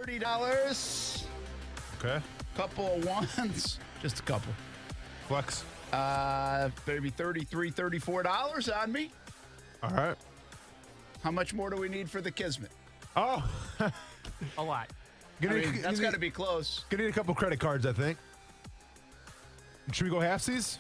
$30. Okay. Couple of ones. Just a couple. Flex. Maybe $33, $34 on me. All right. How much more do we need for the Kismet? Oh. A lot. That's got to be close. Gonna need a couple credit cards, I think. Should we go halfsies?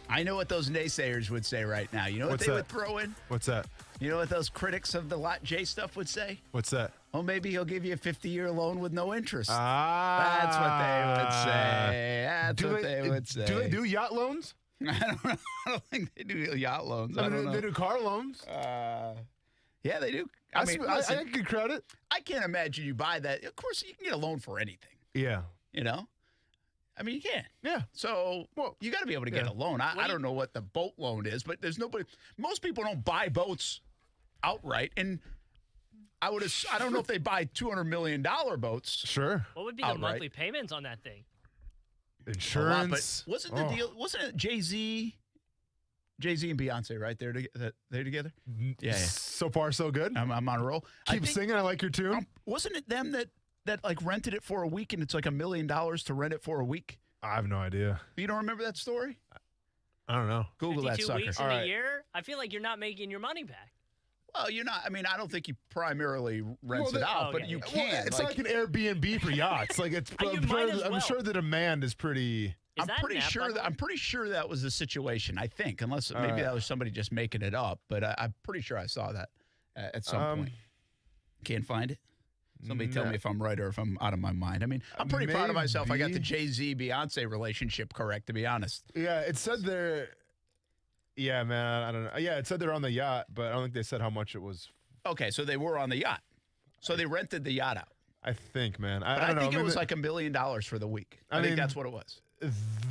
I know what those naysayers would say right now. You know what What's they that? would throw in? What's that? You know what those critics of the Lot J stuff would say? What's that? Well, maybe he'll give you a 50-year loan with no interest. That's what they would say. Do they do yacht loans? I don't think they do yacht loans. I don't know. They do car loans. Yeah, they do. I listen, get good credit. I can't imagine you buy that. Of course, you can get a loan for anything. Yeah. You know? I mean, you can. Yeah. So, you got to be able to get a loan. I don't know what the boat loan is, but there's nobody. Most people don't buy boats outright. And I don't know if they buy $200 million boats. Sure. What would be the monthly payments on that thing? Insurance. But wasn't the deal? Wasn't it Jay-Z and Beyonce right there? They're together. Yeah. So far, so good. I'm on a roll. Keep singing. I like your tune. Wasn't it them that like rented it for a week and it's like $1 million to rent it for a week? I have no idea. You don't remember that story? I don't know. Google that 52 sucker. weeks in a year? I feel like you're not making your money back. Well, you're not. I mean, I don't think he primarily rents it out, but you can. Well, it's like an Airbnb for yachts. Like it's. I'm sure the demand is pretty. I'm pretty sure that was the situation. I think, unless maybe that was somebody just making it up. But I'm pretty sure I saw that at some point. Can't find it. Somebody tell me if I'm right or if I'm out of my mind. I mean, I'm pretty proud of myself. I got the Jay-Z Beyonce relationship correct, to be honest. Yeah, it said they're. Yeah, man, I don't know. Yeah, it said they're on the yacht, but I don't think they said how much it was. Okay, so they were on the yacht. So they rented the yacht out. I think, man. I think it was like $1 million for the week. I think that's what it was.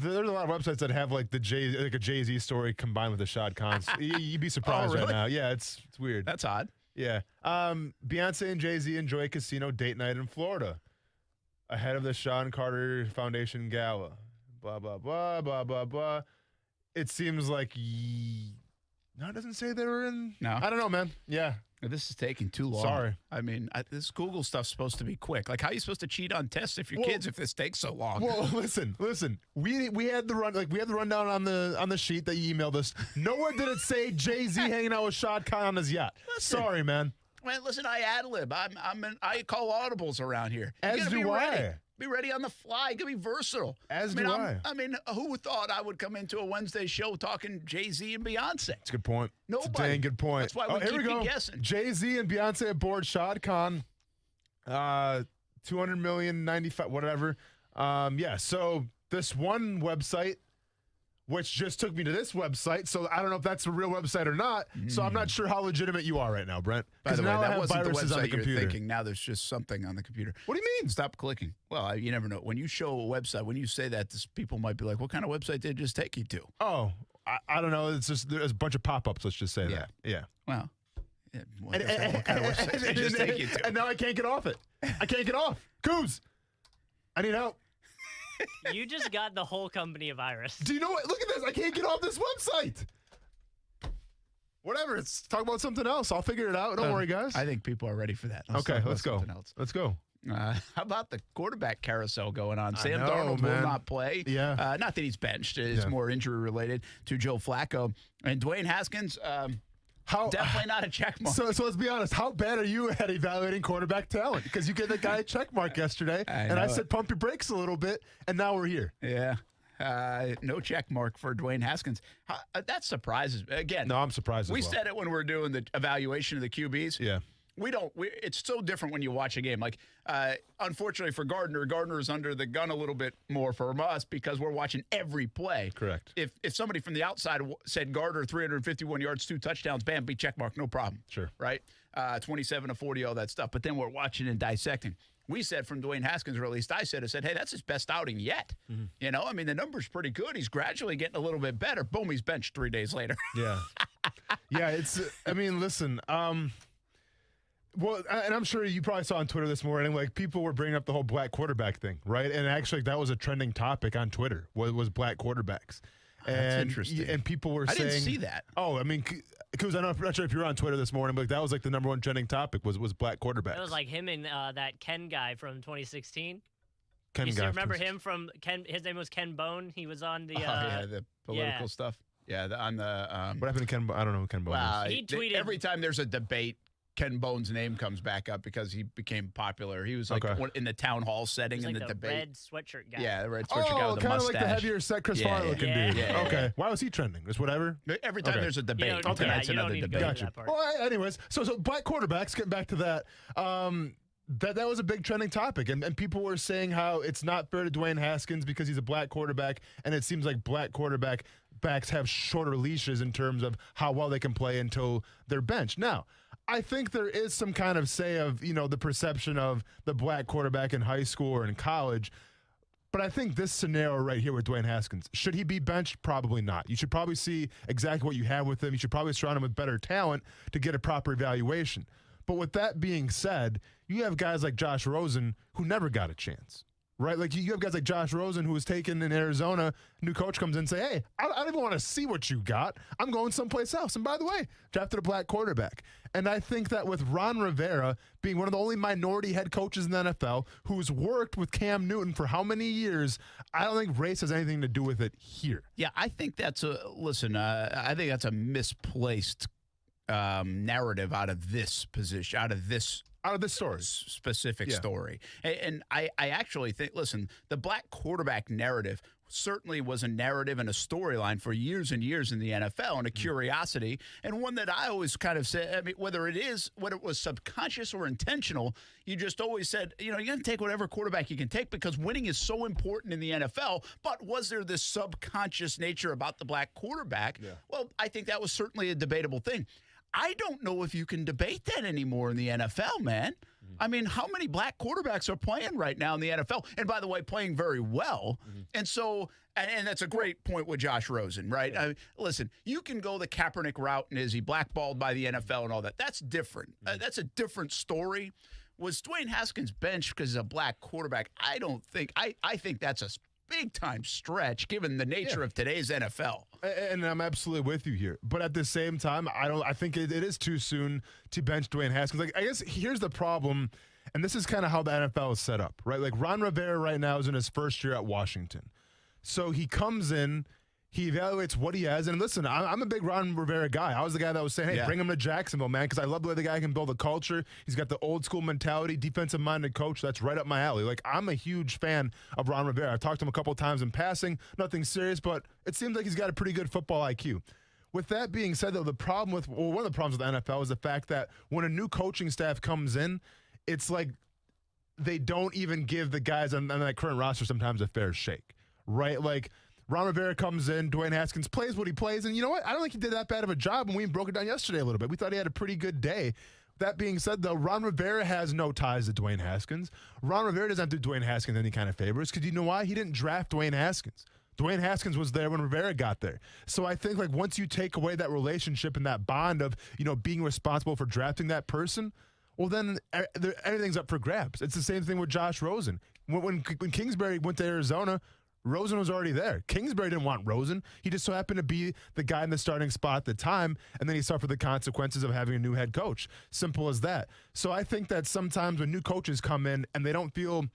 There's a lot of websites that have like a Jay-Z story combined with the Shad Khan. You'd be surprised right now. Yeah, it's weird. That's odd. Yeah. Beyonce and Jay-Z enjoy casino date night in Florida ahead of the Sean Carter Foundation Gala. Blah, blah, blah, blah, blah, blah. It seems like no, it doesn't say they were in. No. I don't know, man. Yeah. This is taking too long. Sorry. I mean, this Google stuff's supposed to be quick. Like, how are you supposed to cheat on tests if your kids if this takes so long? Well, listen. We had the rundown on the sheet that you emailed us. Nowhere did it say Jay-Z hanging out with Shad Khan on his yacht. Sorry, man. Man, listen, I ad-lib. I call audibles around here. As do I. Be ready on the fly. You can be versatile. As do I. I mean, who thought I would come into a Wednesday show talking Jay-Z and Beyonce? That's a good point. Nobody. It's a dang good point. That's why we keep you guessing. Jay-Z and Beyonce aboard Shad Khan. 200 million, 95, whatever. Yeah, so this one website, which just took me to this website, so I don't know if that's a real website or not. So I'm not sure how legitimate you are right now, Brent. By the way, now that I have wasn't viruses the website on the you're computer. thinking. Now there's just something on the computer. What do you mean? Stop clicking. Well, you never know. When you show a website, when you say that, people might be like, what kind of website did it just take you to? Oh, I don't know. It's just there's a bunch of pop-ups, let's just say that. Yeah. Well, what kind of website did it just take you to? And now I can't get off it. I can't get off. Coos, I need help. You just got the whole company a virus. Do you know what? Look at this. I can't get off this website. Whatever. Let's talk about something else. I'll figure it out. Don't worry, guys. I think people are ready for that. Okay, let's go. Let's go. How about the quarterback carousel going on? Sam Darnold will not play. Yeah. Not that he's benched. It's more injury related to Joe Flacco. And Dwayne Haskins, definitely not a check mark. So let's be honest. How bad are you at evaluating quarterback talent? Because you gave that guy a check mark yesterday, I said pump your brakes a little bit, and now we're here. Yeah. No check mark for Dwayne Haskins. That surprises me. Again, no, I'm surprised we said it when we were doing the evaluation of the QBs. Yeah. It's so different when you watch a game. Like, unfortunately for Gardner is under the gun a little bit more for us because we're watching every play. Correct. If somebody from the outside said Gardner 351 yards, 2 touchdowns, bam, be check mark, no problem. Sure. Right? 27 to 40, all that stuff. But then we're watching and dissecting. We said from Dwayne Haskins, or at least I said, hey, that's his best outing yet. Mm-hmm. You know, I mean, the number's pretty good. He's gradually getting a little bit better. Boom, he's benched 3 days later. Yeah. Yeah, listen, well, and I'm sure you probably saw on Twitter this morning, like, people were bringing up the whole black quarterback thing, right? And actually, that was a trending topic on Twitter, was black quarterbacks. And, That's interesting. And people were saying, I didn't see that. Oh, I mean, because I'm not sure if you were on Twitter this morning, but that was like the number one trending topic was black quarterbacks. It was like him and that Ken guy from 2016. Ken you guy. remember him from Ken? His name was Ken Bone. He was on the. The political stuff. Yeah, on the. What happened to Ken? I don't know who Ken Bone is. He tweeted every time there's a debate, Ken Bone's name comes back up because he became popular. He was like in the town hall setting in like the debate. Red sweatshirt guy. Yeah, the red sweatshirt guy with the mustache. Kind of like the heavier set Chris Farley looking dude. Yeah. Okay, why was he trending? Just whatever. Every time there's a debate, tonight's another debate. Gotcha. Well, anyways, so black quarterbacks. Getting back to that. That was a big trending topic, and people were saying how it's not fair to Dwayne Haskins because he's a black quarterback, and it seems like black quarterbacks have shorter leashes in terms of how well they can play until they're benched. Now, I think there is some kind of say of, the perception of the black quarterback in high school or in college, but I think this scenario right here with Dwayne Haskins, should he be benched? Probably not. You should probably see exactly what you have with him. You should probably surround him with better talent to get a proper evaluation. But with that being said, you have guys like Josh Rosen who never got a chance, right? Like you have guys like Josh Rosen who was taken in Arizona. New coach comes in and say, hey, I don't even want to see what you got. I'm going someplace else. And by the way, drafted a black quarterback. And I think that with Ron Rivera being one of the only minority head coaches in the NFL who's worked with Cam Newton for how many years, I don't think race has anything to do with it here. Yeah, I think that's I think that's a misplaced narrative out of this position, out of this story, specific story. And I actually think, listen, the black quarterback narrative certainly was a narrative and a storyline for years and years in the NFL, and a curiosity, and one that I always kind of said, I mean, whether it was subconscious or intentional, you just always said, you're going to take whatever quarterback you can take because winning is so important in the NFL. But was there this subconscious nature about the black quarterback? Yeah. Well, I think that was certainly a debatable thing. I don't know if you can debate that anymore in the NFL, man. I mean, how many black quarterbacks are playing right now in the NFL? And by the way, playing very well. And so, and that's a great point with Josh Rosen, right? I mean, listen, you can go the Kaepernick route and is he blackballed by the NFL and all that. That's different. That's a different story. Was Dwayne Haskins benched because he's a black quarterback? I don't think. I think that's a big-time stretch given the nature of today's NFL. And I'm absolutely with you here. But at the same time, I think it is too soon to bench Dwayne Haskins. Like, I guess here's the problem, and this is kind of how the NFL is set up, right? Like, Ron Rivera right now is in his first year at Washington. So he comes in, he evaluates what he has. And listen, I'm a big Ron Rivera guy. I was the guy that was saying, hey, bring him to Jacksonville, man, because I love the way the guy can build a culture. He's got the old school mentality, defensive-minded coach. That's right up my alley. Like, I'm a huge fan of Ron Rivera. I've talked to him a couple of times in passing. Nothing serious, but it seems like he's got a pretty good football IQ. With that being said, though, one of the problems with the NFL is the fact that when a new coaching staff comes in, it's like they don't even give the guys on that current roster sometimes a fair shake, right? Like, Ron Rivera comes in, Dwayne Haskins plays what he plays, and you know what? I don't think he did that bad of a job, and we broke it down yesterday a little bit. We thought he had a pretty good day. That being said, though, Ron Rivera has no ties to Dwayne Haskins. Ron Rivera doesn't do Dwayne Haskins any kind of favors because you know why? He didn't draft Dwayne Haskins. Dwayne Haskins was there when Rivera got there. So I think like once you take away that relationship and that bond of, being responsible for drafting that person, well, then everything's up for grabs. It's the same thing with Josh Rosen. When Kingsbury went to Arizona, Rosen was already there. Kingsbury didn't want Rosen. He just so happened to be the guy in the starting spot at the time, and then he suffered the consequences of having a new head coach. Simple as that. So I think that sometimes when new coaches come in and they don't feel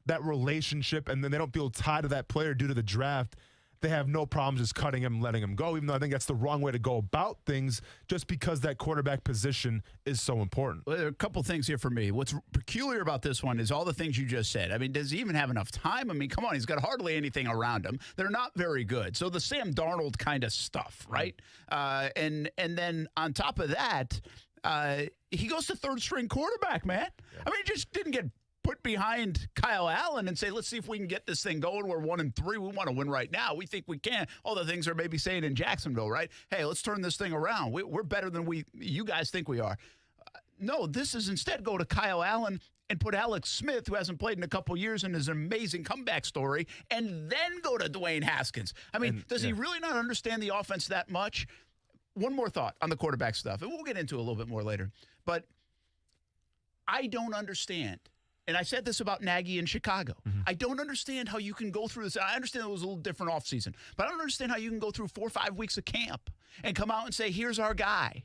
that relationship and then they don't feel tied to that player due to the draft, they have no problems just cutting him and letting him go, even though I think that's the wrong way to go about things just because that quarterback position is so important. Well, there are a couple things here for me. What's peculiar about this one is all the things you just said. I mean, does he even have enough time? I mean, come on, he's got hardly anything around him. They're not very good. So the Sam Darnold kind of stuff, right? And then on top of that, he goes to third-string quarterback, man. Yeah. I mean, he just didn't get put behind Kyle Allen and say, let's see if we can get this thing going. We're 1-3. We want to win right now. We think we can. All the things are maybe saying in Jacksonville, right? Hey, let's turn this thing around. We're better than you guys think we are. No, this is instead go to Kyle Allen and put Alex Smith, who hasn't played in a couple years and is an amazing comeback story, and then go to Dwayne Haskins. I mean, does he really not understand the offense that much? One more thought on the quarterback stuff, and we'll get into it a little bit more later. But I don't understand. and I said this about Nagy in Chicago. I don't understand how you can go through this. I understand it was a little different offseason, but I don't understand how you can go through 4 or 5 weeks of camp and come out and say, here's our guy.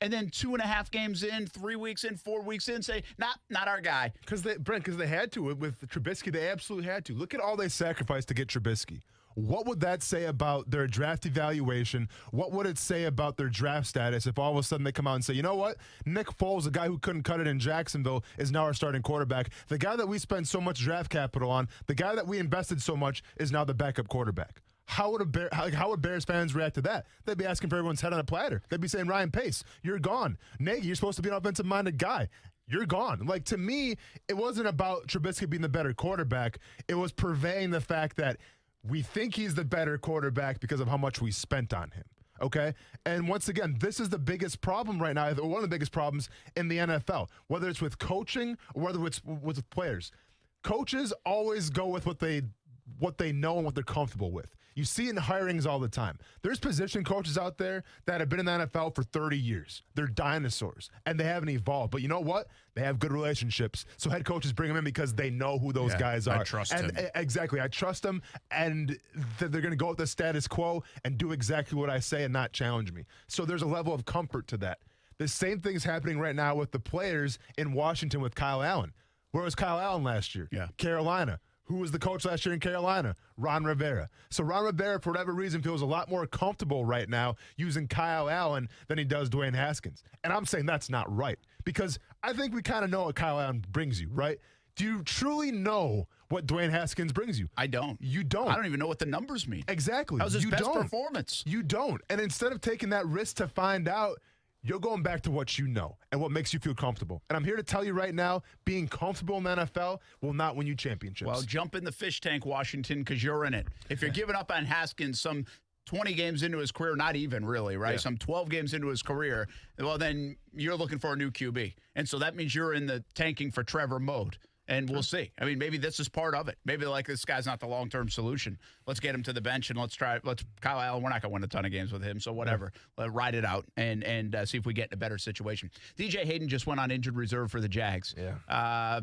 And then 2.5 games in, 3 weeks in, 4 weeks in, say, not our guy. Because they had to. With Trubisky, they absolutely had to. Look at all they sacrificed to get Trubisky. What would that say about their draft evaluation? What would it say about their draft status if all of a sudden they come out and say, you know what? Nick Foles, the guy who couldn't cut it in Jacksonville, is now our starting quarterback. The guy that we spent so much draft capital on, the guy that we invested so much, is now the backup quarterback. How would Bears fans react to that? They'd be asking for everyone's head on a platter. They'd be saying, Ryan Pace, you're gone. Nagy, you're supposed to be an offensive-minded guy. You're gone. Like, to me, it wasn't about Trubisky being the better quarterback. It was purveying the fact that we think he's the better quarterback because of how much we spent on him. Okay? And once again, this is the biggest problem right now, one of the biggest problems in the NFL, whether it's with coaching or whether it's with players. Coaches always go with what they know and what they're comfortable with. You see it in hirings all the time. There's position coaches out there that have been in the NFL for 30 years. They're dinosaurs, and they haven't evolved. But you know what? They have good relationships. So head coaches bring them in because they know who those guys are. I trust them. Exactly. I trust them, and they're going to go with the status quo and do exactly what I say and not challenge me. So there's a level of comfort to that. The same thing is happening right now with the players in Washington with Kyle Allen. Where was Kyle Allen last year? Yeah. Carolina. Who was the coach last year in Carolina? Ron Rivera. So Ron Rivera, for whatever reason, feels a lot more comfortable right now using Kyle Allen than he does Dwayne Haskins. And I'm saying that's not right, because I think we kind of know what Kyle Allen brings you, right? Do you truly know what Dwayne Haskins brings you? I don't. You don't. I don't even know what the numbers mean. Exactly. That was his best performance. You don't. And instead of taking that risk to find out, you're going back to what you know and what makes you feel comfortable. And I'm here to tell you right now, being comfortable in the NFL will not win you championships. Well, jump in the fish tank, Washington, because you're in it. If you're giving up on Haskins some 20 games into his career, not even really, right? Yeah. Some 12 games into his career, well, then you're looking for a new QB. And so that means you're in the tanking for Trevor mode. And we'll see. I mean, maybe this is part of it. Maybe like this guy's not the long-term solution. Let's get him to the bench and let's Kyle Allen, we're not going to win a ton of games with him, so whatever. Let's ride it out and see if we get in a better situation. DJ Hayden just went on injured reserve for the Jags. Yeah.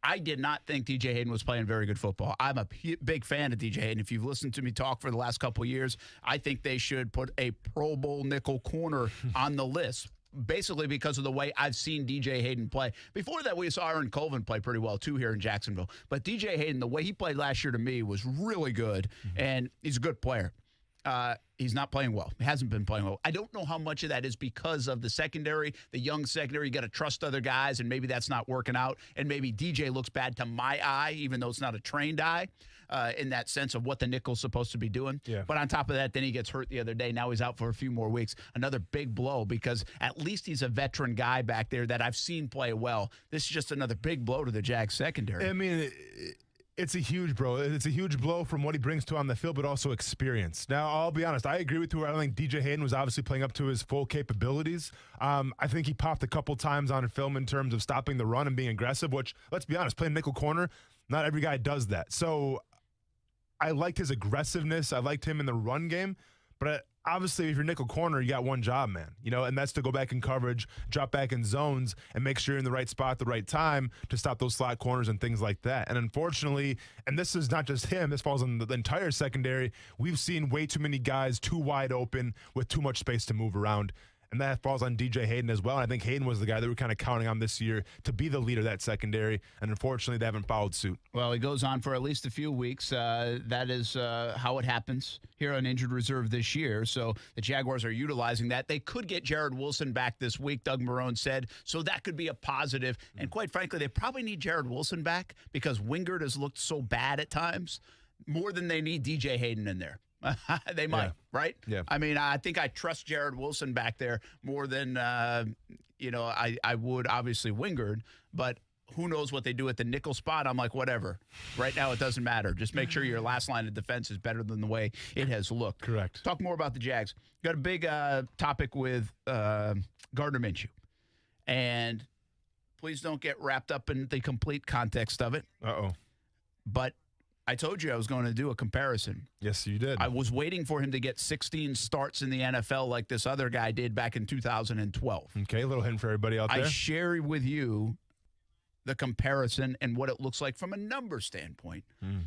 I did not think DJ Hayden was playing very good football. I'm a big fan of DJ Hayden. If you've listened to me talk for the last couple of years, I think they should put a Pro Bowl nickel corner on the list. Basically because of the way I've seen DJ Hayden play. Before that, we saw Aaron Colvin play pretty well, too, here in Jacksonville. But DJ Hayden, the way he played last year to me was really good, and he's a good player. He's not playing well. He hasn't been playing well. I don't know how much of that is because of the secondary, the young secondary. You got to trust other guys, and maybe that's not working out. And maybe DJ looks bad to my eye, even though it's not a trained eye, in that sense of what the nickel's supposed to be doing. Yeah. But on top of that, then he gets hurt the other day. Now he's out for a few more weeks. Another big blow because at least he's a veteran guy back there that I've seen play well. This is just another big blow to the Jags secondary. I mean, it's a huge blow. It's a huge blow from what he brings to on the field, but also experience. Now, I'll be honest. I agree with you. I don't think DJ Hayden was obviously playing up to his full capabilities. I think he popped a couple times on film in terms of stopping the run and being aggressive, which, let's be honest, playing nickel corner, not every guy does that. So I liked his aggressiveness. I liked him in the run game. But obviously, if you're nickel corner, you got one job, man. And that's to go back in coverage, drop back in zones, and make sure you're in the right spot at the right time to stop those slot corners and things like that. And unfortunately, and this is not just him, this falls on the entire secondary, we've seen way too many guys too wide open with too much space to move around. And that falls on DJ Hayden as well. And I think Hayden was the guy that we're kind of counting on this year to be the leader of that secondary. And unfortunately, they haven't followed suit. Well, he goes on for at least a few weeks. That is how it happens here on injured reserve this year. So the Jaguars are utilizing that. They could get Jared Wilson back this week, Doug Marrone said. So that could be a positive. And quite frankly, they probably need Jared Wilson back because Wingard has looked so bad at times, more than they need DJ Hayden in there. They might, right? Yeah. I mean, I think I trust Jared Wilson back there more than, I would obviously Wingard, but who knows what they do at the nickel spot. I'm like, whatever. Right now, it doesn't matter. Just make sure your last line of defense is better than the way it has looked. Correct. Talk more about the Jags. Got a big topic with Gardner Minshew. And please don't get wrapped up in the complete context of it. Uh-oh. But I told you I was going to do a comparison. Yes, you did. I was waiting for him to get 16 starts in the NFL like this other guy did back in 2012. Okay, a little hint for everybody out there. I share with you the comparison and what it looks like from a number standpoint.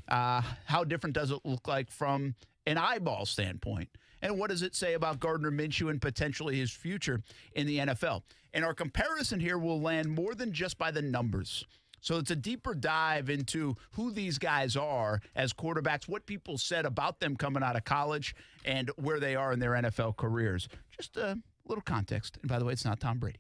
How different does it look like from an eyeball standpoint? And what does it say about Gardner Minshew and potentially his future in the NFL? And our comparison here will land more than just by the numbers. So it's a deeper dive into who these guys are as quarterbacks, what people said about them coming out of college, and where they are in their NFL careers. Just a little context. And by the way, it's not Tom Brady.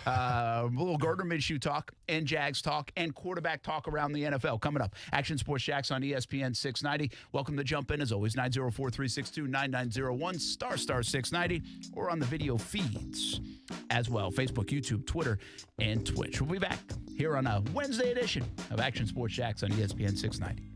A little Gardner Minshew talk and Jags talk and quarterback talk around the NFL coming up. Action Sports Jacks on ESPN 690. Welcome to Jump In, as always, 904-362-9901, *star 690, or on the video feeds as well, Facebook, YouTube, Twitter, and Twitch. We'll be back here on a Wednesday edition of Action Sports Jacks on ESPN 690.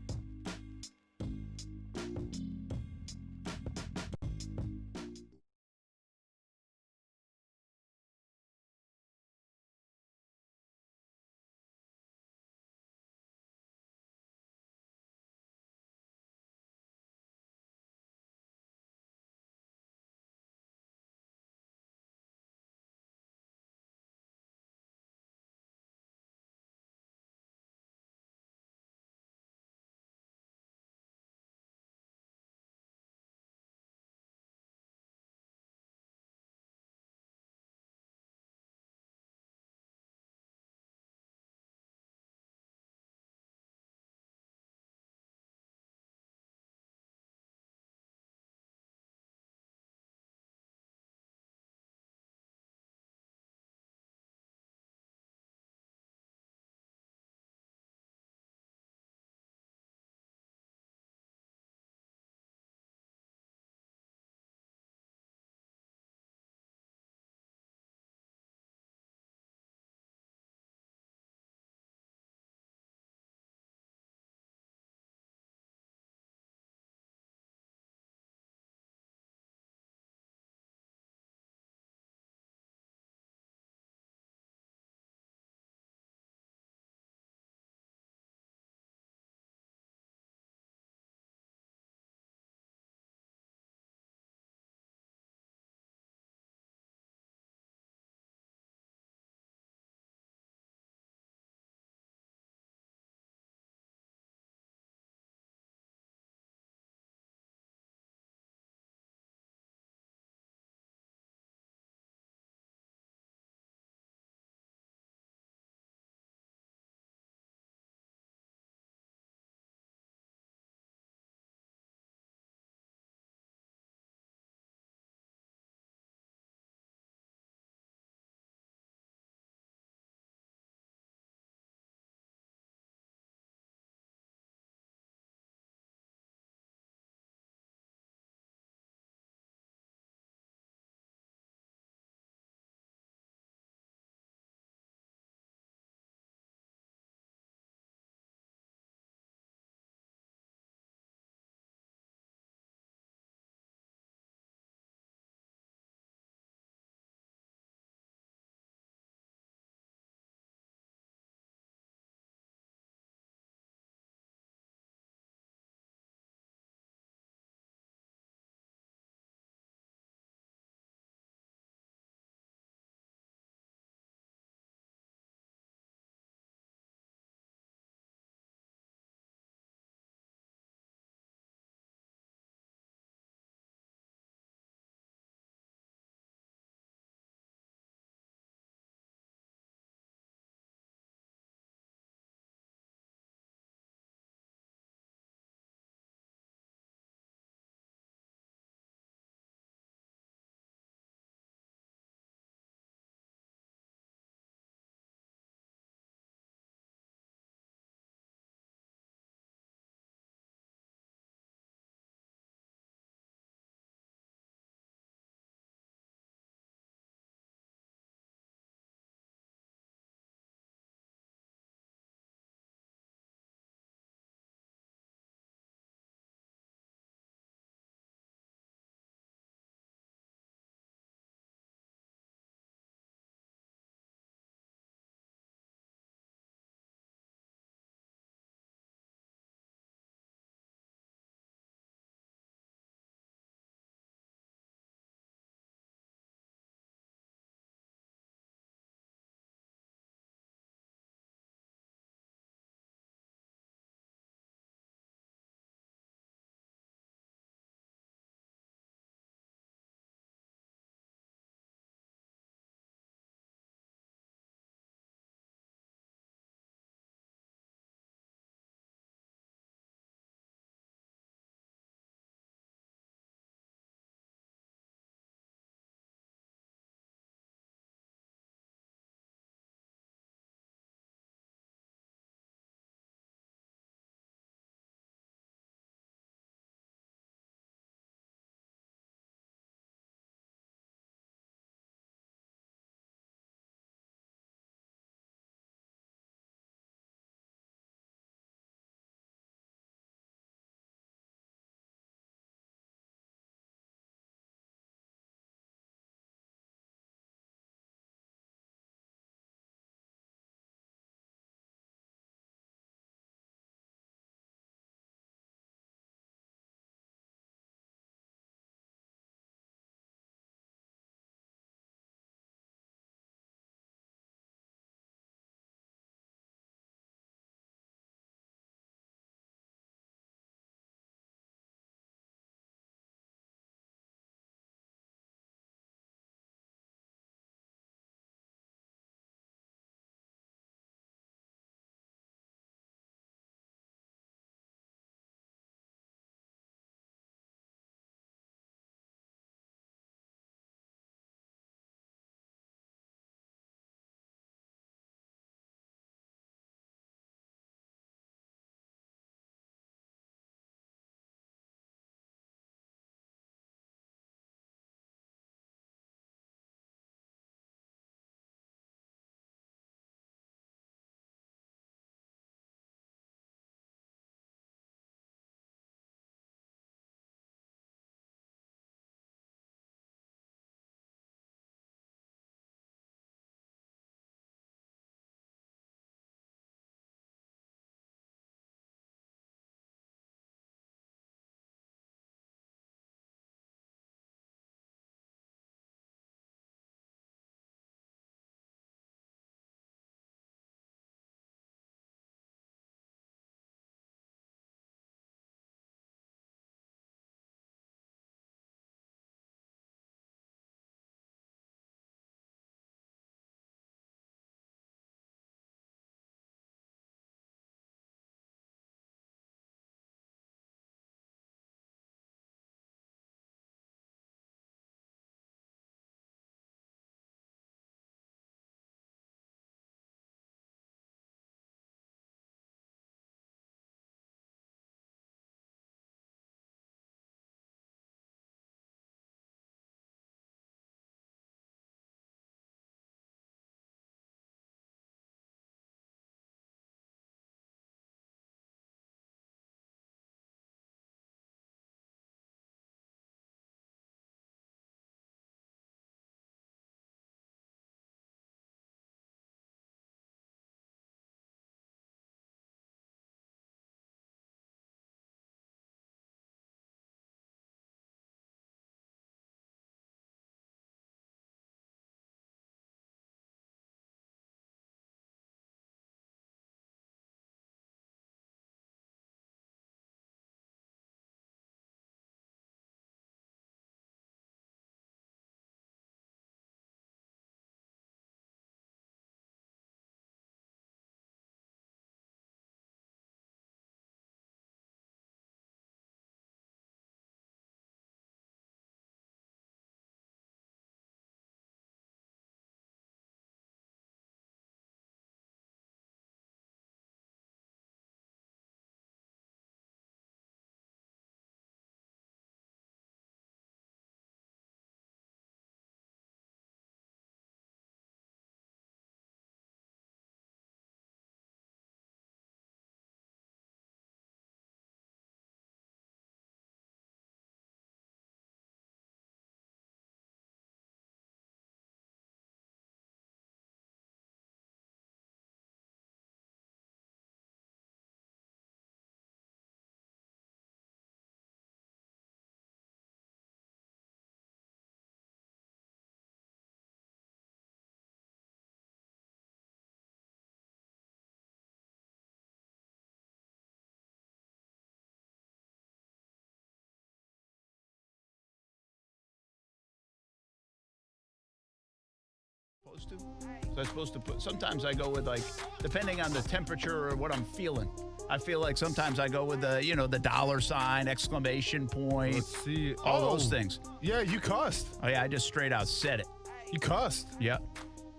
supposed to? So I'm supposed to put, sometimes I go with like, depending on the temperature or what I'm feeling. I feel like sometimes I go with the dollar sign, exclamation point. Let's see. All those things. Yeah, you cussed. Oh, yeah, I just straight out said it. You cussed. Yeah.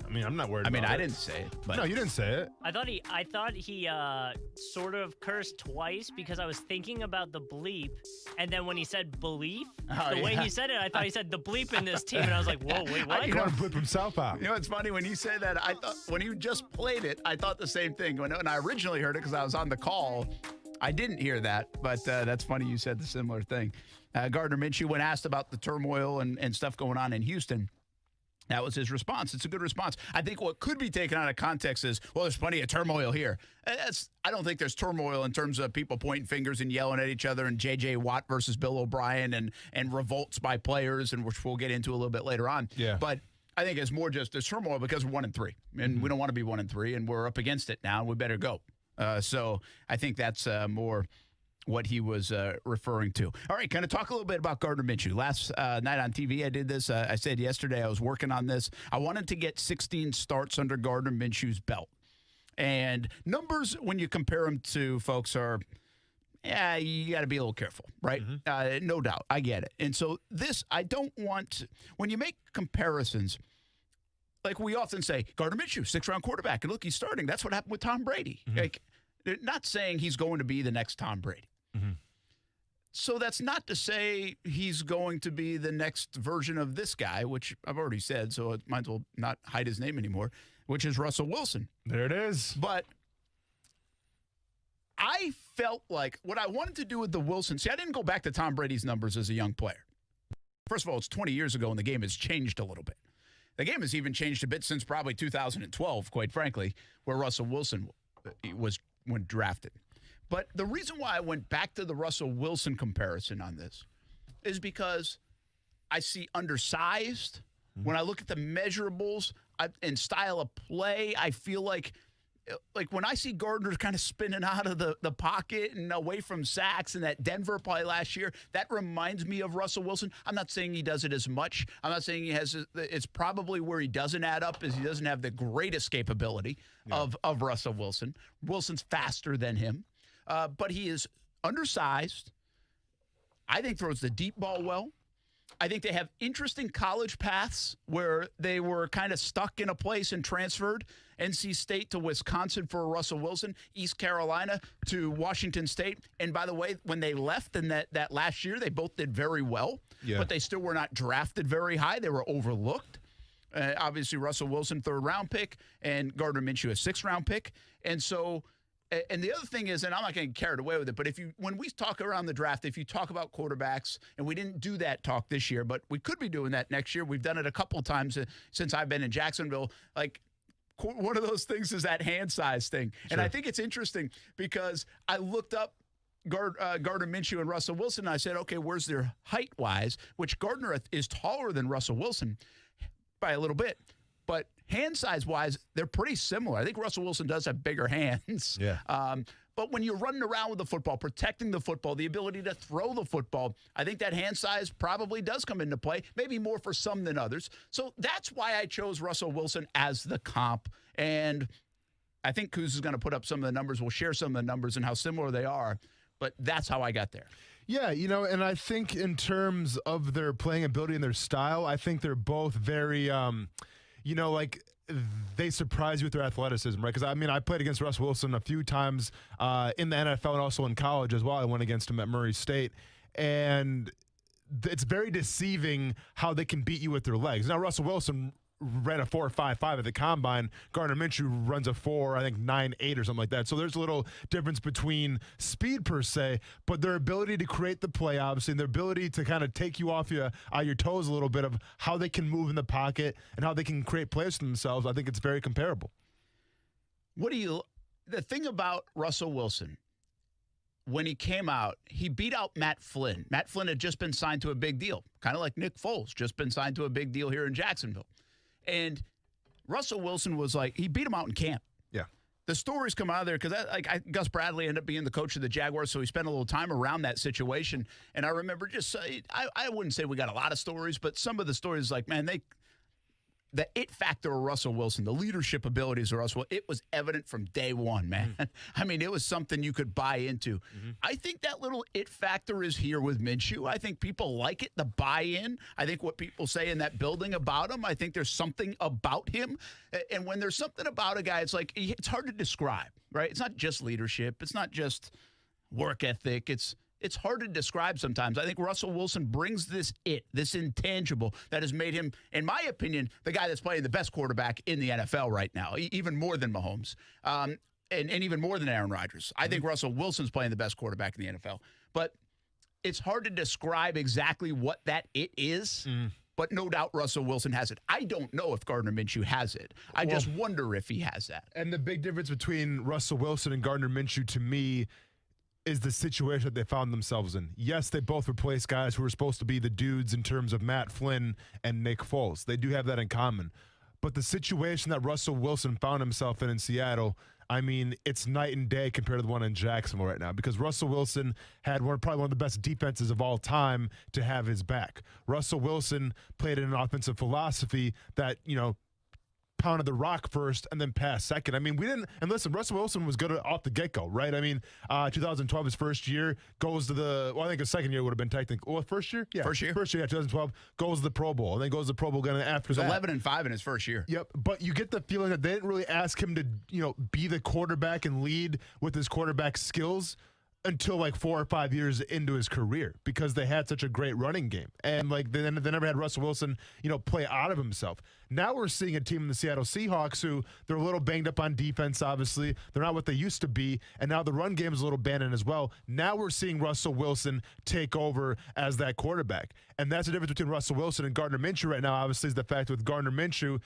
I mean, I'm not worried I about it. I didn't say it. But No, you didn't say it. I thought he sort of cursed twice because I was thinking about the bleep, and then when he said belief, the way he said it, I thought he said the bleep in this team, and I was like, whoa, wait, what? You want to blip himself out. You know, it's funny when you say that. I thought when you just played it, I thought the same thing. When I originally heard it because I was on the call, I didn't hear that. But that's funny you said the similar thing. Gardner Minshew, when asked about the turmoil and stuff going on in Houston, that was his response. It's a good response. I think what could be taken out of context is, well, there's plenty of turmoil here. I don't think there's turmoil in terms of people pointing fingers and yelling at each other and J.J. Watt versus Bill O'Brien and revolts by players, and which we'll get into a little bit later on. Yeah. But I think it's more just there's turmoil because we're 1-3, and we don't want to be 1-3, and we're up against it now, and we better go. So I think that's more what he was referring to. All right, kind of talk a little bit about Gardner Minshew. Last night on TV, I did this. I said yesterday I was working on this. I wanted to get 16 starts under Gardner Minshew's belt. And numbers, when you compare them to folks, are, yeah, you got to be a little careful, right? No doubt. I get it. And so this, I don't want, when you make comparisons, like we often say, Gardner Minshew, 6th-round quarterback, and look, he's starting. That's what happened with Tom Brady. Like, they're not saying he's going to be the next Tom Brady. So that's not to say he's going to be the next version of this guy, which I've already said, so I might as well not hide his name anymore, which is Russell Wilson. There it is. But I felt like what I wanted to do with the Wilson, see, I didn't go back to Tom Brady's numbers as a young player. First of all, it's 20 years ago, and the game has changed a little bit. The game has even changed a bit since probably 2012, quite frankly, where Russell Wilson was when drafted. But the reason why I went back to the Russell Wilson comparison on this is because I see undersized. When I look at the measurables and style of play, I feel like when I see Gardner kind of spinning out of the pocket and away from sacks and that Denver play last year, that reminds me of Russell Wilson. I'm not saying he does it as much. I'm not saying he has it's probably where he doesn't add up is he doesn't have the great escapability of Russell Wilson. Wilson's faster than him. But he is undersized. I think throws the deep ball well. I think they have interesting college paths where they were kind of stuck in a place and transferred. NC State to Wisconsin for Russell Wilson, East Carolina to Washington State. And by the way, when they left in that last year, they both did very well. Yeah. But they still were not drafted very high. They were overlooked. Obviously, Russell Wilson, 3rd-round pick, and Gardner Minshew, a 6th-round pick. And so... And the other thing is, and I'm not going to get carried away with it, but when we talk around the draft, if you talk about quarterbacks, and we didn't do that talk this year, but we could be doing that next year. We've done it a couple of times since I've been in Jacksonville. Like, one of those things is that hand size thing. Sure. And I think it's interesting because I looked up Gardner Minshew and Russell Wilson, and I said, okay, where's their height-wise? Which Gardner is taller than Russell Wilson by a little bit. But hand size-wise, they're pretty similar. I think Russell Wilson does have bigger hands. Yeah. But when you're running around with the football, protecting the football, the ability to throw the football, I think that hand size probably does come into play, maybe more for some than others. So that's why I chose Russell Wilson as the comp. And I think Kuz is going to put up some of the numbers. We'll share some of the numbers and how similar they are. But that's how I got there. Yeah, and I think in terms of their playing ability and their style, I think they're both very like they surprise you with their athleticism, right? Because, I played against Russ Wilson a few times in the NFL and also in college as well. I went against him at Murray State. And it's very deceiving how they can beat you with their legs. Now, Russell Wilson ran a 4.55 at the combine. Gardner Minshew runs a 9.8 or something like that. So there's a little difference between speed per se, but their ability to create the play, obviously, and their ability to kind of take you off your toes a little bit of how they can move in the pocket and how they can create plays for themselves. I think it's very comparable. The thing about Russell Wilson, when he came out, he beat out Matt Flynn. Matt Flynn had just been signed to a big deal, kind of like Nick Foles, just been signed to a big deal here in Jacksonville. And Russell Wilson was like, he beat him out in camp. Yeah. The stories come out of there because Gus Bradley ended up being the coach of the Jaguars, so he spent a little time around that situation. And I remember I wouldn't say we got a lot of stories, but some of the stories, like, man, the it factor of Russell Wilson, the leadership abilities of Russell, it was evident from day one, man. I mean, it was something you could buy into. I think that little it factor is here with Minshew. I think people like it, the buy-in. I think what people say in that building about him, I think there's something about him. And when there's something about a guy, it's like, it's hard to describe, right? It's not just leadership. It's not just work ethic. It's hard to describe sometimes. I think Russell Wilson brings this intangible that has made him, in my opinion, the guy that's playing the best quarterback in the NFL right now, even more than Mahomes, and even more than Aaron Rodgers. I think Russell Wilson's playing the best quarterback in the NFL. But it's hard to describe exactly what that it is, but no doubt Russell Wilson has it. I don't know if Gardner Minshew has it. I just wonder if he has that. And the big difference between Russell Wilson and Gardner Minshew, to me, is the situation that they found themselves in. Yes, they both replaced guys who were supposed to be the dudes in terms of Matt Flynn and Nick Foles. They do have that in common. But the situation that Russell Wilson found himself in Seattle, I mean, it's night and day compared to the one in Jacksonville right now, because Russell Wilson had probably one of the best defenses of all time to have his back. Russell Wilson played in an offensive philosophy that, pounded the rock first and then passed second. I mean, and listen, Russell Wilson was good off the get-go, right? I mean, 2012, his first year, goes to I think his second year would have been technically, first year? Yeah. First year, 2012, goes to the Pro Bowl, and then goes to the Pro Bowl again after that. He was 11-5 in his first year. Yep, but you get the feeling that they didn't really ask him to, be the quarterback and lead with his quarterback skills until like 4 or 5 years into his career, because they had such a great running game. And they never had Russell Wilson, play out of himself. Now we're seeing a team in the Seattle Seahawks who they're a little banged up on defense, obviously. They're not what they used to be. And now the run game is a little abandoned as well. Now we're seeing Russell Wilson take over as that quarterback. And that's the difference between Russell Wilson and Gardner Minshew right now, obviously, is the fact with Gardner Minshew,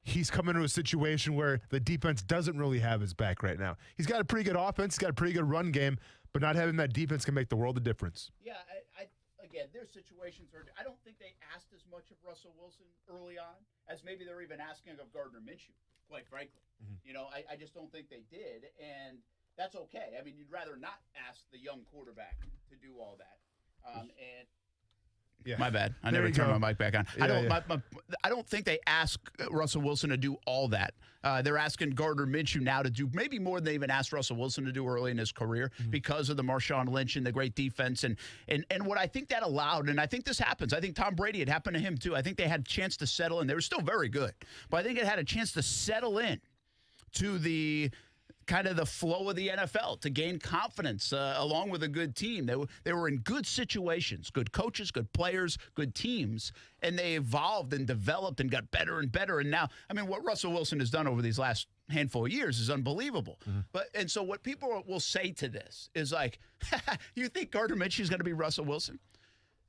he's coming into a situation where the defense doesn't really have his back right now. He's got a pretty good offense. He's got a pretty good run game. But not having that defense can make the world of difference. Yeah, again, there's situations where I don't think they asked as much of Russell Wilson early on as maybe they're even asking of Gardner Minshew, quite frankly. I just don't think they did, and that's okay. I mean, you'd rather not ask the young quarterback to do all that. Yeah. My bad. I never turned my mic back on. Yeah, I don't think they ask Russell Wilson to do all that. They're asking Gardner Minshew now to do maybe more than they even asked Russell Wilson to do early in his career because of the Marshawn Lynch and the great defense. And what I think that allowed, and I think this happens, I think Tom Brady, it happened to him too. I think they had a chance to settle in. They were still very good, but I think it had a chance to settle in to the kind of the flow of the NFL, to gain confidence along with a good team. They were in good situations, good coaches, good players, good teams, and they evolved and developed and got better and better. And now, I mean, what Russell Wilson has done over these last handful of years is unbelievable. And so what people will say to this is like, you think Gardner Minshew is going to be Russell Wilson?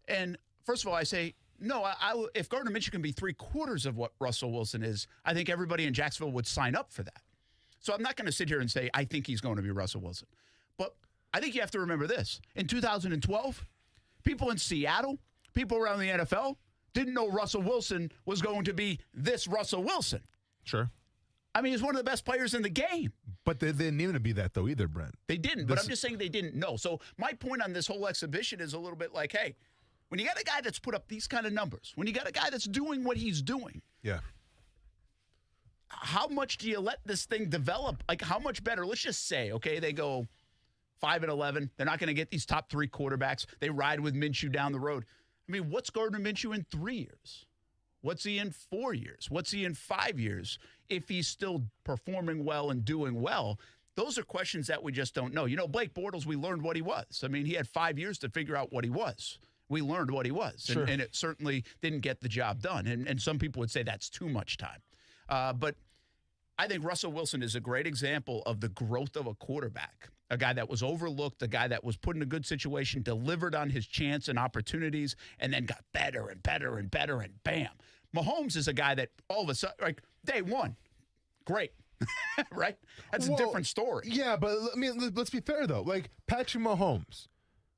And first of all, I say, no, if Gardner Minshew can be 3/4 of what Russell Wilson is, I think everybody in Jacksonville would sign up for that. So I'm not going to sit here and say I think he's going to be Russell Wilson. But I think you have to remember this. In 2012, people in Seattle, people around the NFL didn't know Russell Wilson was going to be this Russell Wilson. Sure. I mean, he's one of the best players in the game. But they didn't need him to be that, though, either, Brent. They didn't, but I'm just saying they didn't know. So my point on this whole exhibition is a little bit like, hey, when you got a guy that's put up these kind of numbers, when you got a guy that's doing what he's doing, how much do you let this thing develop? Like, how much better? Let's just say, okay, they go 5-11. They're not going to get these top 3 quarterbacks. They ride with Minshew down the road. I mean, what's Gardner Minshew in 3 years? What's he in 4 years? What's he in 5 years? If he's still performing well and doing well, those are questions that we just don't know. Blake Bortles, we learned what he was. I mean, he had 5 years to figure out what he was. We learned what he was, sure. and it certainly didn't get the job done. And some people would say that's too much time. But I think Russell Wilson is a great example of the growth of a quarterback, a guy that was overlooked, a guy that was put in a good situation, delivered on his chance and opportunities, and then got better and better and better, and bam. Mahomes is a guy that all of a sudden, like, day one, great, right? That's a different story. Yeah, but I mean, let's be fair, though. Like, Patrick Mahomes,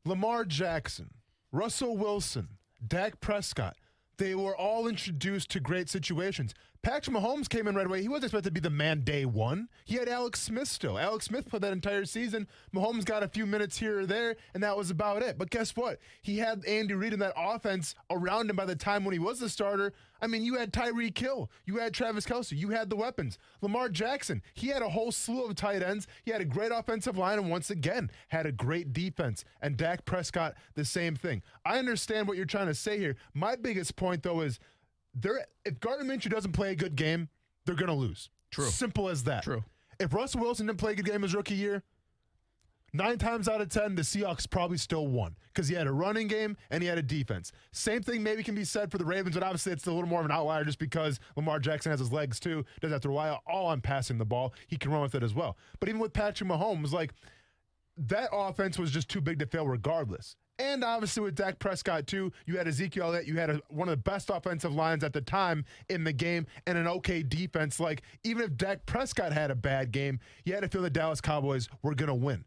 Lamar Jackson, Russell Wilson, Dak Prescott, they were all introduced to great situations. Patrick Mahomes came in right away. He wasn't expected to be the man day one. He had Alex Smith still. Alex Smith played that entire season. Mahomes got a few minutes here or there, and that was about it. But guess what? He had Andy Reid in that offense around him by the time when he was the starter. I mean, you had Tyreek Hill. You had Travis Kelce. You had the weapons. Lamar Jackson, he had a whole slew of tight ends. He had a great offensive line and once again had a great defense. And Dak Prescott, the same thing. I understand what you're trying to say here. My biggest point, though, is if Gardner Minshew doesn't play a good game, they're going to lose. True. Simple as that. True. If Russell Wilson didn't play a good game his rookie year, 9 times out of 10, the Seahawks probably still won because he had a running game and he had a defense. Same thing maybe can be said for the Ravens, but obviously it's a little more of an outlier just because Lamar Jackson has his legs too, doesn't have to rely all on passing the ball. He can run with it as well. But even with Patrick Mahomes, like that offense was just too big to fail regardless. And obviously with Dak Prescott, too, you had Ezekiel Elliott. You had one of the best offensive lines at the time in the game and an okay defense. Like, even if Dak Prescott had a bad game, you had to feel the Dallas Cowboys were going to win.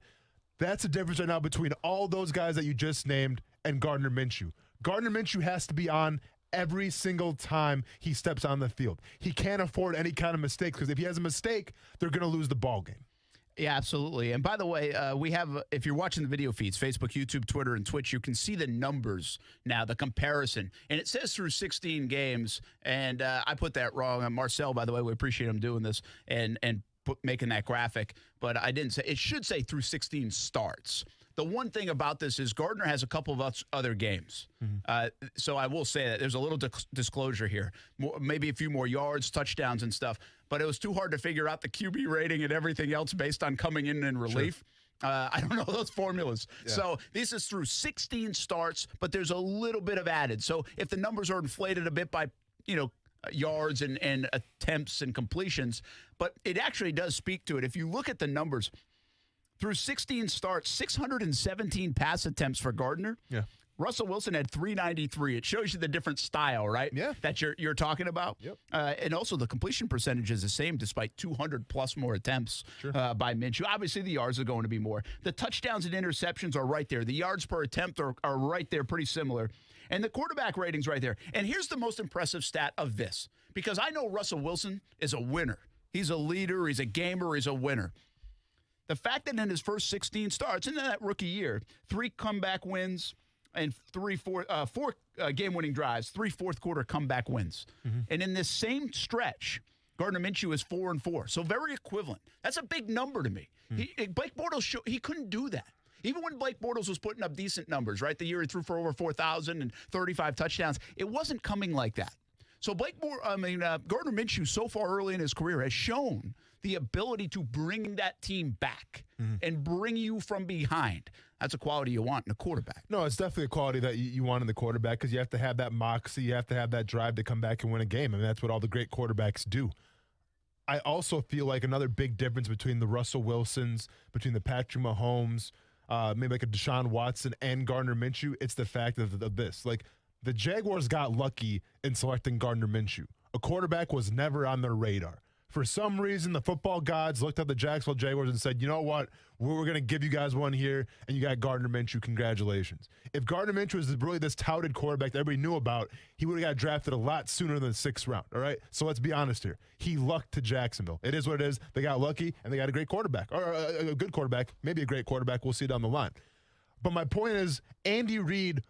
That's the difference right now between all those guys that you just named and Gardner Minshew. Gardner Minshew has to be on every single time he steps on the field. He can't afford any kind of mistakes because if he has a mistake, they're going to lose the ball game. Yeah, absolutely. And by the way, we have, if you're watching the video feeds, Facebook, YouTube, Twitter, and Twitch, you can see the numbers now, the comparison. And it says through 16 games, and I put that wrong. And Marcel, by the way, we appreciate him doing this and making that graphic. But I didn't say, it should say through 16 starts. The one thing about this is Gardner has a couple of other games. So I will say that there's a little disclosure here. Maybe a few more yards, touchdowns, and stuff. But it was too hard to figure out the QB rating and everything else based on coming in relief. Sure. I don't know those formulas. Yeah. So this is through 16 starts, but there's a little bit of added. So if the numbers are inflated a bit by, yards and attempts and completions, but it actually does speak to it. If you look at the numbers, through 16 starts, 617 pass attempts for Gardner. Yeah. Russell Wilson had 393. It shows you the different style, right? Yeah. That you're talking about. Yep. And also the completion percentage is the same despite 200-plus more attempts by Minshew. Obviously, the yards are going to be more. The touchdowns and interceptions are right there. The yards per attempt are right there, pretty similar. And the quarterback rating's right there. And here's the most impressive stat of this, because I know Russell Wilson is a winner. He's a leader. He's a gamer. He's a winner. The fact that in his first 16 starts, in that rookie year, 3 comeback wins and 4 game-winning drives, 3 fourth-quarter comeback wins. And in this same stretch, Gardner Minshew is 4-4. So very equivalent. That's a big number to me. Blake Bortles, he couldn't do that. Even when Blake Bortles was putting up decent numbers, right? The year he threw for over 4,000 and 35 touchdowns, it wasn't coming like that. So Gardner Minshew so far early in his career has shown the ability to bring that team back and bring you from behind. That's a quality you want in a quarterback. No, it's definitely a quality that you want in the quarterback because you have to have that moxie. You have to have that drive to come back and win a game. I mean, that's what all the great quarterbacks do. I also feel like another big difference between the Russell Wilsons, between the Patrick Mahomes, maybe like a Deshaun Watson and Gardner Minshew, it's the fact of this. Like, the Jaguars got lucky in selecting Gardner Minshew. A quarterback was never on their radar. For some reason, the football gods looked at the Jacksonville Jaguars and said, you know what? We're going to give you guys one here, and you got Gardner Minshew. Congratulations. If Gardner Minshew was really this touted quarterback that everybody knew about, he would have got drafted a lot sooner than the 6th round, all right? So let's be honest here. He lucked to Jacksonville. It is what it is. They got lucky, and they got a great quarterback, or a good quarterback, maybe a great quarterback. We'll see down the line. But my point is, Andy Reid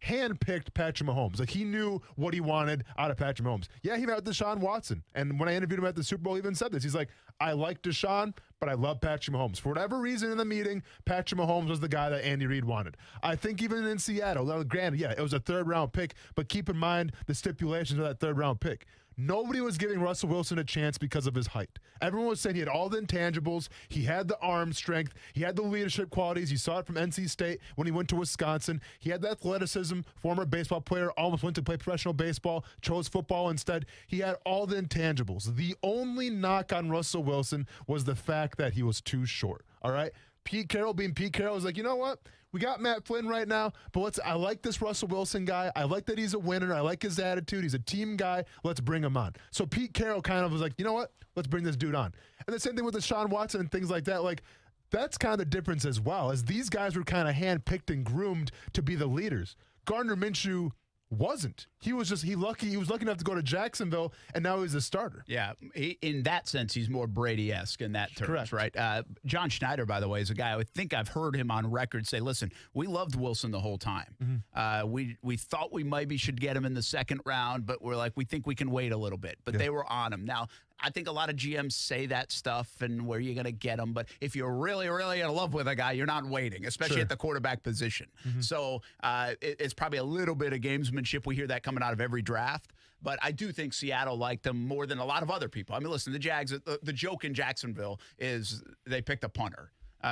hand-picked Patrick Mahomes. Like, he knew what he wanted out of Patrick Mahomes. Yeah, he met with Deshaun Watson. And when I interviewed him at the Super Bowl, he even said this. He's like, I like Deshaun, but I love Patrick Mahomes. For whatever reason in the meeting, Patrick Mahomes was the guy that Andy Reid wanted. I think even in Seattle, now, granted, yeah, it was a 3rd-round pick, but keep in mind the stipulations of that 3rd-round pick. Nobody was giving Russell Wilson a chance because of his height. Everyone was saying he had all the intangibles. He had the arm strength. He had the leadership qualities. You saw it from NC State when he went to Wisconsin. He had the athleticism. Former baseball player, almost went to play professional baseball, chose football instead. He had all the intangibles. The only knock on Russell Wilson was the fact that he was too short. All right? Pete Carroll being Pete Carroll was like, you know what? We got Matt Flynn right now, but I like this Russell Wilson guy. I like that he's a winner. I like his attitude. He's a team guy. Let's bring him on. So Pete Carroll kind of was like, you know what? Let's bring this dude on. And the same thing with Deshaun Watson and things like that. Like, that's kind of the difference as well, as these guys were kind of handpicked and groomed to be the leaders. Gardner Minshew wasn't. He was lucky enough to go to Jacksonville, and now he's a starter. Yeah, in that sense, he's more Brady-esque in that terms, Correct. right? John Schneider, by the way, is a guy I think I've heard him on record say, listen, we loved Wilson the whole time. We thought we maybe should get him in the second round, but we're like, we think we can wait a little bit. But they were on him. Now, I think a lot of GMs say that stuff and where you're going to get him. But if you're really, really in love with a guy, you're not waiting, especially at the quarterback position. So it's probably a little bit of gamesmanship. We hear that coming out of every draft. But I do think Seattle liked him more than a lot of other people. I mean, listen, the Jags, the joke in Jacksonville is they picked a punter.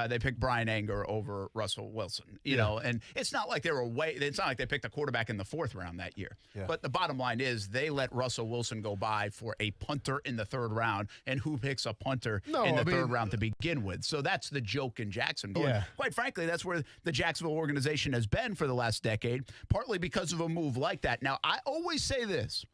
They picked Brian Anger over Russell Wilson, you know, and it's not like it's not like they picked a quarterback in the 4th round that year. But the bottom line is they let Russell Wilson go by for a punter in the 3rd round, and who picks a punter in the 3rd round to begin with? So that's the joke in Jacksonville. And quite frankly, that's where the Jacksonville organization has been for the last decade, partly because of a move like that. Now, I always say this,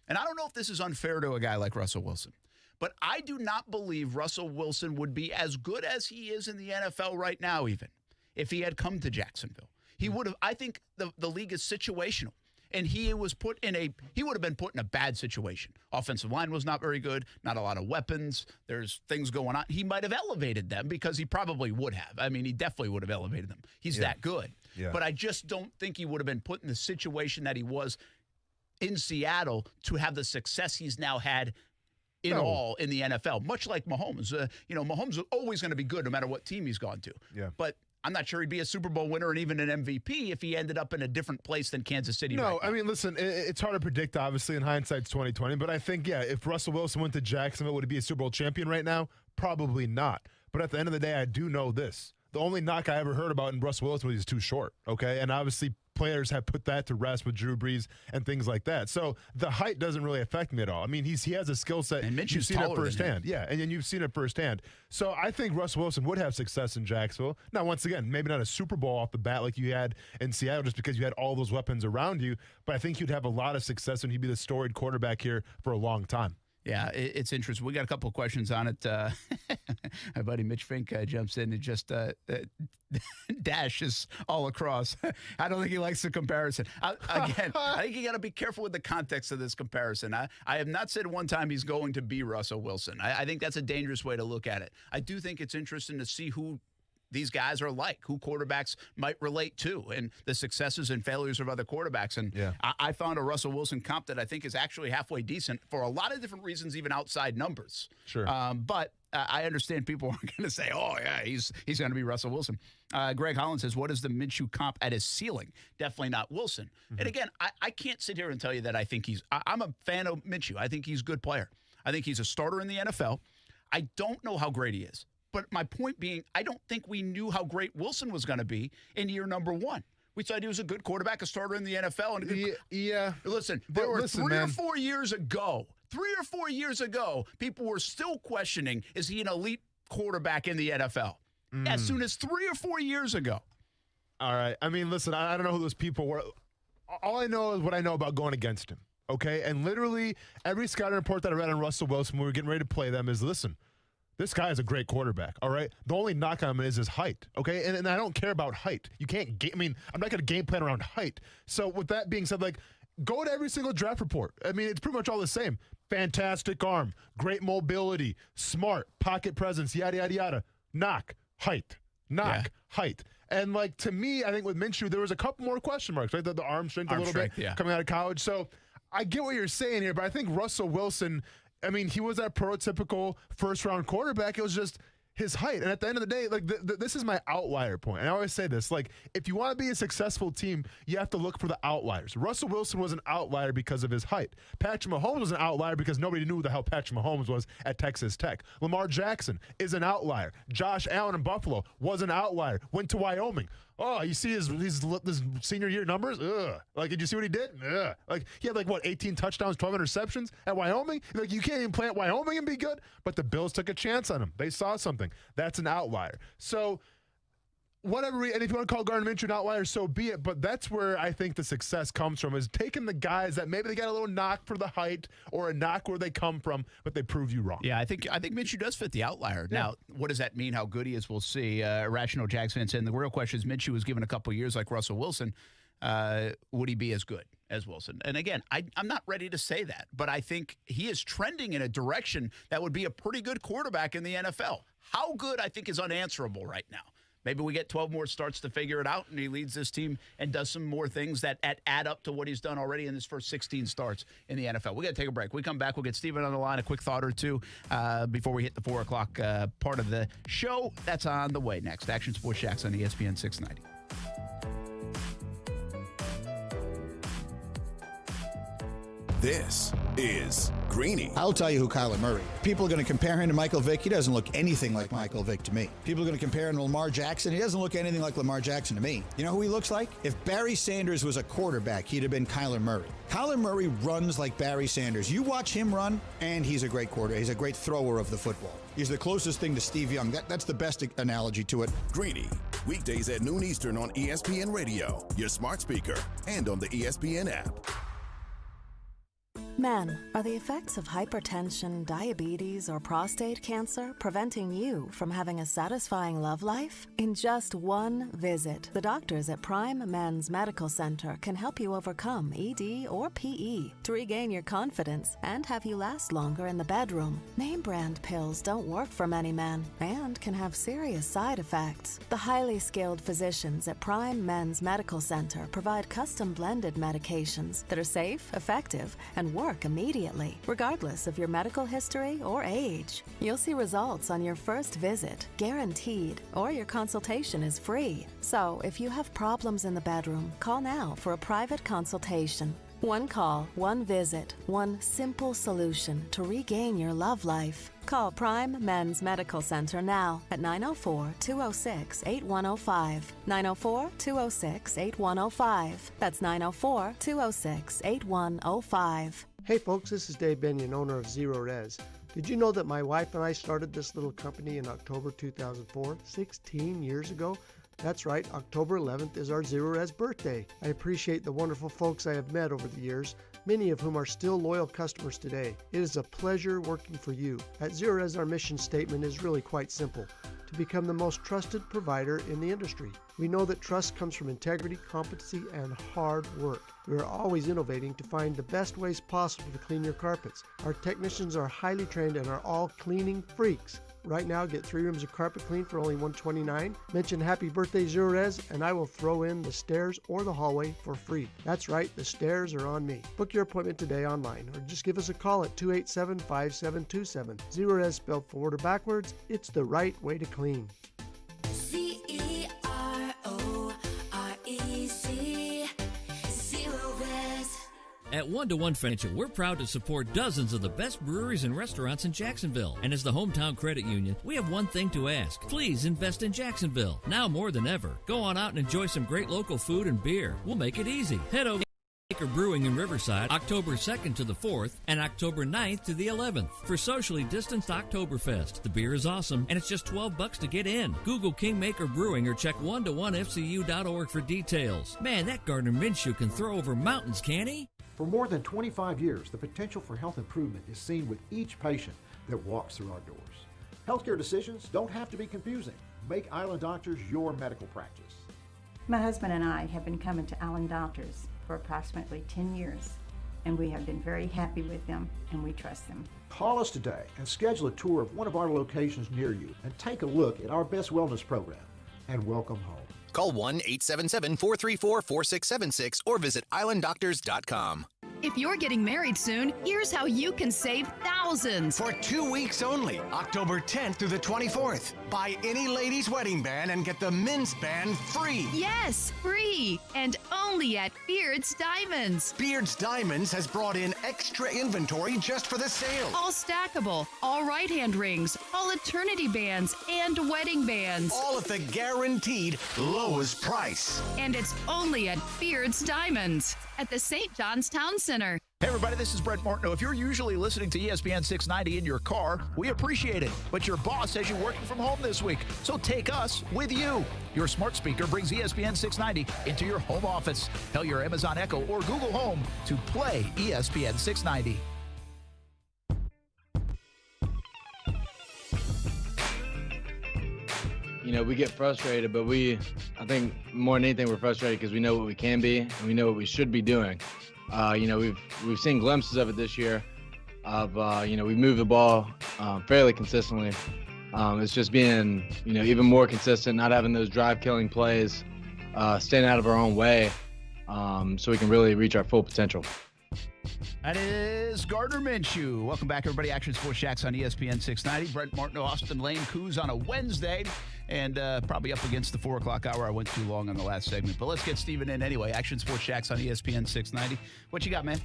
and I don't know if this is unfair to a guy like Russell Wilson, but I do not believe Russell Wilson would be as good as he is in the NFL right now, even if he had come to Jacksonville. He would have. I think the league is situational, and he would have been put in a bad situation. Offensive line was not very good, not a lot of weapons. There's things going on. He might have elevated them because he probably would have. I mean, he definitely would have elevated them. He's that good. But I just don't think he would have been put in the situation that he was in Seattle to have the success he's now had all in the NFL, much like Mahomes. Mahomes is always going to be good no matter what team he's gone to. But I'm not sure he'd be a Super Bowl winner and even an MVP if he ended up in a different place than Kansas City. No, I mean, listen, it's hard to predict, obviously, in hindsight's 2020. But I think, if Russell Wilson went to Jacksonville, would he be a Super Bowl champion right now? Probably not. But at the end of the day, I do know this. The only knock I ever heard about in Russell Wilson was he's too short, okay? And obviously players have put that to rest with Drew Brees and things like that. So the height doesn't really affect me at all. I mean, he has a skill set. And Minshew's you've seen it firsthand. Yeah, and you've seen it firsthand. So I think Russell Wilson would have success in Jacksonville. Now, once again, maybe not a Super Bowl off the bat like you had in Seattle just because you had all those weapons around you, but I think you'd have a lot of success and he'd be the storied quarterback here for a long time. Yeah, it's interesting. We got a couple of questions on it. My buddy Mitch Fink jumps in and just dashes all across. I don't think he likes the comparison. I think you got to be careful with the context of this comparison. I have not said one time he's going to be Russell Wilson. I think that's a dangerous way to look at it. I do think it's interesting to see who these guys are like, who quarterbacks might relate to, and the successes and failures of other quarterbacks. And I found a Russell Wilson comp that I think is actually halfway decent for a lot of different reasons, even outside numbers. Sure. But I understand people are going to say, oh, yeah, he's going to be Russell Wilson. Greg Holland says, what is the Minshew comp at his ceiling? Definitely not Wilson. And again, I can't sit here and tell you that I think I'm a fan of Minshew. I think he's a good player. I think he's a starter in the NFL. I don't know how great he is. But my point being, I don't think we knew how great Wilson was going to be in year number 1. We thought he was a good quarterback, a starter in the NFL. And listen, there were 3 or 4 years ago, people were still questioning, is he an elite quarterback in the NFL? As soon as 3 or 4 years ago. All right. I mean, listen, I don't know who those people were. All I know is what I know about going against him, okay? And literally every scouting report that I read on Russell Wilson when we were getting ready to play them is, listen, this guy is a great quarterback, all right? The only knock on him is his height, okay? And I don't care about height. You can't I'm not going to game plan around height. So with that being said, go to every single draft report. I mean, it's pretty much all the same. Fantastic arm, great mobility, smart, pocket presence, yada, yada, yada. Knock, height. Height. And, to me, I think with Minshew, there was a couple more question marks, right? The arm strength a little bit coming out of college. So I get what you're saying here, but I think Russell Wilson – I mean, he was that prototypical first-round quarterback. It was just his height. And at the end of the day, this is my outlier point. And I always say this, if you want to be a successful team, you have to look for the outliers. Russell Wilson was an outlier because of his height. Patrick Mahomes was an outlier because nobody knew who the hell Patrick Mahomes was at Texas Tech. Lamar Jackson is an outlier. Josh Allen in Buffalo was an outlier. Went to Wyoming. Oh, you see his senior year numbers? Ugh. Did you see what he did? Ugh. He had 18 touchdowns, 12 interceptions at Wyoming? You can't even play at Wyoming and be good? But the Bills took a chance on him. They saw something. That's an outlier. So, whatever, and if you want to call Gardner Minshew an outlier, so be it. But that's where I think the success comes from, is taking the guys that maybe they got a little knock for the height or a knock where they come from, but they prove you wrong. Yeah, I think Minshew does fit the outlier. Yeah. Now, what does that mean? How good he is, we'll see. Rational Jags fan saying the real question is Minshew was given a couple years like Russell Wilson. Would he be as good? as Wilson. And again, I'm not ready to say that, but I think he is trending in a direction that would be a pretty good quarterback in the NFL. How good, I think, is unanswerable right now. Maybe we get 12 more starts to figure it out, and he leads this team and does some more things that add up to what he's done already in his first 16 starts in the NFL. We got to take a break. We come back, we'll get Steven on the line, a quick thought or two before we hit the 4 o'clock part of the show. That's on the way next. Action Sports Shacks on ESPN 690. This is Greeny. I'll tell you who Kyler Murray. People are going to compare him to Michael Vick. He doesn't look anything like Michael Vick to me. People are going to compare him to Lamar Jackson. He doesn't look anything like Lamar Jackson to me. You know who he looks like? If Barry Sanders was a quarterback, he'd have been Kyler Murray. Kyler Murray runs like Barry Sanders. You watch him run, and he's a great quarterback. He's a great thrower of the football. He's the closest thing to Steve Young. That's the best analogy to it. Greeny, weekdays at noon Eastern on ESPN Radio, your smart speaker, and on the ESPN app. Men, are the effects of hypertension, diabetes, or prostate cancer preventing you from having a satisfying love life? In just one visit, the doctors at Prime Men's Medical Center can help you overcome ED or PE to regain your confidence and have you last longer in the bedroom. Name brand pills don't work for many men and can have serious side effects. The highly skilled physicians at Prime Men's Medical Center provide custom blended medications that are safe, effective, and work immediately, regardless of your medical history or age. You'll see results on your first visit, guaranteed, or your consultation is free. So, if you have problems in the bedroom, call now for a private consultation. One call, one visit, one simple solution to regain your love life. Call Prime Men's Medical Center now at 904-206-8105. 904-206-8105. That's 904-206-8105. Hey folks, this is Dave Benyon, owner of Zero Res. Did you know that my wife and I started this little company in October 2004, 16 years ago? That's right, October 11th is our Zero Res birthday. I appreciate the wonderful folks I have met over the years, many of whom are still loyal customers today. It is a pleasure working for you. At Zero Res, our mission statement is really quite simple: to become the most trusted provider in the industry. We know that trust comes from integrity, competency, and hard work. We are always innovating to find the best ways possible to clean your carpets. Our technicians are highly trained and are all cleaning freaks. Right now, get 3 rooms of carpet clean for only $129. Mention Happy Birthday Zero Res, and I will throw in the stairs or the hallway for free. That's right, the stairs are on me. Book your appointment today online, or just give us a call at 287-5727. Zero Res spelled forward or backwards, it's the right way to clean. CEROREC, Zero Res. At 1-to-1 Financial, we're proud to support dozens of the best breweries and restaurants in Jacksonville. And as the hometown credit union, we have one thing to ask. Please invest in Jacksonville. Now more than ever. Go on out and enjoy some great local food and beer. We'll make it easy. Head over to Kingmaker Brewing in Riverside, October 2nd to the 4th, and October 9th to the 11th for socially distanced Oktoberfest. The beer is awesome, and it's just $12 to get in. Google Kingmaker Brewing or check 1to1fcu.org for details. Man, that Gardner Minshew can throw over mountains, can't he? For more than 25 years, the potential for health improvement is seen with each patient that walks through our doors. Healthcare decisions don't have to be confusing. Make Island Doctors your medical practice. My husband and I have been coming to Island Doctors for approximately 10 years, and we have been very happy with them, and we trust them. Call us today and schedule a tour of one of our locations near you and take a look at our Best Wellness program, and welcome home. Call 1-877-434-4676 or visit islanddoctors.com. If you're getting married soon, here's how you can save thousands. For 2 weeks only, October 10th through the 24th. Buy any ladies' wedding band and get the men's band free. Yes, free. And only at Beard's Diamonds. Beard's Diamonds has brought in extra inventory just for the sale. All stackable, all right-hand rings, all eternity bands, and wedding bands. All at the guaranteed lowest price. And it's only at Beard's Diamonds at the St. John's Town Center. Hey, everybody, this is Brent Martineau. If you're usually listening to ESPN 690 in your car, we appreciate it. But your boss has you working from home this week, so take us with you. Your smart speaker brings ESPN 690 into your home office. Tell your Amazon Echo or Google Home to play ESPN 690. You know, we get frustrated, but I think more than anything, we're frustrated because we know what we can be and we know what we should be doing. We've seen glimpses of it this year. We move the ball fairly consistently. It's just being even more consistent, not having those drive-killing plays, staying out of our own way, so we can really reach our full potential. That is Gardner Minshew. Welcome back, everybody. Action Sports Shacks on ESPN 690. Brent Martineau, Austin Lane, Coos on a Wednesday, and probably up against the 4 o'clock hour. I went too long on the last segment, but let's get Steven in anyway. Action Sports Shacks on ESPN 690. What you got, man?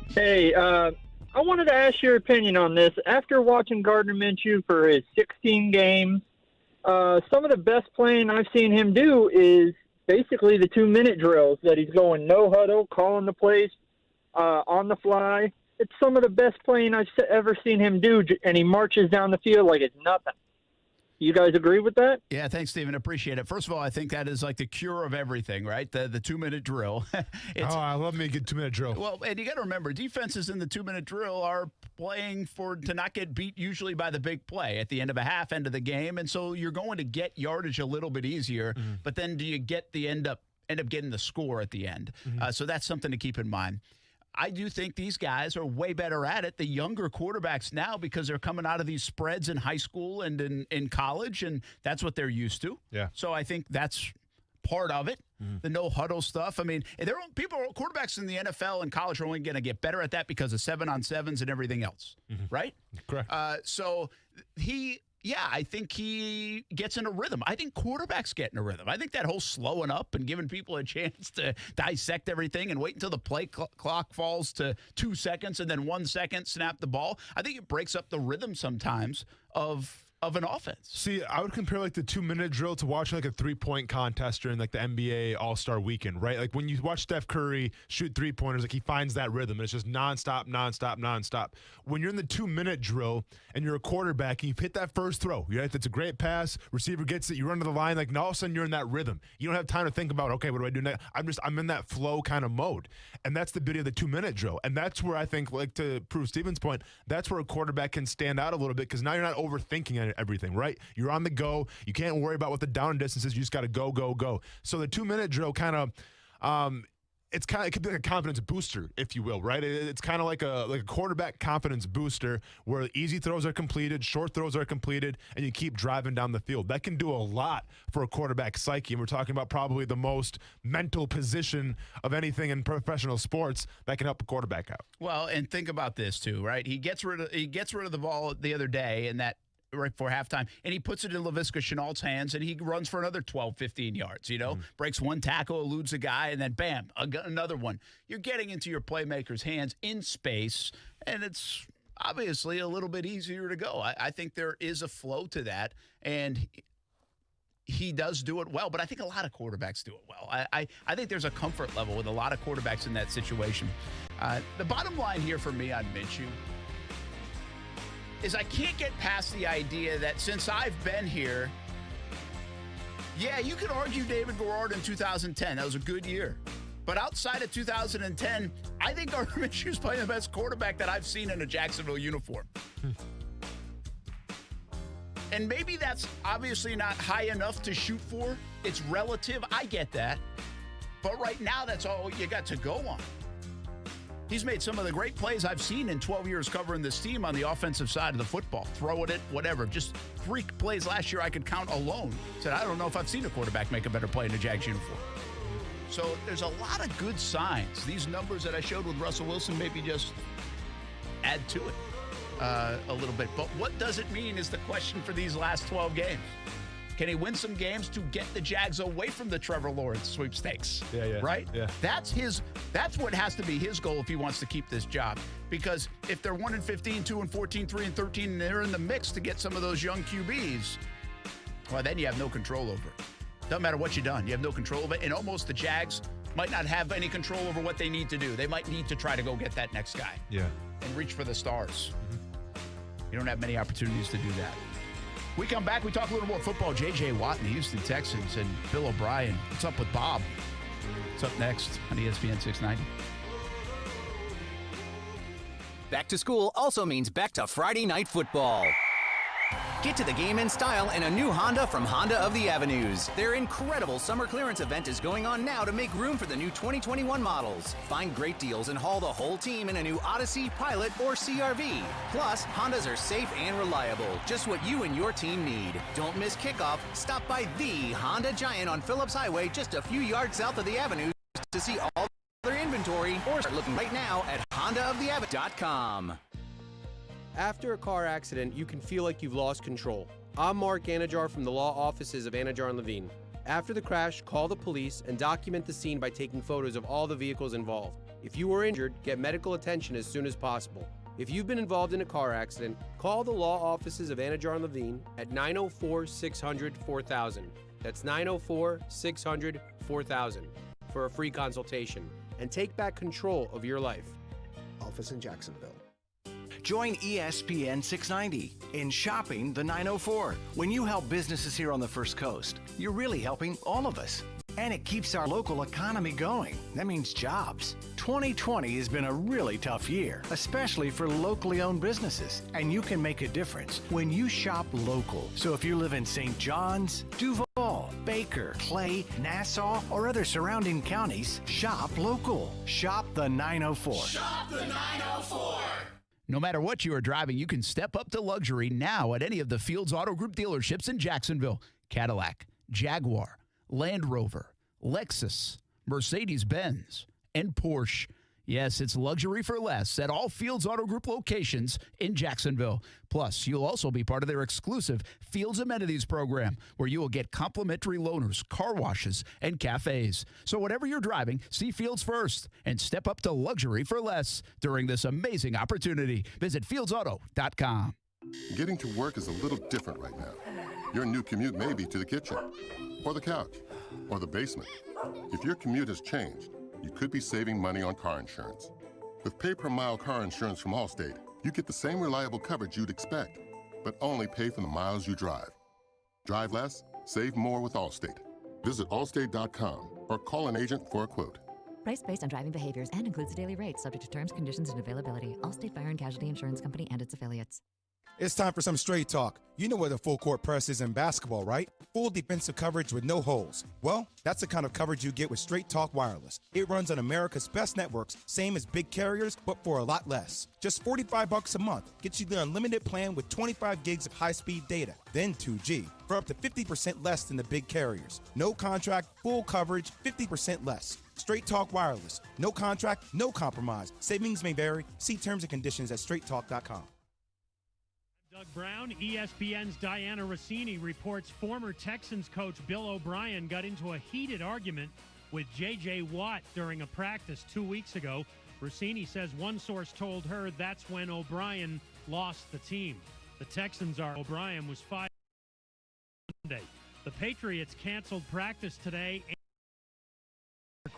Hey, I wanted to ask your opinion on this. After watching Gardner Minshew for his 16 games, some of the best playing I've seen him do is basically the 2-minute drills that he's going no huddle, calling the plays on the fly. It's some of the best playing I've ever seen him do, and he marches down the field like it's nothing. You guys agree with that? Yeah, thanks, Stephen. Appreciate it. First of all, I think that is like the cure of everything, right? The 2-minute drill. I love me a good 2-minute drill. Well, and you got to remember, defenses in the 2-minute drill are playing to not get beat usually by the big play at the end of a half, end of the game, and so you're going to get yardage a little bit easier. Mm-hmm. But then do you get the end up getting the score at the end? Mm-hmm. So that's something to keep in mind. I do think these guys are way better at it, the younger quarterbacks now, because they're coming out of these spreads in high school and in college, and that's what they're used to. Yeah. So I think that's part of it, the no-huddle stuff. I mean, quarterbacks in the NFL and college are only going to get better at that because of 7-on-7s and everything else, right? Correct. I think he gets in a rhythm. I think quarterbacks get in a rhythm. I think that whole slowing up and giving people a chance to dissect everything and wait until the play clock falls to 2 seconds and then 1 second, snap the ball. I think it breaks up the rhythm sometimes of an offense. See, I would compare like the 2-minute drill to watching like a 3-point contest during like the NBA All-Star weekend, right? Like when you watch Steph Curry shoot 3-pointers, like he finds that rhythm and it's just nonstop. When you're in the 2-minute drill and you're a quarterback and you've hit that first throw, right? That's a great pass, receiver gets it, you run to the line, like now all of a sudden you're in that rhythm. You don't have time to think about, okay, what do I do next? I'm in that flow kind of mode. And that's the beauty of the 2-minute drill. And that's where I think, like to prove Steven's point, that's where a quarterback can stand out a little bit because now you're not overthinking everything, right? You're on the go. You can't worry about what the down distance is. You just got to go. So the 2-minute drill kind of, it could be like a confidence booster, if you will, right? It's kind of like a quarterback confidence booster where easy throws are completed, short throws are completed, and you keep driving down the field. That can do a lot for a quarterback psyche, and we're talking about probably the most mental position of anything in professional sports that can help a quarterback out. Well, and think about this too, right? He gets rid of the ball the other day, and that right before halftime, and he puts it in Laviska Shenault's hands, and he runs for another 12, 15 yards, breaks one tackle, eludes a guy, and then bam, another one. You're getting into your playmaker's hands in space, and it's obviously a little bit easier to go. I think there is a flow to that, and he does do it well, but I think a lot of quarterbacks do it well. I think there's a comfort level with a lot of quarterbacks in that situation. The bottom line here for me on Minshew is I can't get past the idea that since I've been here, yeah, you could argue David Garrard in 2010. That was a good year. But outside of 2010, I think Gardner Minshew's playing the best quarterback that I've seen in a Jacksonville uniform. And maybe that's obviously not high enough to shoot for. It's relative. I get that. But right now, that's all you got to go on. He's made some of the great plays I've seen in 12 years covering this team on the offensive side of the football. Throwing it, whatever. Just 3 plays last year I could count alone. Said, I don't know if I've seen a quarterback make a better play in a Jags uniform. So there's a lot of good signs. These numbers that I showed with Russell Wilson maybe just add to it a little bit. But what does it mean is the question for these last 12 games. Can he win some games to get the Jags away from the Trevor Lawrence sweepstakes? Yeah. Right? Yeah. That's what has to be his goal if he wants to keep this job. Because if they're 1-15, 2-14, 3-13, and they're in the mix to get some of those young QBs, well, then you have no control over it. Doesn't matter what you've done. You have no control of it. And almost the Jags might not have any control over what they need to do. They might need to try to go get that next guy. Yeah. And reach for the stars. You don't have many opportunities to do that. We come back, we talk a little more football. J.J. Watt and the Houston Texans and Bill O'Brien. What's up with Bob? What's up next on ESPN 690? Back to school also means back to Friday Night Football. Get to the game in style in a new Honda from Honda of the Avenues. Their incredible summer clearance event is going on now to make room for the new 2021 models. Find great deals and haul the whole team in a new Odyssey, Pilot, or CRV. Plus, Hondas are safe and reliable, just what you and your team need. Don't miss kickoff. Stop by the Honda Giant on Phillips Highway, just a few yards south of the Avenues, to see all their inventory, or start looking right now at HondaoftheAvenue.com. After a car accident, you can feel like you've lost control. I'm Mark Anajar from the law offices of Anajar and Levine. After the crash, call the police and document the scene by taking photos of all the vehicles involved. If you were injured, get medical attention as soon as possible. If you've been involved in a car accident, call the law offices of Anajar and Levine at 904-600-4000. That's 904-600-4000 for a free consultation, and take back control of your life. Office in Jacksonville. Join ESPN 690 in Shopping the 904. When you help businesses here on the First Coast, you're really helping all of us. And it keeps our local economy going. That means jobs. 2020 has been a really tough year, especially for locally owned businesses. And you can make a difference when you shop local. So if you live in St. John's, Duval, Baker, Clay, Nassau, or other surrounding counties, shop local. Shop the 904. Shop the 904. No matter what you are driving, you can step up to luxury now at any of the Fields Auto Group dealerships in Jacksonville. Cadillac, Jaguar, Land Rover, Lexus, Mercedes-Benz, and Porsche. Yes, it's luxury for less at all Fields Auto Group locations in Jacksonville. Plus, you'll also be part of their exclusive Fields Amenities program, where you will get complimentary loaners, car washes, and cafes. So whatever you're driving, see Fields first and step up to luxury for less during this amazing opportunity. Visit fieldsauto.com. Getting to work is a little different right now. Your new commute may be to the kitchen, or the couch, or the basement. If your commute has changed, you could be saving money on car insurance. With pay-per-mile car insurance from Allstate, you get the same reliable coverage you'd expect, but only pay for the miles you drive. Drive less, save more with Allstate. Visit allstate.com or call an agent for a quote. Price based on driving behaviors and includes daily rates, subject to terms, conditions, and availability. Allstate Fire and Casualty Insurance Company and its affiliates. It's time for some straight talk. You know what a full court press is in basketball, right? Full defensive coverage with no holes. Well, that's the kind of coverage you get with Straight Talk Wireless. It runs on America's best networks, same as big carriers, but for a lot less. Just $45 a month gets you the unlimited plan with 25 gigs of high-speed data, then 2G, for up to 50% less than the big carriers. No contract, full coverage, 50% less. Straight Talk Wireless. No contract, no compromise. Savings may vary. See terms and conditions at straighttalk.com. Doug Brown. ESPN's Diana Rossini reports former Texans coach Bill O'Brien got into a heated argument with J.J. Watt during a practice 2 weeks ago. Rossini says one source told her that's when O'Brien lost the team. The Texans are O'Brien was fired Monday. The Patriots canceled practice today.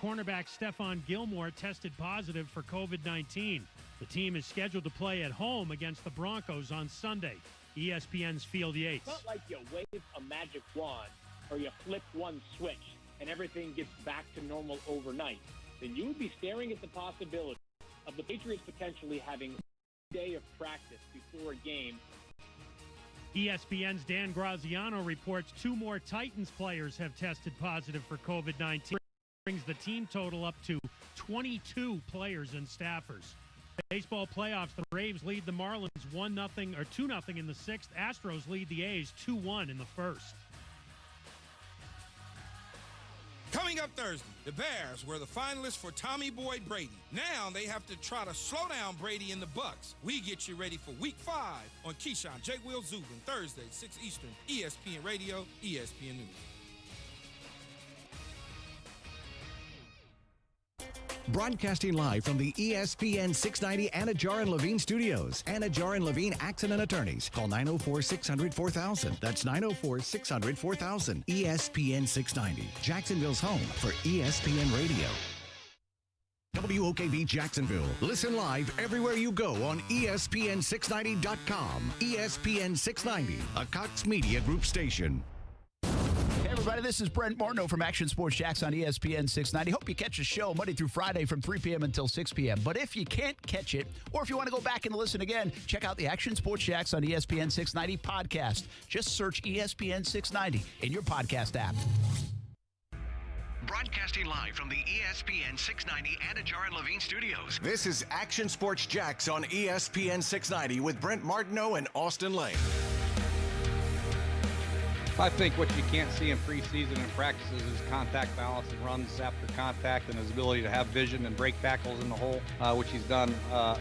Cornerback Stephon Gilmore tested positive for COVID-19. The team is scheduled to play at home against the Broncos on Sunday. ESPN's Field Yates. It's not like you wave a magic wand or you flip one switch and everything gets back to normal overnight. Then you would be staring at the possibility of the Patriots potentially having a day of practice before a game. ESPN's Dan Graziano reports 2 more Titans players have tested positive for COVID-19. Brings the team total up to 22 players and staffers. Baseball playoffs, the Braves lead the Marlins 1-0 or 2-0 in the 6th. Astros lead the A's 2-1 in the 1st. Coming up Thursday, the Bears were the finalists for Tommy Boy Brady. Now they have to try to slow down Brady and the Bucks. We get you ready for Week 5 on Keyshawn, J. Will Zubin, Thursday, 6 Eastern, ESPN Radio, ESPN News. Broadcasting live from the ESPN 690 Anajar and Levine studios. Anajar and Levine Accident Attorneys. Call 904-600-4000. That's 904-600-4000. ESPN 690. Jacksonville's home for ESPN Radio. WOKV Jacksonville. Listen live everywhere you go on ESPN690.com. ESPN 690, a Cox Media Group station. everybody. This is Brent Martineau from Action Sports Jacks on ESPN 690. Hope you catch the show Monday through Friday from 3 p.m. until 6 p.m. But if you can't catch it, or if you want to go back and listen again, check out the Action Sports Jacks on ESPN 690 podcast. Just search ESPN 690 in your podcast app. Broadcasting live from the ESPN 690 Anajar and Levine studios. This is Action Sports Jacks on ESPN 690 with Brent Martineau and Austin Lane. I think what you can't see in preseason and practices is contact balance and runs after contact and his ability to have vision and break tackles in the hole, which he's done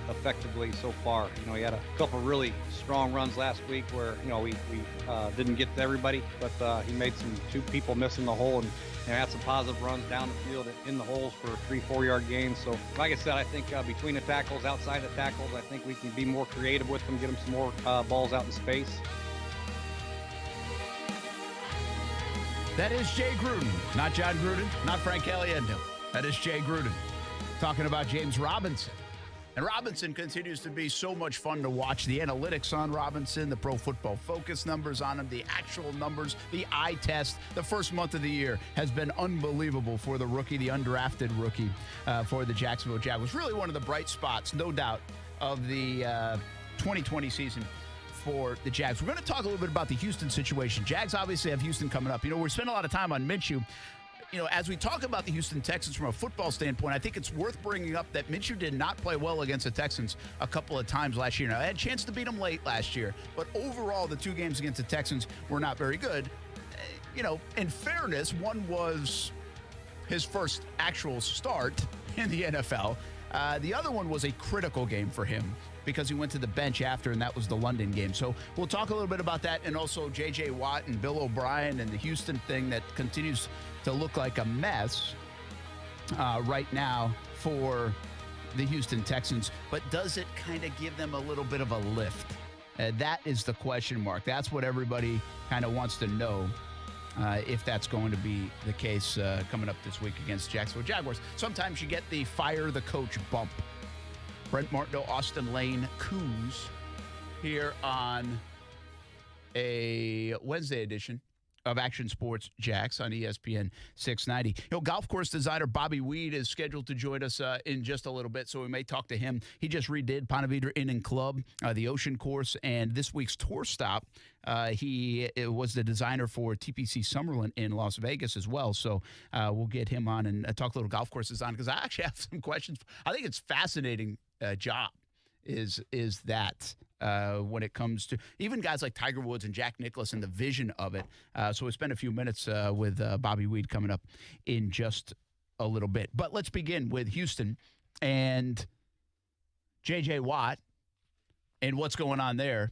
effectively so far. He had a couple of really strong runs last week where, we didn't get to everybody, but he made two people miss in the hole and had some positive runs down the field in the holes for 3-4 yard gains. So, like I said, I think between the tackles, outside the tackles, I think we can be more creative with them, get them some more balls out in space. That is Jay Gruden, not John Gruden, not Frank Caliendo. That is Jay Gruden talking about James Robinson. And Robinson continues to be so much fun to watch. The analytics on Robinson, the Pro Football Focus numbers on him, the actual numbers, the eye test. The first month of the year has been unbelievable for the rookie, the undrafted rookie for the Jacksonville Jaguars. Really one of the bright spots, no doubt, of the 2020 season for the Jags. We're going to talk a little bit about the Houston situation. Jags obviously have Houston coming up. We're spending a lot of time on Minshew. As we talk about the Houston Texans from a football standpoint, I think it's worth bringing up that Minshew did not play well against the Texans a couple of times last year. Now, I had a chance to beat them late last year, but overall, the two games against the Texans were not very good. In fairness, one was his first actual start in the NFL. The other one was a critical game for him because he went to the bench after, and that was the London game. So we'll talk a little bit about that, and also J.J. Watt and Bill O'Brien and the Houston thing that continues to look like a mess right now for the Houston Texans. But does it kind of give them a little bit of a lift? That is the question mark. That's what everybody kind of wants to know. If that's going to be the case coming up this week against Jacksonville Jaguars. Sometimes you get the fire the coach bump. Brent Martineau, Austin Lane, Coos here on a Wednesday edition of Action Sports Jacks on ESPN 690. Golf course designer Bobby Weed is scheduled to join us in just a little bit, so we may talk to him. He just redid Ponte Vedra Inn and Club, the Ocean Course, and this week's tour stop. He was the designer for TPC Summerlin in Las Vegas as well, so we'll get him on and talk a little golf course design because I actually have some questions. I think it's fascinating job is that when it comes to even guys like Tiger Woods and Jack Nicklaus and the vision of it. So we'll spend a few minutes with Bobby Weed coming up in just a little bit. But let's begin with Houston and J.J. Watt and what's going on there.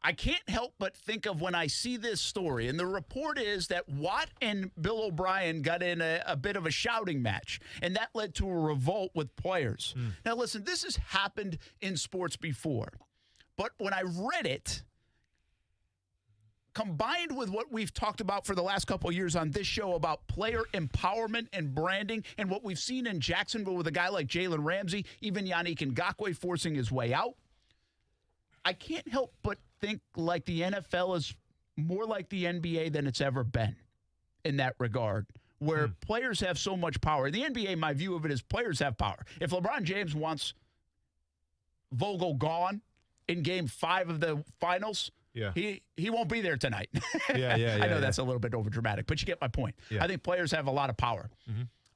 I can't help but think of when I see this story, and the report is that Watt and Bill O'Brien got in a bit of a shouting match, and that led to a revolt with players. Now, listen, this has happened in sports before, but when I read it, combined with what we've talked about for the last couple of years on this show about player empowerment and branding and what we've seen in Jacksonville with a guy like Jalen Ramsey, even Yannick Ngakoue forcing his way out, I can't help but think like the NFL is more like the NBA than it's ever been in that regard, where players have so much power. The NBA, my view of it is players have power. If LeBron James wants Vogel gone in Game 5 of the finals, he won't be there tonight. I know that's a little bit overdramatic, but you get my point. I think players have a lot of power.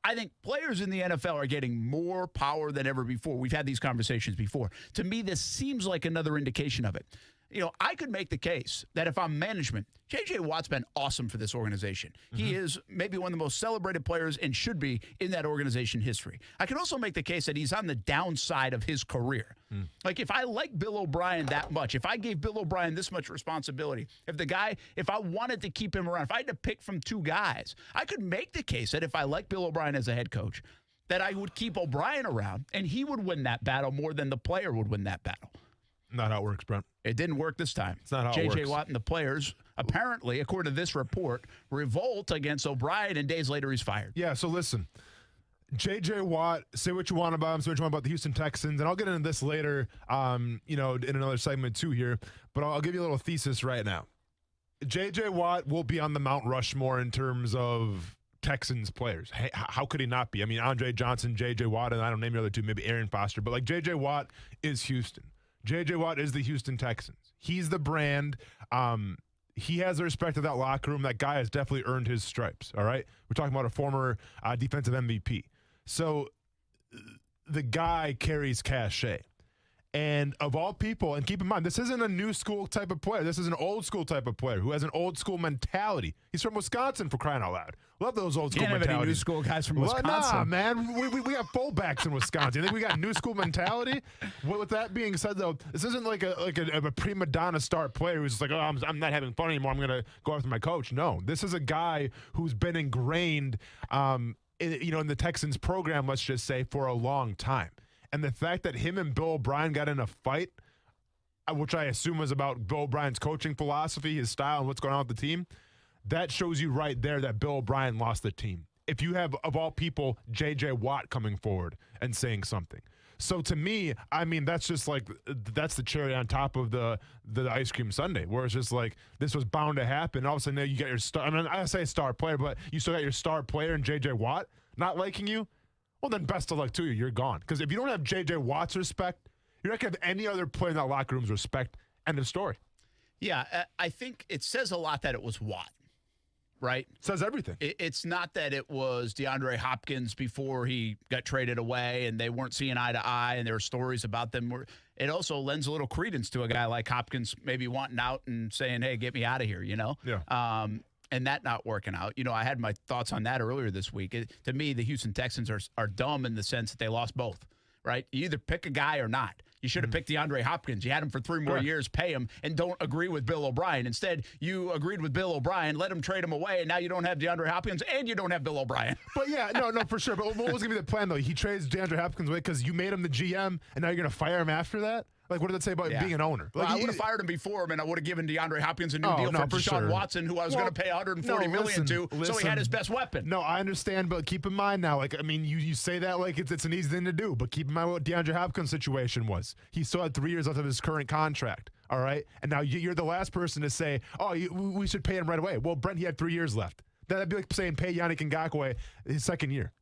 I think players in the NFL are getting more power than ever before. We've had these conversations before. To me, this seems like another indication of it. I could make the case that if I'm management, J.J. Watt's been awesome for this organization. He is maybe one of the most celebrated players and should be in that organization history. I can also make the case that he's on the downside of his career. Like, if I like Bill O'Brien that much, if I gave Bill O'Brien this much responsibility, if I wanted to keep him around, if I had to pick from two guys, I could make the case that if I like Bill O'Brien as a head coach, that I would keep O'Brien around and he would win that battle more than the player would win that battle. Not how it works, Brent. It didn't work this time. It's not how it works. J.J. Watt and the players, apparently, according to this report, revolt against O'Brien, and days later he's fired. Yeah, so listen. J.J. Watt, say what you want about him, say what you want about the Houston Texans, and I'll get into this later, in another segment too here, but I'll give you a little thesis right now. J.J. Watt will be on the Mount Rushmore in terms of Texans players. Hey, how could he not be? I mean, Andre Johnson, J.J. Watt, and I don't name the other two, maybe Aaron Foster, but like J.J. Watt is Houston. J.J. Watt is the Houston Texans. He's the brand. He has the respect of that locker room. That guy has definitely earned his stripes, all right? We're talking about a former defensive MVP. So the guy carries cachet. And of all people, and keep in mind, this isn't a new school type of player. This is an old school type of player who has an old school mentality. He's from Wisconsin, for crying out loud. Love those old school mentalities. Can't have any new school guys from Wisconsin. Nah, man. We got fullbacks in Wisconsin. I think we got new school mentality. With that being said, though, this isn't like a prima donna star player who's just like, oh, I'm not having fun anymore. I'm going to go after my coach. No, this is a guy who's been ingrained, in the Texans program, let's just say, for a long time. And the fact that him and Bill O'Brien got in a fight, which I assume was about Bill O'Brien's coaching philosophy, his style, and what's going on with the team, that shows you right there that Bill O'Brien lost the team. If you have, of all people, J.J. Watt coming forward and saying something. So to me, I mean, that's just like, that's the cherry on top of the ice cream sundae, where it's just like, this was bound to happen. All of a sudden, you got your star, I mean, I say star player, but you still got your star player in J.J. Watt not liking you. Well, then best of luck to you. You're gone. Because if you don't have J.J. Watt's respect, you're not going to have any other player in that locker room's respect. End of story. Yeah, I think it says a lot that it was Watt, right? Says everything. It's not that it was DeAndre Hopkins before he got traded away and they weren't seeing eye to eye and there were stories about them. It also lends a little credence to a guy like Hopkins maybe wanting out and saying, hey, get me out of here, Yeah. And that not working out. I had my thoughts on that earlier this week. To me, the Houston Texans are dumb in the sense that they lost both, right? You either pick a guy or not. You should have picked DeAndre Hopkins. You had him for 3 more years, pay him, and don't agree with Bill O'Brien. Instead, you agreed with Bill O'Brien, let him trade him away, and now you don't have DeAndre Hopkins and you don't have Bill O'Brien. But yeah, no, for sure. But what was going to be the plan, though? He trades DeAndre Hopkins away because you made him the GM, and now you're going to fire him after that? Like, what did it say about being an owner? Well, Like, I would have fired him before him, and I would have given DeAndre Hopkins a new deal for Deshaun Watson, who I was going to pay $140 million to, so he had his best weapon. No, I understand, but keep in mind now, like, I mean, you say that like it's an easy thing to do, but keep in mind what DeAndre Hopkins' situation was. He still had 3 years left of his current contract, all right? And now you're the last person to say, we should pay him right away. Well, Brent, he had 3 years left. That'd be like saying pay Yannick Ngakoue his second year.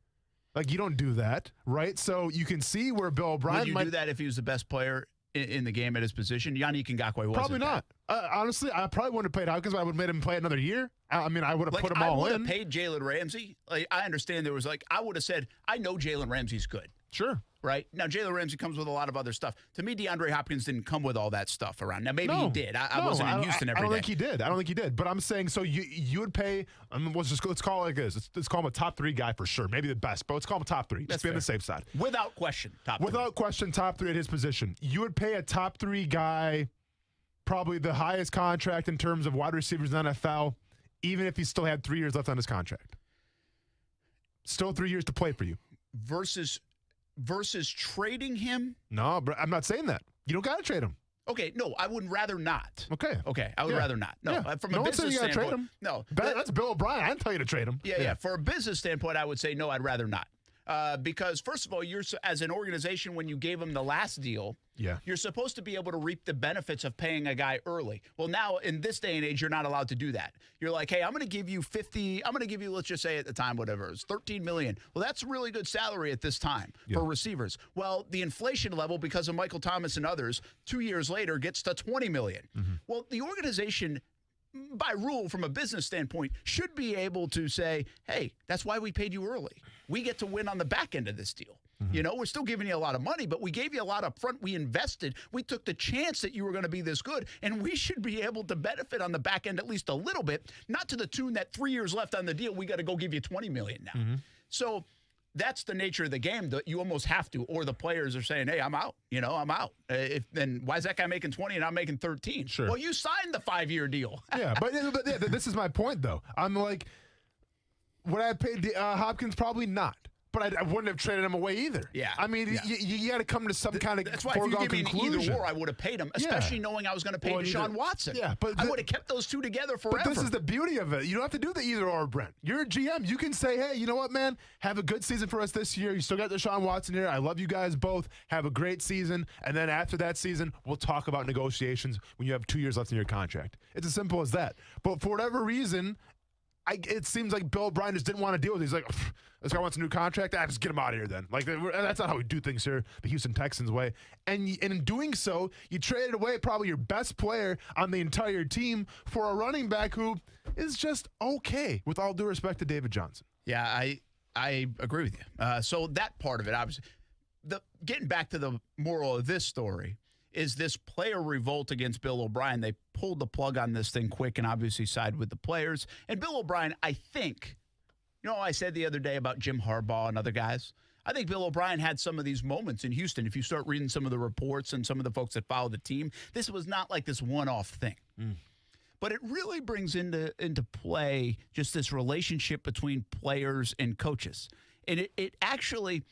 Like, you don't do that, right? So you can see where Bill O'Brien Would you do that if he was the best player in the game at his position? Yannick Ngakoue wasn't. Probably not. Honestly, I probably wouldn't have paid Hopkins, but I would have made him play another year. I mean, I would have put him all in. I would have paid Jalen Ramsey. Like, I understand there was I would have said, I know Jalen Ramsey's good. Sure. Right? Now, Jalen Ramsey comes with a lot of other stuff. To me, DeAndre Hopkins didn't come with all that stuff around. Now, maybe he did. I wasn't in Houston every day. I don't think he did. But I'm saying, so you would pay, let's call it like this. Let's call him a top 3 guy for sure. Maybe the best, but let's call him a top 3. Let's be on the safe side. Without question, top 3. Without question, top 3 at his position. You would pay a top 3 guy probably the highest contract in terms of wide receivers in the NFL, even if he still had 3 years left on his contract. Still 3 years to play for you. Versus trading him? No, but I'm not saying that. You don't got to trade him. Okay, no, I would rather not. Okay, I would rather not. No, from a business standpoint, trade him. No. That's Bill O'Brien. I didn't tell you to trade him. Yeah. For a business standpoint, I would say no, I'd rather not. Because first of all, you're as an organization, when you gave him the last deal, you're supposed to be able to reap the benefits of paying a guy early. Well, now in this day and age, you're not allowed to do that. You're like, hey, I'm going to give you let's just say at the time, whatever, it's $13 million. Well, that's a really good salary at this time for receivers. Well, the inflation level, because of Michael Thomas and others, 2 years later gets to $20 million. Mm-hmm. Well, the organization, by rule, from a business standpoint, should be able to say, hey, that's why we paid you early. We get to win on the back end of this deal. Mm-hmm. We're still giving you a lot of money, but we gave you a lot up front. We invested. We took the chance that you were going to be this good, and we should be able to benefit on the back end at least a little bit, not to the tune that 3 years left on the deal, we got to go give you $20 million now. Mm-hmm. So that's the nature of the game, that you almost have to, or the players are saying, hey, I'm out. I'm out. Then why is that guy making 20 and I'm making 13? Sure. Well, you signed the 5-year deal. but this is my point, though. I'm like, would I have paid Hopkins? Probably not. But I wouldn't have traded him away either. Yeah. I mean, you got to come to some kind of That's why if you give me an either or, I would have paid him, especially knowing I was going to pay Deshaun Watson. Yeah, but I would have kept those two together forever. But this is the beauty of it. You don't have to do the either or, Brent. You're a GM. You can say, hey, you know what, man? Have a good season for us this year. You still got Deshaun Watson here. I love you guys both. Have a great season. And then after that season, we'll talk about negotiations when you have 2 years left in your contract. It's as simple as that. But for whatever reason, it seems like Bill O'Brien just didn't want to deal with it. He's like, this guy wants a new contract. Just get him out of here then. Like, that's not how we do things here, the Houston Texans way. And in doing so, you traded away probably your best player on the entire team for a running back who is just okay, with all due respect to David Johnson. Yeah, I agree with you. So that part of it, obviously. Getting back to the moral of this story, is this player revolt against Bill O'Brien. They pulled the plug on this thing quick and obviously sided with the players. And Bill O'Brien, I think, I said the other day about Jim Harbaugh and other guys. I think Bill O'Brien had some of these moments in Houston. If you start reading some of the reports and some of the folks that follow the team, this was not like this one-off thing. But it really brings into play just this relationship between players and coaches. And it actually,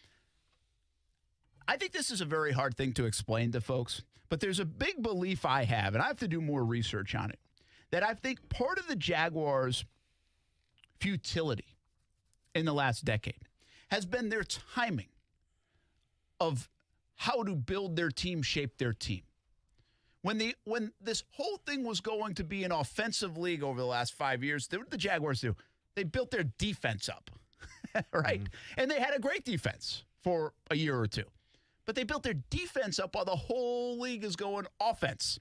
I think this is a very hard thing to explain to folks. But there's a big belief I have, and I have to do more research on it, that I think part of the Jaguars' futility in the last decade has been their timing of how to build their team, shape their team. When this whole thing was going to be an offensive league over the last 5 years, what did the Jaguars do? They built their defense up, right? And they had a great defense for a year or two. But they built their defense up while the whole league is going offense.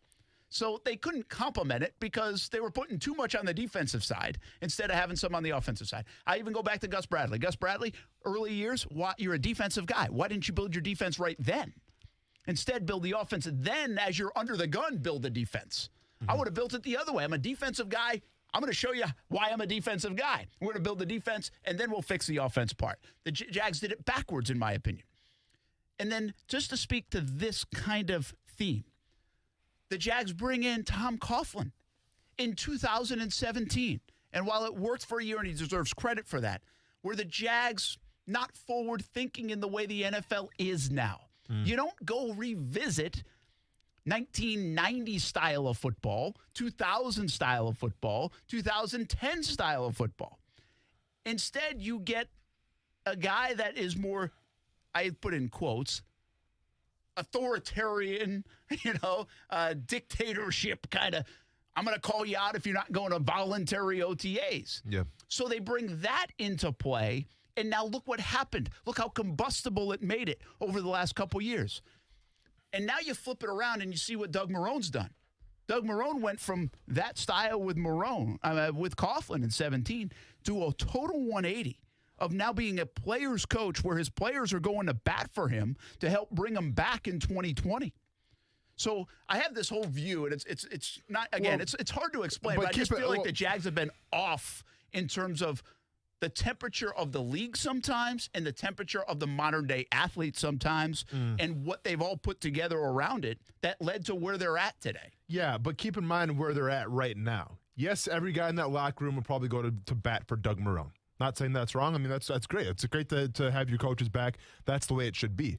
So they couldn't complement it because they were putting too much on the defensive side instead of having some on the offensive side. I even go back to Gus Bradley. Gus Bradley, early years, you're a defensive guy. Why didn't you build your defense right then? Instead, build the offense. Then, as you're under the gun, build the defense. I would have built it the other way. I'm a defensive guy. I'm going to show you why I'm a defensive guy. We're going to build the defense, and then we'll fix the offense part. The Jags did it backwards, in my opinion. And then just to speak to this kind of theme, the Jags bring in Tom Coughlin in 2017. And while it worked for a year, and he deserves credit for that, were the Jags not forward-thinking in the way the NFL is now? You don't go revisit 1990 style of football, 2000 style of football, 2010 style of football. Instead, you get a guy that is more, I put in quotes, authoritarian, dictatorship kind of, I'm going to call you out if you're not going to voluntary OTAs. Yeah. So they bring that into play, and now look what happened. Look how combustible it made it over the last couple years. And now you flip it around and you see what Doug Marrone's done. Doug Marrone went from that style with with Coughlin in 17 to a total 180 of now being a player's coach where his players are going to bat for him to help bring him back in 2020. So I have this whole view, and it's not, again, it's hard to explain, but I just feel like the Jags have been off in terms of the temperature of the league sometimes and the temperature of the modern-day athlete sometimes and what they've all put together around it that led to where they're at today. Yeah, but keep in mind where they're at right now. Yes, every guy in that locker room will probably go to bat for Doug Marrone. Not saying that's wrong. I mean, that's great. It's great to have your coaches back. That's the way it should be.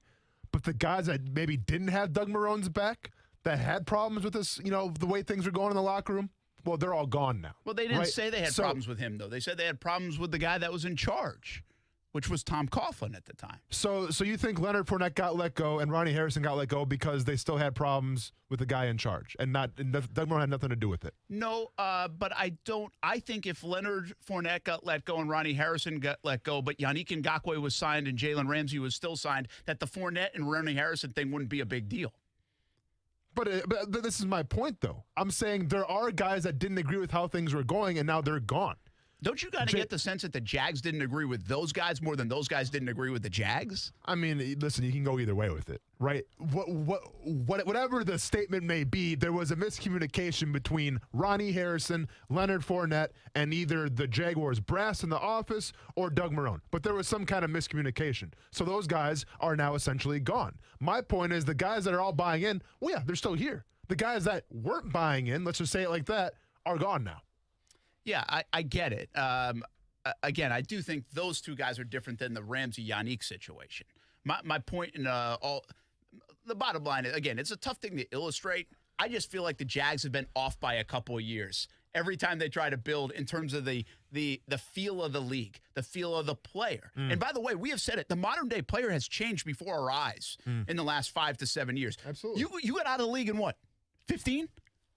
But the guys that maybe didn't have Doug Marrone's back, that had problems with this, the way things are going in the locker room, well, they're all gone now. Well, they didn't say they had problems with him, though. They said they had problems with the guy that was in charge, which was Tom Coughlin at the time. So you think Leonard Fournette got let go and Ronnie Harrison got let go because they still had problems with the guy in charge and Doug Marrone had nothing to do with it? No, but I don't. I think if Leonard Fournette got let go and Ronnie Harrison got let go, but Yannick Ngakoue was signed and Jalen Ramsey was still signed, that the Fournette and Ronnie Harrison thing wouldn't be a big deal. But this is my point, though. I'm saying there are guys that didn't agree with how things were going, and now they're gone. Don't you kind of get the sense that the Jags didn't agree with those guys more than those guys didn't agree with the Jags? I mean, listen, you can go either way with it, right? Whatever the statement may be, there was a miscommunication between Ronnie Harrison, Leonard Fournette, and either the Jaguars brass in the office or Doug Marrone. But there was some kind of miscommunication. So those guys are now essentially gone. My point is the guys that are all buying in, well, yeah, they're still here. The guys that weren't buying in, let's just say it like that, are gone now. Yeah, I get it. again, I do think those two guys are different than the Ramsey-Yannick situation. My point in the bottom line is, again, it's a tough thing to illustrate. I just feel like the Jags have been off by a couple of years every time they try to build in terms of the feel of the league, the feel of the player. And by the way, we have said it, the modern day player has changed before our eyes in the last 5 to 7 years. Absolutely. You got out of the league in what, 15?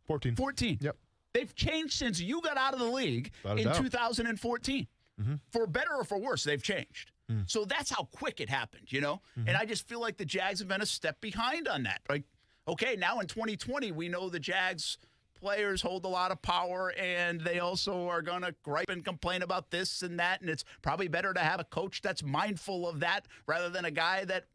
14. Yep. They've changed since you got out of the league in 2014. For better or for worse, they've changed. So that's how quick it happened, you know? And I just feel like the Jags have been a step behind on that. Like, okay, now in 2020, we know the Jags players hold a lot of power, and they also are going to gripe and complain about this and that, and it's probably better to have a coach that's mindful of that rather than a guy that,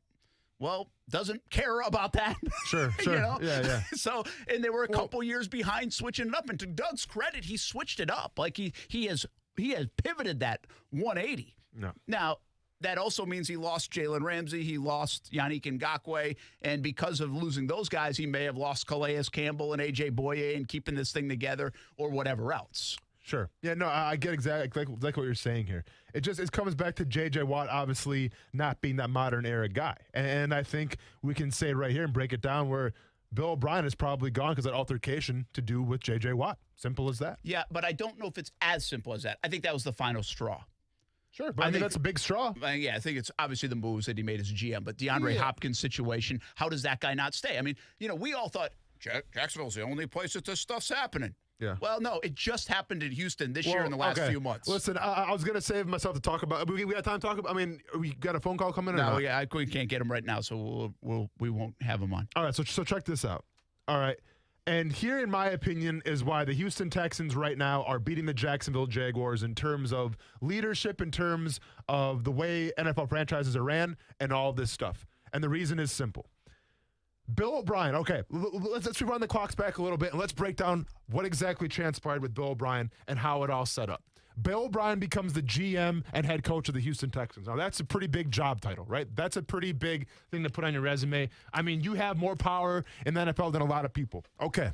well, doesn't care about that. Sure. You know? Yeah. So, and they were a couple years behind switching it up, and to Doug's credit, he switched it up. Like, he has pivoted that 180. No. Now, that also means he lost Jalen Ramsey. He lost Yannick Ngakoue. And because of losing those guys, he may have lost Calais Campbell and A.J. Boye and keeping this thing together or whatever else. Sure. Yeah, no, I get exactly like what you're saying here. It comes back to J.J. Watt obviously not being that modern era guy. And I think we can say right here and break it down where Bill O'Brien is probably gone because that altercation to do with J.J. Watt. Simple as that. Yeah, but I don't know if it's as simple as that. I think that was the final straw. Sure, but I think that's a big straw. Yeah, I think it's obviously the moves that he made as GM, but DeAndre Hopkins' situation, how does that guy not stay? I mean, you know, we all thought Jacksonville's the only place that this stuff's happening. Yeah. Well, no, it just happened in Houston this year in the last few months. Listen, I was going to save myself to talk about. We got time to talk about. I mean, we got a phone call coming in. No, we can't get him right now, so we won't have him on. All right, so check this out. All right. And here, in my opinion, is why the Houston Texans right now are beating the Jacksonville Jaguars in terms of leadership, in terms of the way NFL franchises are ran, and all this stuff. And the reason is simple. Bill O'Brien, okay, let's rewind the clocks back a little bit, and let's break down what exactly transpired with Bill O'Brien and how it all set up. Bill O'Brien becomes the GM and head coach of the Houston Texans. Now, that's a pretty big job title, right? That's a pretty big thing to put on your resume. I mean, you have more power in the NFL than a lot of people. Okay.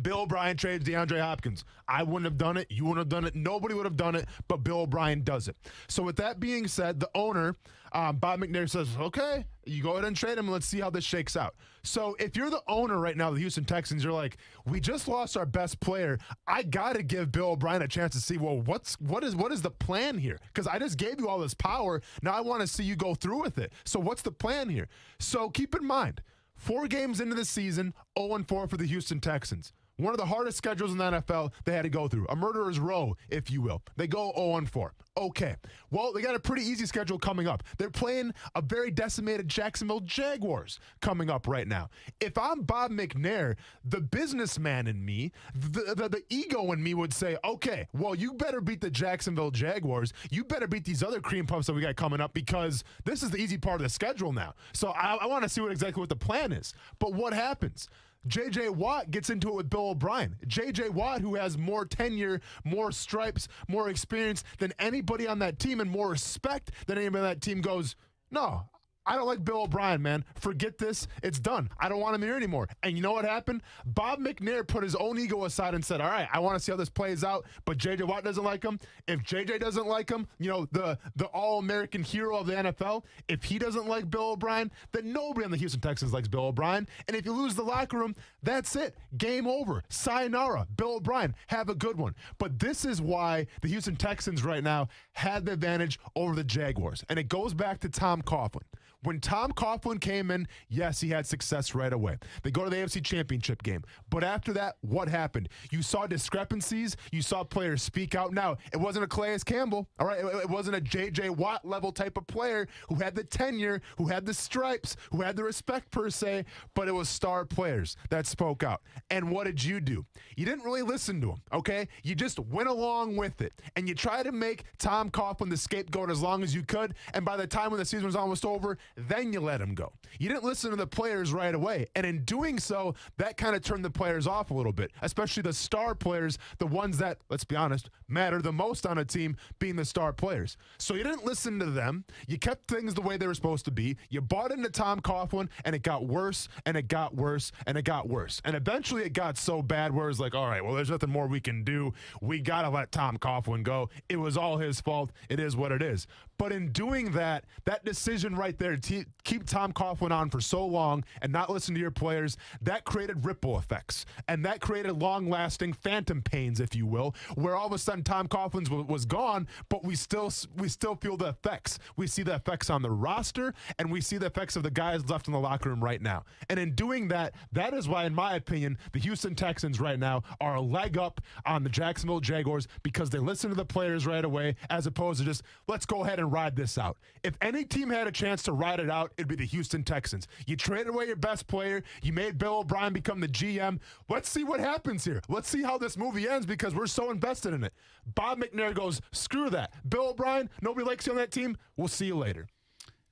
Bill O'Brien trades DeAndre Hopkins. I wouldn't have done it. You wouldn't have done it. Nobody would have done it, but Bill O'Brien does it. So with that being said, the owner, Bob McNair, says, okay, you go ahead and trade him and let's see how this shakes out. So if you're the owner right now of the Houston Texans, you're like, we just lost our best player. I got to give Bill O'Brien a chance to see, well, what is the plan here? Because I just gave you all this power. Now I want to see you go through with it. So what's the plan here? So keep in mind, 4 games into the season, 0-4 for the Houston Texans. One of the hardest schedules in the NFL they had to go through. A murderer's row, if you will. They go 0-4. Okay. Well, they got a pretty easy schedule coming up. They're playing a very decimated Jacksonville Jaguars coming up right now. If I'm Bob McNair, the businessman in me, the ego in me would say, okay, well, you better beat the Jacksonville Jaguars. You better beat these other cream puffs that we got coming up because this is the easy part of the schedule now. So I want to see exactly what the plan is. But what happens? J.J. Watt gets into it with Bill O'Brien. J.J. Watt, who has more tenure, more stripes, more experience than anybody on that team and more respect than anybody on that team, goes, no, I don't like Bill O'Brien, man. Forget this. It's done. I don't want him here anymore. And you know what happened? Bob McNair put his own ego aside and said, all right, I want to see how this plays out, but J.J. Watt doesn't like him. If J.J. doesn't like him, you know, the all-American hero of the NFL, if he doesn't like Bill O'Brien, then nobody on the Houston Texans likes Bill O'Brien. And if you lose the locker room, that's it. Game over. Sayonara. Bill O'Brien, have a good one. But this is why the Houston Texans right now had the advantage over the Jaguars. And it goes back to Tom Coughlin. When Tom Coughlin came in, yes, he had success right away. They go to the AFC Championship game. But after that, what happened? You saw discrepancies. You saw players speak out. Now, it wasn't a Calais Campbell, all right? It wasn't a J.J. Watt level type of player who had the tenure, who had the stripes, who had the respect per se, but it was star players that spoke out. And what did you do? You didn't really listen to them, okay? You just went along with it. And you tried to make Tom Coughlin the scapegoat as long as you could. And by the time when the season was almost over, then you let him go. You didn't listen to the players right away. And in doing so, that kind of turned the players off a little bit, especially the star players, the ones that, let's be honest, matter the most on a team, being the star players. So you didn't listen to them. You kept things the way they were supposed to be. You bought into Tom Coughlin, and it got worse, and it got worse, and it got worse. And eventually it got so bad where it's like, all right, well, there's nothing more we can do. We got to let Tom Coughlin go. It was all his fault. It is what it is. But in doing that decision right there to keep Tom Coughlin on for so long and not listen to your players, that created ripple effects. And that created long-lasting phantom pains, if you will, where all of a sudden Tom Coughlin was gone, but we still feel the effects. We see the effects on the roster, and we see the effects of the guys left in the locker room right now. And in doing that, that is why, in my opinion, the Houston Texans right now are a leg up on the Jacksonville Jaguars, because they listen to the players right away, as opposed to just, let's go ahead and ride this out. If any team had a chance to ride it out, it'd be the Houston Texans. You traded away your best player. You made Bill O'Brien become the GM. Let's see what happens here. Let's see how this movie ends, because we're so invested in it. Bob McNair goes, screw that. Bill O'Brien, nobody likes you on that team. We'll see you later.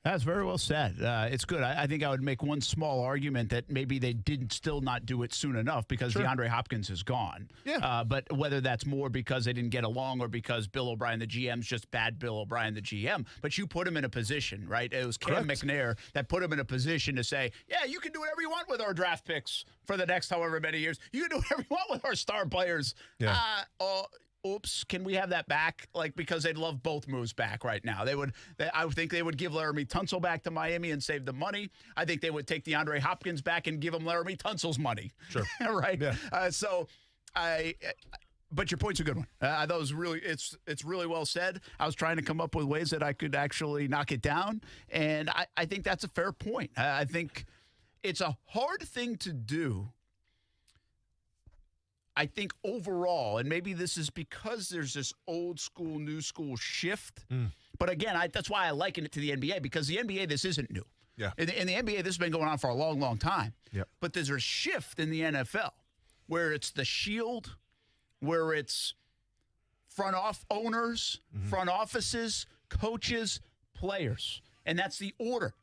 That's very well said. It's good. I think I would make one small argument that maybe they didn't still not do it soon enough because DeAndre Hopkins is gone. Yeah. But whether that's more because they didn't get along or because Bill O'Brien, the GM's just bad Bill O'Brien, the GM. But you put him in a position, right? It was Cam McNair that put him in a position to say, yeah, you can do whatever you want with our draft picks for the next however many years. You can do whatever you want with our star players. Yeah. Oops, can we have that back? Like, because they'd love both moves back right now. I would think they would give Laramie Tunsil back to Miami and save the money. I think they would take DeAndre Hopkins back and give him Laramie Tunsil's money. Sure. Right? Yeah. But your point's a good one. That was really, it's really well said. I was trying to come up with ways that I could actually knock it down, and I think that's a fair point. I think it's a hard thing to do. I think overall, and maybe this is because there's this old school, new school shift. But again, that's why I liken it to the NBA, because the NBA, this isn't new. Yeah. In the NBA, this has been going on for a long, long time. Yep. But there's a shift in the NFL where it's the shield, where it's front owners, front offices, coaches, players. And that's the order.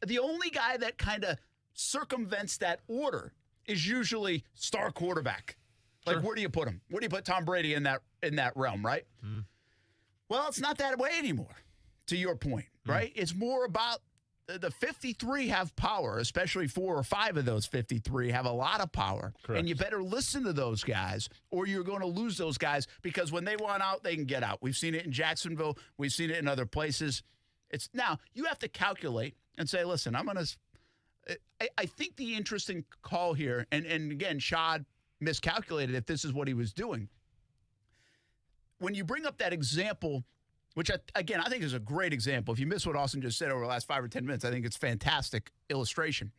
The only guy that kind of circumvents that order is usually star quarterback. Like, where do you put him? Where do you put Tom Brady in that realm, right? Well, it's not that way anymore, to your point, right? It's more about the 53 have power, especially 4 or 5 of those 53 have a lot of power. Correct. And you better listen to those guys, or you're going to lose those guys, because when they want out, they can get out. We've seen it in Jacksonville. We've seen it in other places. Now, you have to calculate and say, listen, I think the interesting call here, and again, Shad miscalculated if this is what he was doing. When you bring up that example, which, I think is a great example. If you miss what Austin just said over the last 5 or 10 minutes, I think it's fantastic illustration.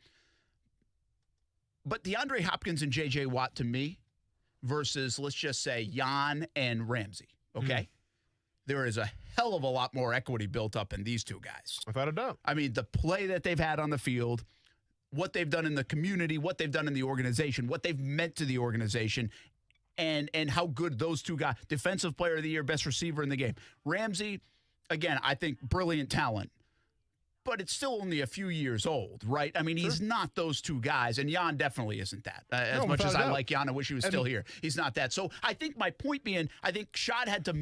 But DeAndre Hopkins and J.J. Watt, to me, versus, let's just say, Jan and Ramsey, okay? There is a hell of a lot more equity built up in these two guys. Without a doubt. I mean, the play that they've had on the field, what they've done in the community, what they've done in the organization, what they've meant to the organization, and how good those two guys, defensive player of the year, best receiver in the game. Ramsey, again, I think brilliant talent, but it's still only a few years old, right? I mean, he's not those two guys, and Jan definitely isn't that. As much as I like Jan, I wish he was still here. He's not that. So I think my point being, I think Shad had to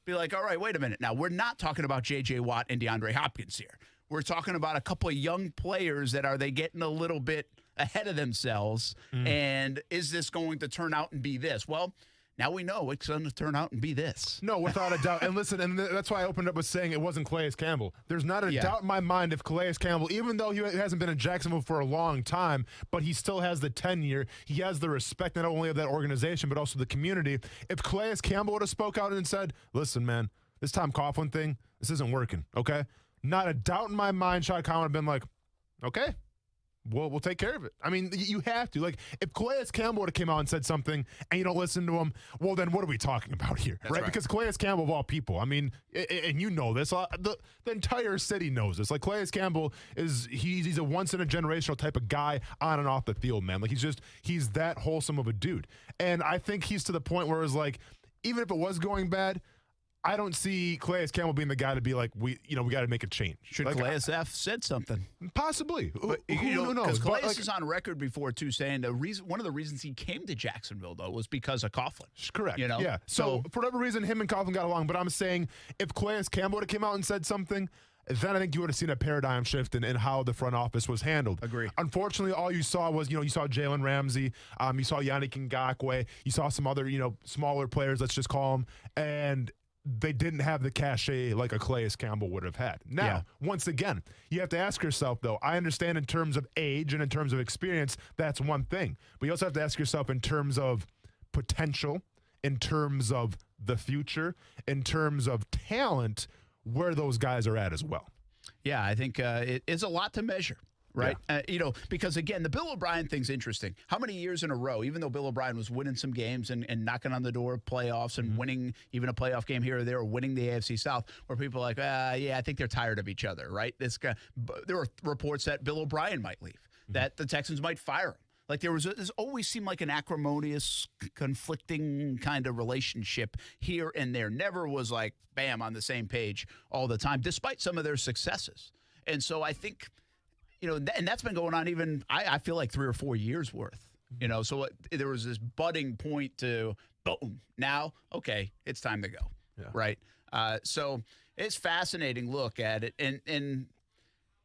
be like, all right, wait a minute. Now, we're not talking about J.J. Watt and DeAndre Hopkins here. We're talking about a couple of young players that are they getting a little bit ahead of themselves, and is this going to turn out and be this? Well, now we know it's going to turn out and be this. No, without a doubt. And listen, and that's why I opened up with saying it wasn't Calais Campbell. There's not a doubt in my mind if Calais Campbell, even though he hasn't been in Jacksonville for a long time, but he still has the tenure, he has the respect not only of that organization, but also the community. If Calais Campbell would have spoke out and said, listen, man, this Tom Coughlin thing, this isn't working, okay? Not a doubt in my mind, Shad Khan would have been like, okay, we'll take care of it. I mean, you have to. Like, if Calais Campbell would have came out and said something and you don't listen to him, well, then what are we talking about here, right? Because Calais Campbell, of all people, I mean, and you know this, the entire city knows this. Like, Calais Campbell he's a once-in-a-generational type of guy on and off the field, man. Like, he's that wholesome of a dude. And I think he's to the point where it's like, even if it was going bad, I don't see Calais Campbell being the guy to be like, we got to make a change. Should like, Calais F said something? Possibly. But, Who knows? Because Calais is on record before, too, saying one of the reasons he came to Jacksonville, though, was because of Coughlin. Correct. You know? Yeah. So for whatever reason, him and Coughlin got along. But I'm saying if Calais Campbell would have came out and said something, then I think you would have seen a paradigm shift in how the front office was handled. Agree. Unfortunately, all you saw was, you saw Jalen Ramsey, you saw Yannick Ngakoue, you saw some other, smaller players, let's just call them, and they didn't have the cachet like a Calais Campbell would have had. Now, once again, you have to ask yourself, though, I understand in terms of age and in terms of experience, that's one thing. But you also have to ask yourself in terms of potential, in terms of the future, in terms of talent, where those guys are at as well. Yeah, I think it is a lot to measure. Right. Yeah. Because, again, the Bill O'Brien thing's interesting. How many years in a row, even though Bill O'Brien was winning some games and knocking on the door of playoffs and winning even a playoff game here or there or winning the AFC South, where people are like, I think they're tired of each other, right? This guy, there were reports that Bill O'Brien might leave, that the Texans might fire him. Like there's always seemed like an acrimonious, conflicting kind of relationship here and there. Never was like, bam, on the same page all the time, despite some of their successes. And so I think, and that's been going on even, I feel like 3 or 4 years worth. So there was this budding point to, boom, now, okay, it's time to go, right? So it's fascinating look at it. And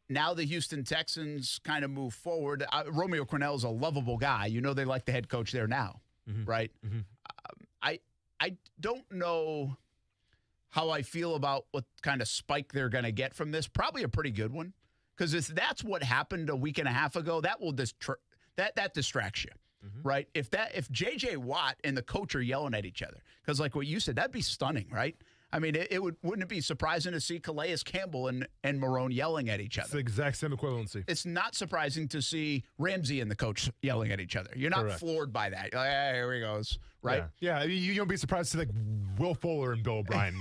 now the Houston Texans kind of move forward. Romeo Crennel is a lovable guy. They like the head coach there now, right? I don't know how I feel about what kind of spike they're going to get from this. Probably a pretty good one. Because if that's what happened a week and a half ago, that will that distracts you, right? If J.J. Watt and the coach are yelling at each other, because like what you said, that'd be stunning, right? I mean, wouldn't it be surprising to see Calais Campbell and Marrone yelling at each other? It's the exact same equivalency. It's not surprising to see Ramsey and the coach yelling at each other. You're not floored by that. You're like, hey, here he goes, right? Yeah. You don't be surprised to see like Will Fuller and Bill O'Brien,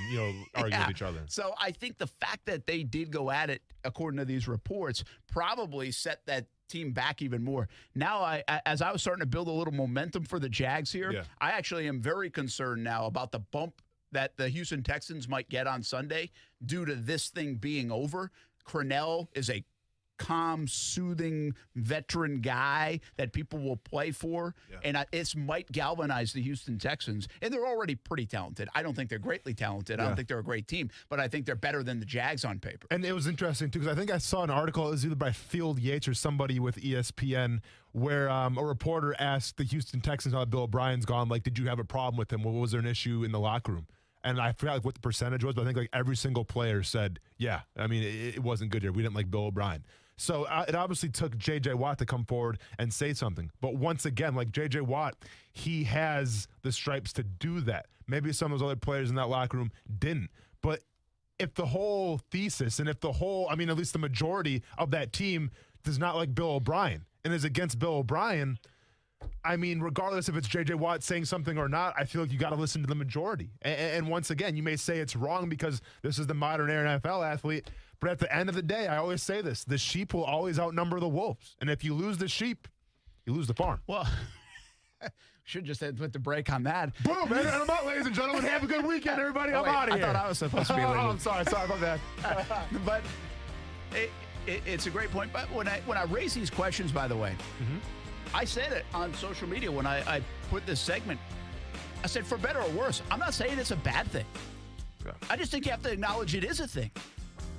argue with each other. So I think the fact that they did go at it, according to these reports, probably set that team back even more. Now, as I was starting to build a little momentum for the Jags here, I actually am very concerned now about the bump that the Houston Texans might get on Sunday due to this thing being over. Crennel is a calm, soothing veteran guy that people will play for, and it might galvanize the Houston Texans. And they're already pretty talented. I don't think they're greatly talented. I don't think they're a great team, but I think they're better than the Jags on paper. And it was interesting, too, because I think I saw an article, it was either by Field Yates or somebody with ESPN, where a reporter asked the Houston Texans how Bill O'Brien's gone, like, did you have a problem with him? What was there an issue in the locker room? And I forgot what the percentage was, but I think like every single player said, I mean, it wasn't good here. We didn't like Bill O'Brien. So it obviously took J.J. Watt to come forward and say something. But once again, like J.J. Watt, he has the stripes to do that. Maybe some of those other players in that locker room didn't. But if the whole thesis and at least the majority of that team does not like Bill O'Brien and is against Bill O'Brien, I mean, regardless if it's J.J. Watt saying something or not, I feel like you got to listen to the majority. And once again, you may say it's wrong because this is the modern era NFL athlete, but at the end of the day, I always say this, the sheep will always outnumber the wolves. And if you lose the sheep, you lose the farm. Well, should just put the break on that. Boom, man. I'm out, ladies and gentlemen. Have a good weekend, everybody. I'm out of here. I thought I was supposed to be leaving. I'm sorry about that. But it's a great point. But when I raise these questions, by the way, I said it on social media when I put this segment. I said, for better or worse, I'm not saying it's a bad thing. I just think you have to acknowledge it is a thing.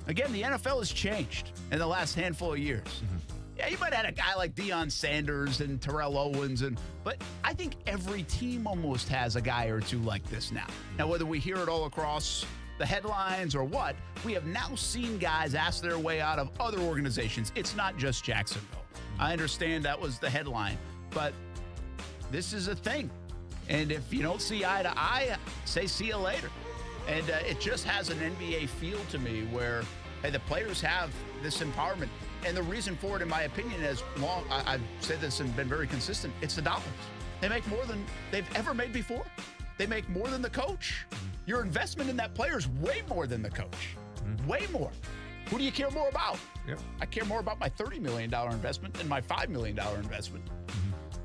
Again, the NFL has changed in the last handful of years. Yeah, you might have had a guy like Deion Sanders and Terrell Owens, but I think every team almost has a guy or two like this now. Now, whether we hear it all across the headlines or what, we have now seen guys ask their way out of other organizations. It's not just Jacksonville. I understand that was the headline, but this is a thing. And if you don't see eye to eye, say see you later. And it just has an NBA feel to me where, hey, the players have this empowerment. And the reason for it, in my opinion, I've said this and been very consistent, it's the dollars. They make more than they've ever made before. They make more than the coach. Your investment in that player is way more than the coach. Way more. Who do you care more about? I care more about my $30 million investment than my $5 million investment.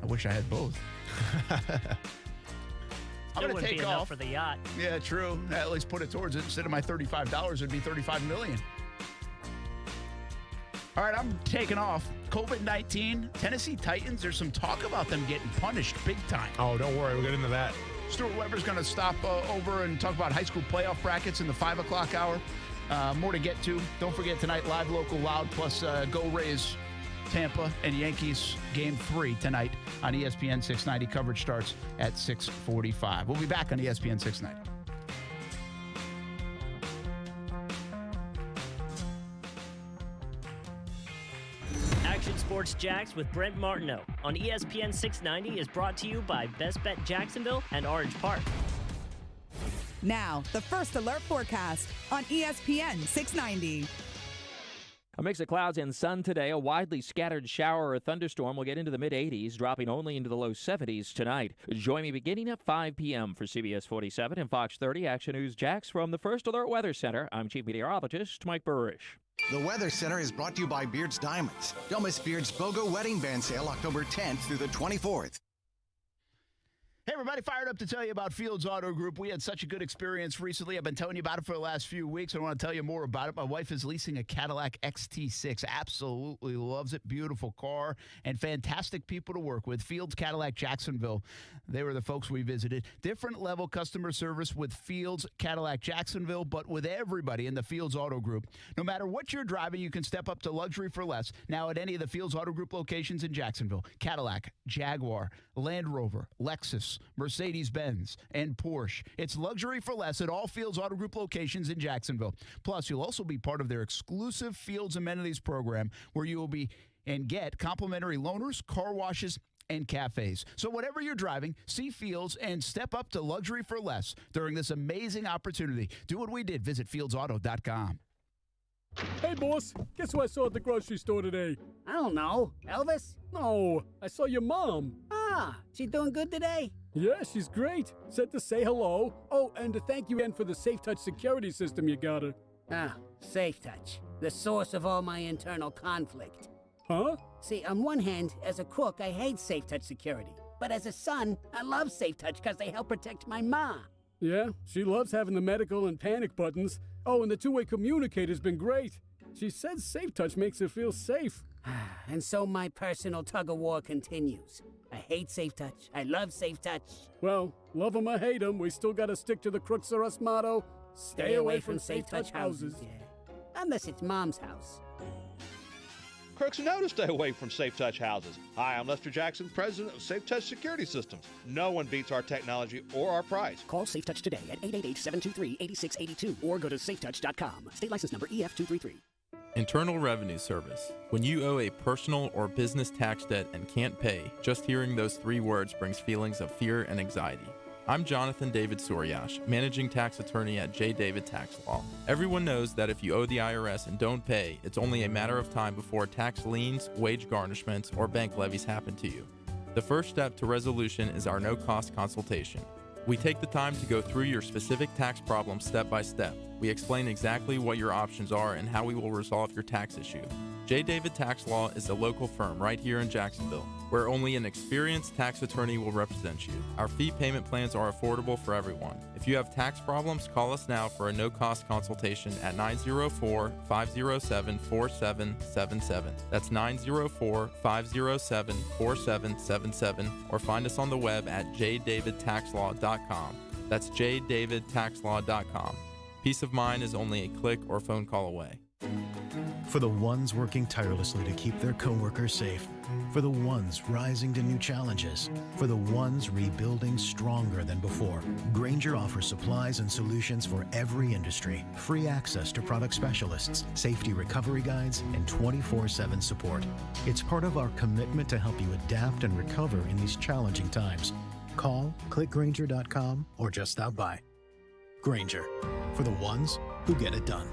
I wish I had both. I'm going to take off for the yacht. Yeah, true. At least put it towards it. Instead of my $35, it'd be $35 million. All right, I'm taking off. COVID-19, Tennessee Titans, there's some talk about them getting punished big time. Oh, don't worry. We'll get into that. Stuart Weber's going to stop over and talk about high school playoff brackets in the 5 o'clock hour. More to get to. Don't forget tonight, live, local, loud, plus Go Rays, Tampa, and Yankees Game 3 tonight on ESPN 690. Coverage starts at 6:45. We'll be back on ESPN 690. Action Sports Jacks with Brent Martineau on ESPN 690 is brought to you by Best Bet Jacksonville and Orange Park. Now, the First Alert forecast on ESPN 690. A mix of clouds and sun today. A widely scattered shower or thunderstorm will get into the mid-80s, dropping only into the low 70s tonight. Join me beginning at 5 p.m. for CBS 47 and Fox 30 Action News Jacks from the First Alert Weather Center. I'm Chief Meteorologist Mike Burrish. The Weather Center is brought to you by Beard's Diamonds. Don't miss Beard's BOGO Wedding Band Sale October 10th through the 24th. Hey, everybody, fired up to tell you about Fields Auto Group. We had such a good experience recently. I've been telling you about it for the last few weeks. I want to tell you more about it. My wife is leasing a Cadillac XT6. Absolutely loves it. Beautiful car and fantastic people to work with. Fields Cadillac Jacksonville. They were the folks we visited. Different level customer service with Fields Cadillac Jacksonville, but with everybody in the Fields Auto Group. No matter what you're driving, you can step up to luxury for less. Now at any of the Fields Auto Group locations in Jacksonville. Cadillac, Jaguar, Land Rover, Lexus, Mercedes-Benz, and Porsche. It's luxury for less at all Fields Auto Group locations in Jacksonville. Plus, you'll also be part of their exclusive Fields Amenities program where you will be and get complimentary loaners, car washes, and cafes. So whatever you're driving, see Fields and step up to luxury for less during this amazing opportunity. Do what we did. Visit fieldsauto.com. Hey, boss. Guess who I saw at the grocery store today? I don't know. Elvis? No, I saw your mom. Ah, she doing good today? Yeah, she's great. Said to say hello. Oh, and to thank you again for the Safe Touch security system you got her. Ah, Safe Touch. The source of all my internal conflict. Huh? See, on one hand, as a cook, I hate Safe Touch security. But as a son, I love Safe Touch because they help protect my ma. Yeah, she loves having the medical and panic buttons. Oh, and the two-way communicator's been great. She says Safe Touch makes her feel safe. And so my personal tug-of-war continues. I hate Safe Touch. I love Safe Touch. Well, love 'em or hate 'em, we still gotta stick to the Crooks or Us motto. Stay away from Safe Touch houses. Yeah. Unless it's Mom's house. Crooks know to stay away from Safe Touch houses. Hi, I'm Lester Jackson, president of Safe Touch Security Systems. No one beats our technology or our price. Call Safe Touch today at 888-723-8682 or go to safetouch.com. State license number EF233. Internal Revenue Service. When you owe a personal or business tax debt and can't pay, just hearing those 3 words brings feelings of fear and anxiety. I'm Jonathan David Suryash, Managing Tax Attorney at J. David Tax Law. Everyone knows that if you owe the IRS and don't pay, it's only a matter of time before tax liens, wage garnishments, or bank levies happen to you. The first step to resolution is our no-cost consultation. We take the time to go through your specific tax problem step by step. We explain exactly what your options are and how we will resolve your tax issue. J. David Tax Law is a local firm right here in Jacksonville, where only an experienced tax attorney will represent you. Our fee payment plans are affordable for everyone. If you have tax problems, call us now for a no-cost consultation at 904-507-4777. That's 904-507-4777, or find us on the web at jdavidtaxlaw.com. That's jdavidtaxlaw.com. Peace of mind is only a click or phone call away. For the ones working tirelessly to keep their coworkers safe. For the ones rising to new challenges. For the ones rebuilding stronger than before. Grainger offers supplies and solutions for every industry. Free access to product specialists, safety recovery guides, and 24/7 support. It's part of our commitment to help you adapt and recover in these challenging times. Call, click Grainger.com, or just stop by. Grainger, for the ones who get it done.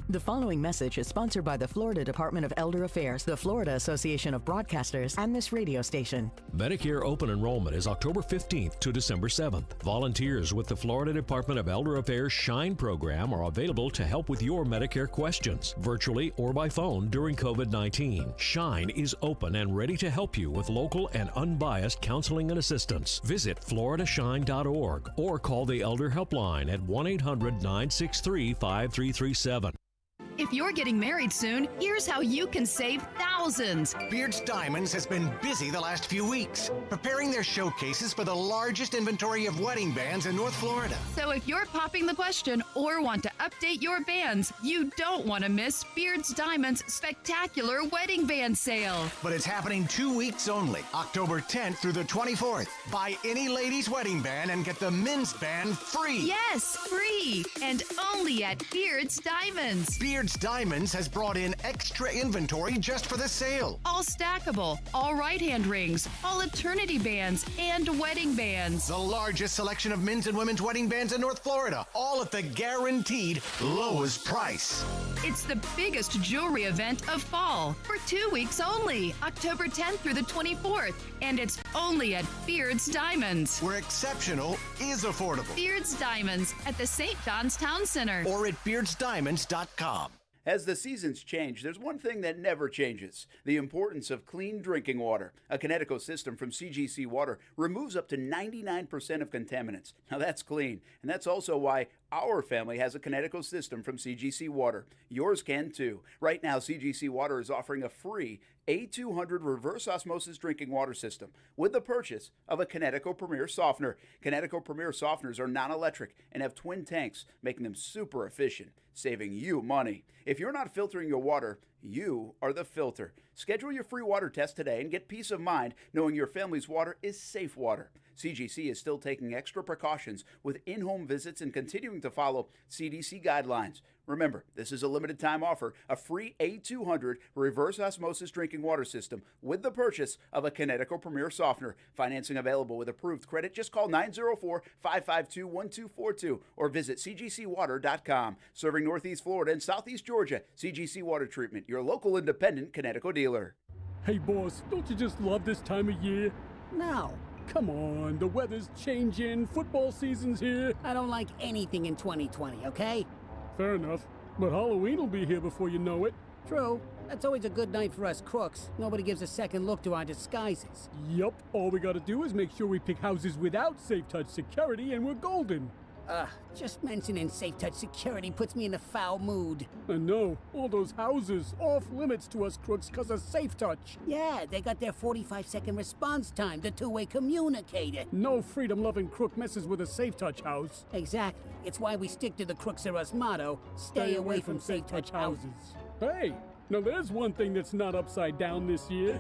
The following message is sponsored by the Florida Department of Elder Affairs, the Florida Association of Broadcasters, and this radio station. Medicare open enrollment is October 15th to December 7th. Volunteers with the Florida Department of Elder Affairs SHINE program are available to help with your Medicare questions, virtually or by phone during COVID-19. SHINE is open and ready to help you with local and unbiased counseling and assistance. Visit floridashine.org or call the Elder Helpline at 1-800-963-5337. If you're getting married soon, here's how you can save thousands. Beards Diamonds has been busy the last few weeks, preparing their showcases for the largest inventory of wedding bands in North Florida. So if you're popping the question or want to update your bands, you don't want to miss Beards Diamonds' spectacular wedding band sale. But it's happening 2 weeks only, October 10th through the 24th. Buy any ladies' wedding band and get the men's band free. Yes, free, and only at Beards Diamonds. Beards Diamonds has brought in extra inventory just for the sale. All stackable, all right-hand rings, all eternity bands, and wedding bands. The largest selection of men's and women's wedding bands in North Florida, all at the guaranteed lowest price. It's the biggest jewelry event of fall for 2 weeks only, October 10th through the 24th, and it's only at Beards Diamonds. Where exceptional is affordable. Beards Diamonds at the St. John's Town Center. Or at beardsdiamonds.com. As the seasons change, there's one thing that never changes: the importance of clean drinking water. A Kinetico system from CGC Water removes up to 99% of contaminants. Now that's clean, and that's also why our family has a Kinetico system from CGC Water. Yours can too. Right now, CGC Water is offering a free A200 reverse osmosis drinking water system with the purchase of a Kinetico Premier softener. Kinetico Premier softeners are non-electric and have twin tanks, making them super efficient, saving you money. If you're not filtering your water, you are the filter. Schedule your free water test today and get peace of mind knowing your family's water is safe water. CGC is still taking extra precautions with in-home visits and continuing to follow CDC guidelines. Remember, this is a limited time offer, a free A200 reverse osmosis drinking water system with the purchase of a Kinetico Premier softener. Financing available with approved credit. Just call 904-552-1242 or visit cgcwater.com. Serving Northeast Florida and Southeast Georgia, CGC Water Treatment, your local independent Kinetico dealer. Hey, boss, don't you just love this time of year? No. Come on, the weather's changing, football season's here. I don't like anything in 2020, okay? Fair enough, but Halloween will be here before you know it. True. That's always a good night for us crooks. Nobody gives a second look to our disguises. Yup, all we gotta do is make sure we pick houses without Safe Touch security and we're golden. Just mentioning Safe Touch security puts me in a foul mood. I know, all those houses off limits to us crooks because of Safe Touch. Yeah, they got their 45-second response time, the two-way communicator. No freedom-loving crook messes with a Safe Touch house. Exactly. It's why we stick to the Crooks R Us motto, stay away from Safe Touch houses. Hey, now there's one thing that's not upside down this year.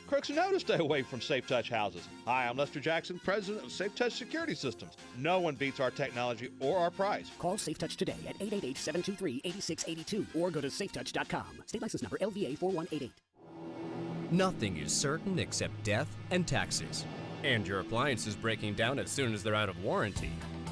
Crooks know to stay away from Safe Touch houses. Hi, I'm Lester Jackson, president of Safe Touch Security Systems. No one beats our technology or our price. Call Safe Touch today at 888-723-8682 or go to safetouch.com. State license number LVA 4188. Nothing is certain except death and taxes. And your appliance is breaking down as soon as they're out of warranty.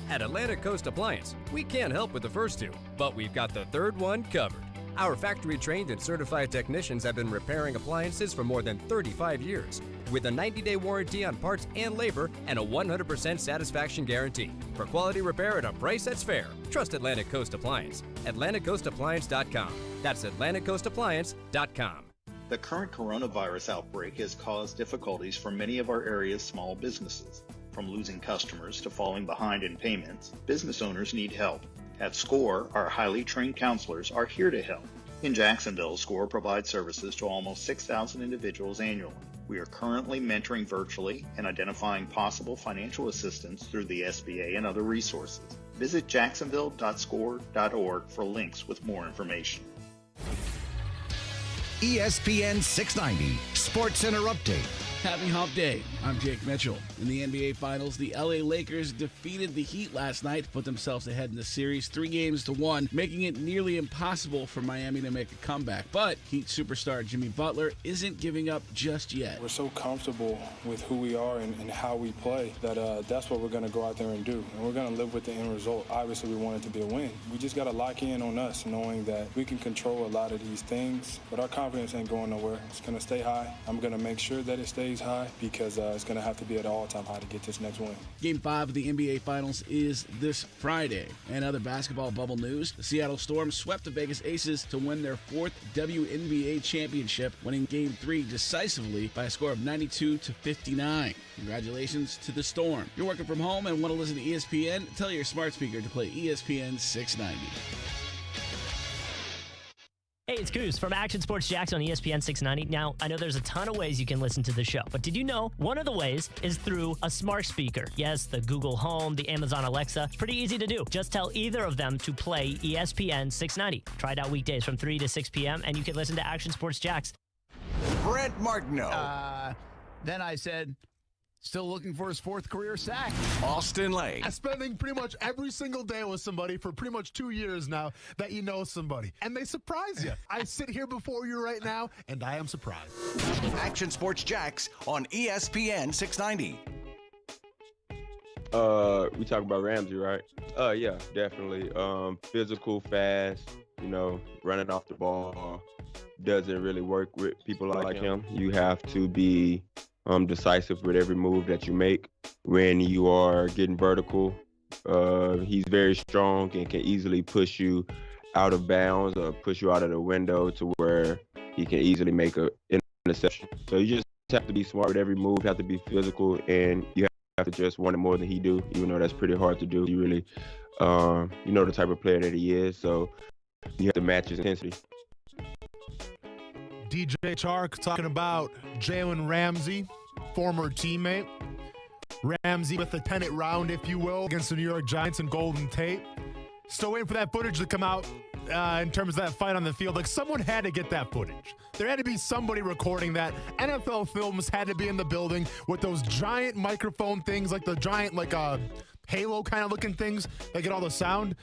At Atlantic Coast Appliance, we can't help with the first two, but we've got the third one covered. Our factory-trained and certified technicians have been repairing appliances for more than 35 years, with a 90-day warranty on parts and labor and a 100% satisfaction guarantee. For quality repair at a price that's fair, trust Atlantic Coast Appliance. AtlanticCoastAppliance.com. That's AtlanticCoastAppliance.com. The current coronavirus outbreak has caused difficulties for many of our area's small businesses. From losing customers to falling behind in payments, business owners need help. At SCORE, our highly trained counselors are here to help. In Jacksonville, SCORE provides services to almost 6,000 individuals annually. We are currently mentoring virtually and identifying possible financial assistance through the SBA and other resources. Visit jacksonville.score.org for links with more information. ESPN 690 Sports Center Update. Happy Hump Day. I'm Jake Mitchell. In the NBA Finals, the LA Lakers defeated the Heat last night to put themselves ahead in the series 3-1, making it nearly impossible for Miami to make a comeback. But Heat superstar Jimmy Butler isn't giving up just yet. We're so comfortable with who we are and how we play that that's what we're going to go out there and do. And we're going to live with the end result. Obviously, we want it to be a win. We just got to lock in on us, knowing that we can control a lot of these things. But our confidence ain't going nowhere. It's going to stay high. I'm going to make sure that it stays high because it's going to have to be at an all-time high to get this next win. Game 5 of the NBA Finals is this Friday. And other basketball bubble news, the Seattle Storm swept the Vegas Aces to win their 4th WNBA championship, winning Game 3 decisively by a score of 92-59. Congratulations to the Storm. You're working from home and want to listen to ESPN? Tell your smart speaker to play ESPN 690. Hey, it's Coos from Action Sports Jacks on ESPN 690. Now, I know there's a ton of ways you can listen to the show, but did you know one of the ways is through a smart speaker? Yes, the Google Home, the Amazon Alexa. Pretty easy to do. Just tell either of them to play ESPN 690. Try it out weekdays from 3 to 6 p.m., and you can listen to Action Sports Jacks. Brent Martineau. Then I said, still looking for his 4th career sack. Austin Lake. I'm spending pretty much every single day with somebody for pretty much 2 years now that you know somebody. And they surprise you. I sit here before you right now, and I am surprised. Action Sports Jacks on ESPN 690. We talk about Ramsey, right? Yeah, definitely. Physical, fast, running off the ball. Doesn't really work with people like him. You have to be decisive with every move that you make. When you are getting vertical, he's very strong and can easily push you out of bounds or push you out of the window to where he can easily make an interception. So you just have to be smart with every move, have to be physical, and you have to just want it more than he do, even though that's pretty hard to do. You really, the type of player that he is, so you have to match his intensity. DJ Chark talking about Jalen Ramsey, former teammate. Ramsey with the 10th round, if you will, against the New York Giants and Golden Tate. Still waiting for that footage to come out in terms of that fight on the field. Like, someone had to get that footage. There had to be somebody recording that. NFL Films had to be in the building with those giant microphone things, like the giant, halo kind of looking things that get all the sound.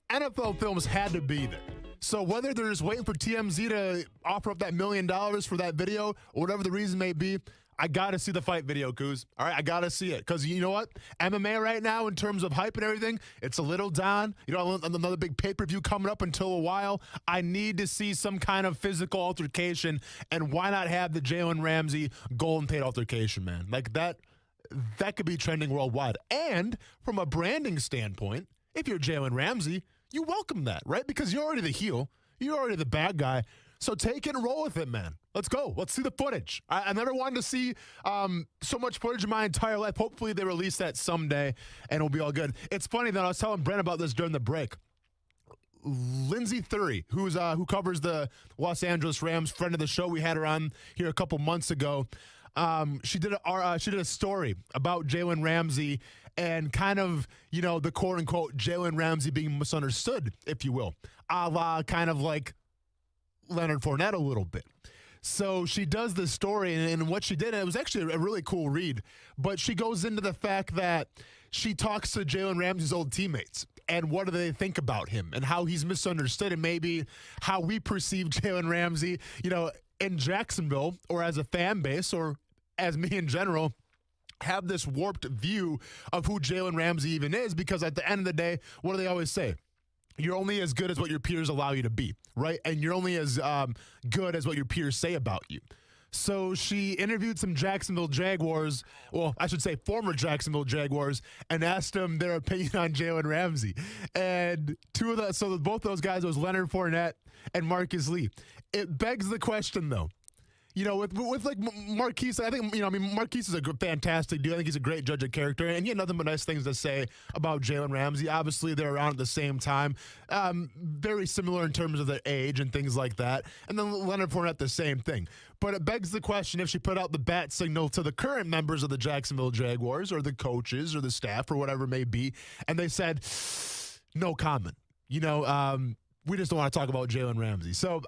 NFL Films had to be there. So whether they're just waiting for TMZ to offer up that $1 million for that video or whatever the reason may be, I got to see the fight video, Kuz. All right, I got to see it. Because you know what? MMA right now, in terms of hype and everything, it's a little down. Another big pay-per-view coming up until a while. I need to see some kind of physical altercation. And why not have the Jalen Ramsey Golden Tate altercation, man? Like that could be trending worldwide. And from a branding standpoint, if you're Jalen Ramsey, you welcome that, right? Because you're already the heel. You're already the bad guy. So take it and roll with it, man. Let's go. Let's see the footage. I never wanted to see so much footage in my entire life. Hopefully they release that someday, and it'll be all good. It's funny that I was telling Brent about this during the break. Lindsay Thury, who covers the Los Angeles Rams, friend of the show, we had her on here a couple months ago. She did a story about Jalen Ramsey and kind of, the quote-unquote Jalen Ramsey being misunderstood, if you will, a la kind of like Leonard Fournette a little bit. So she does this story, and what she did, and it was actually a really cool read, but she goes into the fact that she talks to Jalen Ramsey's old teammates, and what do they think about him, and how he's misunderstood, and maybe how we perceive Jalen Ramsey, in Jacksonville, or as a fan base, or as me in general, have this warped view of who Jalen Ramsey even is, because at the end of the day, what do they always say? You're only as good as what your peers allow you to be, right? And you're only as good as what your peers say about you. So she interviewed some Jacksonville Jaguars, well, I should say former Jacksonville Jaguars, and asked them their opinion on Jalen Ramsey. And both those guys, it was Leonard Fournette and Marcus Lee. It begs the question, though. With like Marquise, I think, Marquise is a fantastic dude. I think he's a great judge of character, and he had nothing but nice things to say about Jalen Ramsey. Obviously, they're around at the same time. Very similar in terms of their age and things like that. And then Leonard Fournette, the same thing. But it begs the question, if she put out the bat signal to the current members of the Jacksonville Jaguars or the coaches or the staff or whatever it may be, and they said, no comment. We just don't want to talk about Jalen Ramsey. So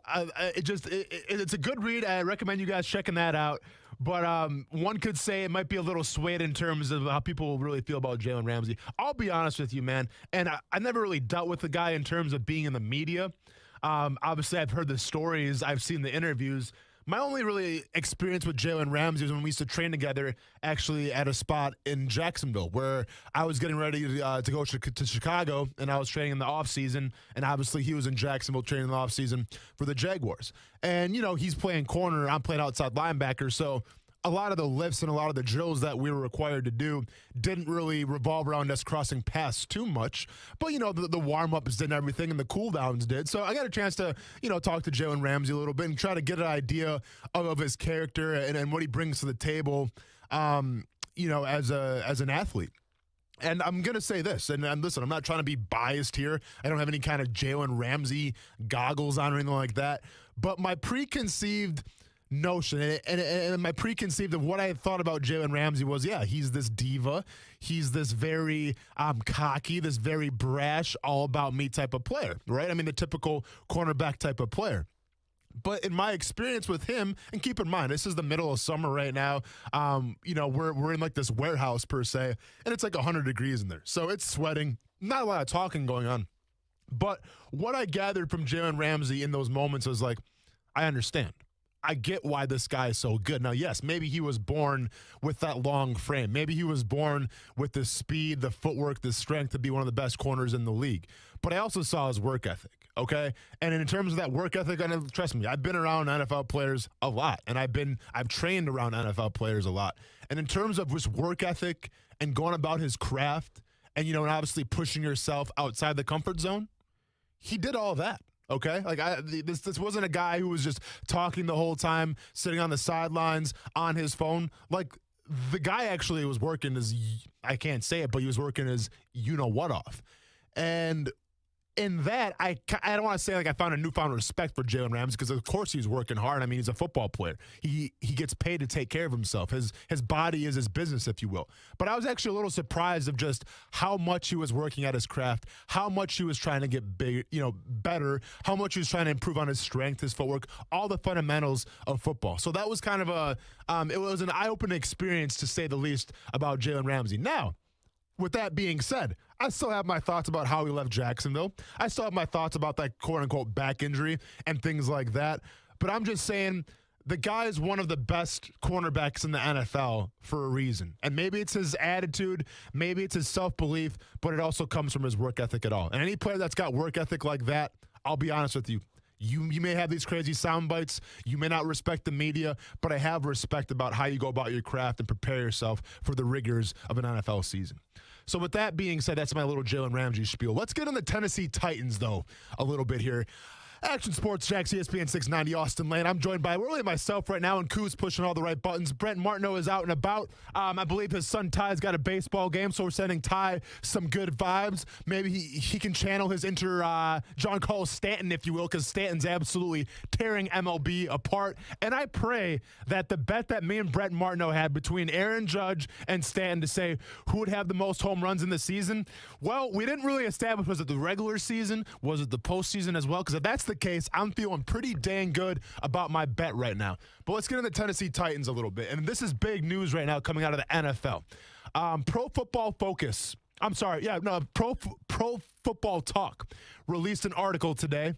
it's a good read. I recommend you guys checking that out. But one could say it might be a little swayed in terms of how people really feel about Jalen Ramsey. I'll be honest with you, man, and I never really dealt with the guy in terms of being in the media. Obviously, I've heard the stories. I've seen the interviews. My only really experience with Jalen Ramsey was when we used to train together actually at a spot in Jacksonville where I was getting ready to go to Chicago, and I was training in the offseason, and obviously he was in Jacksonville training in the offseason for the Jaguars. And, he's playing corner, I'm playing outside linebacker, so a lot of the lifts and a lot of the drills that we were required to do didn't really revolve around us crossing paths too much. But, the warm-ups did and everything, and the cool-downs did. So I got a chance to, talk to Jalen Ramsey a little bit and try to get an idea of his character and what he brings to the table, as an athlete. And I'm going to say this, and listen, I'm not trying to be biased here. I don't have any kind of Jalen Ramsey goggles on or anything like that. But my preconceived notion and my preconceived of what I thought about Jalen Ramsey was, he's this diva. He's this very cocky, this very brash, all about me type of player, right? I mean, the typical cornerback type of player. But in my experience with him, and keep in mind, this is the middle of summer right now. We're in like this warehouse per se, and it's like 100 degrees in there. So it's sweating, not a lot of talking going on. But what I gathered from Jalen Ramsey in those moments was like, I understand. I get why this guy is so good. Now, yes, maybe he was born with that long frame. Maybe he was born with the speed, the footwork, the strength to be one of the best corners in the league. But I also saw his work ethic, okay? And in terms of that work ethic, trust me, I've been around NFL players a lot, and I've trained around NFL players a lot. And in terms of his work ethic and going about his craft and, and obviously pushing yourself outside the comfort zone, he did all that. Okay, like this wasn't a guy who was just talking the whole time, sitting on the sidelines on his phone. Like the guy actually was working his, I can't say it, but he was working his what off. And in that, I don't want to say like I found a newfound respect for Jalen Ramsey because of course he's working hard. I mean, he's a football player. He gets paid to take care of himself. His body is his business, if you will. But I was actually a little surprised of just how much he was working at his craft, how much he was trying to get big, better, how much he was trying to improve on his strength, his footwork, all the fundamentals of football. So that was kind of it was an eye-opening experience to say the least about Jalen Ramsey. Now, with that being said, I still have my thoughts about how he left Jacksonville. I still have my thoughts about that quote-unquote back injury and things like that. But I'm just saying the guy is one of the best cornerbacks in the NFL for a reason. And maybe it's his attitude, maybe it's his self-belief, but it also comes from his work ethic at all. And any player that's got work ethic like that, I'll be honest with you, you may have these crazy sound bites. You may not respect the media, but I have respect about how you go about your craft and prepare yourself for the rigors of an NFL season. So with that being said, that's my little Jalen Ramsey spiel. Let's get on the Tennessee Titans, though, a little bit here. Action Sports Jacks, ESPN 690, Austin Lane. I'm joined by really myself right now, and Kuz pushing all the right buttons. Brent Martineau is out and about. I believe his son Ty's got a baseball game, so we're sending Ty some good vibes. Maybe he can channel his John Carlos Stanton, if you will, because Stanton's absolutely tearing MLB apart. And I pray that the bet that me and Brent Martineau had between Aaron Judge and Stanton to say who would have the most home runs in the season, well, we didn't really establish, was it the regular season? Was it the postseason as well? Because if that's the case, I'm feeling pretty dang good about my bet right now. But let's get into the Tennessee Titans a little bit. And this is big news right now coming out of the NFL. Pro Football Focus. Pro Football Talk released an article today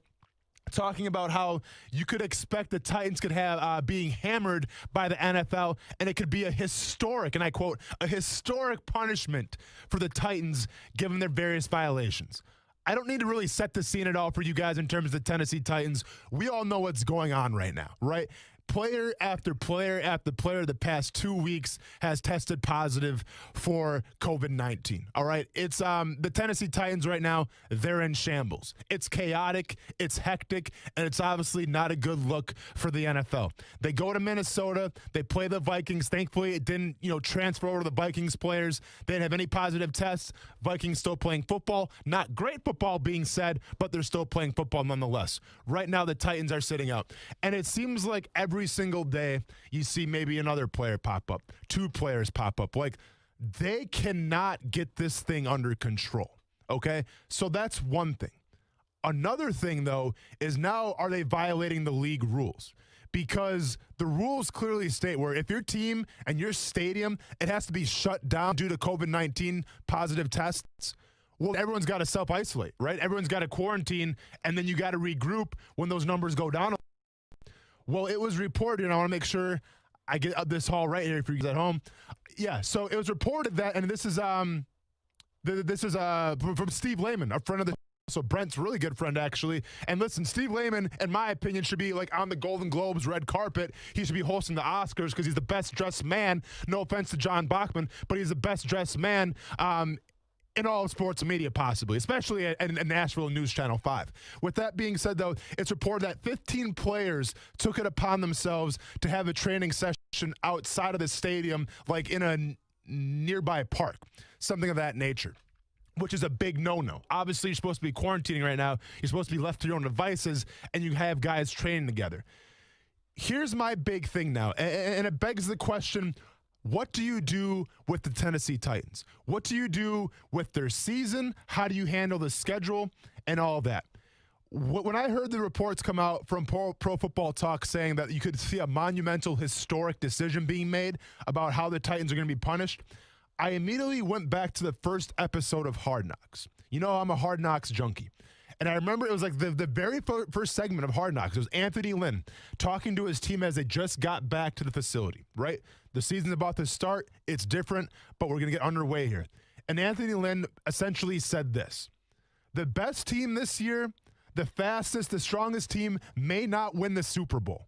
talking about how you could expect the Titans could have being hammered by the NFL, and it could be a historic, and I quote, a historic punishment for the Titans given their various violations. I don't need to really set the scene at all for you guys in terms of the Tennessee Titans. We all know what's going on right now, right? Player after player after player the past 2 weeks has tested positive for COVID-19. All right. It's the Tennessee Titans right now. They're in shambles. It's chaotic. It's hectic. And it's obviously not a good look for the NFL. They go to Minnesota. They play the Vikings. Thankfully, it didn't, transfer over to the Vikings players. They didn't have any positive tests. Vikings still playing football. Not great football being said, but they're still playing football nonetheless. Right now, the Titans are sitting out. And it seems like every single day you see maybe another player pop up, two players pop up. Like, they cannot get this thing under control, okay? So that's one thing. Another thing, though, is now are they violating the league rules? because the rules clearly state where if your team and your stadium, it has to be shut down due to COVID-19 positive tests, well, everyone's got to self-isolate, right? Everyone's got to quarantine, and then you got to regroup when those numbers go down. Well, it was reported, and I want to make sure I get this all right here for you guys at home. Yeah, so it was reported that, and this is from Steve Lehman, a friend of the so Brent's really good friend, actually. And listen, Steve Lehman, in my opinion, should be like on the Golden Globes red carpet. He should be hosting the Oscars because he's the best dressed man. No offense to John Bachman, but he's the best dressed man in all of sports media, possibly, especially at Nashville News Channel 5. With that being said, though, it's reported that 15 players took it upon themselves to have a training session outside of the stadium, like in a nearby park, something of that nature, which is a big no-no. Obviously, you're supposed to be quarantining right now. You're supposed to be left to your own devices, and you have guys training together. Here's my big thing now, and it begs the question, what do you do with the Tennessee Titans? What do you do with their season? How do you handle the schedule and all that? When I heard the reports come out from Pro Football Talk saying that you could see a monumental, historic decision being made about how the Titans are going to be punished, I immediately went back to the first episode of Hard Knocks. You know, I'm a Hard Knocks junkie. And I remember it was like the very first segment of Hard Knocks. It was Anthony Lynn talking to his team as they just got back to the facility, right? The season's about to start. It's different, but we're going to get underway here. And Anthony Lynn essentially said this: the best team this year, the fastest, the strongest team may not win the Super Bowl.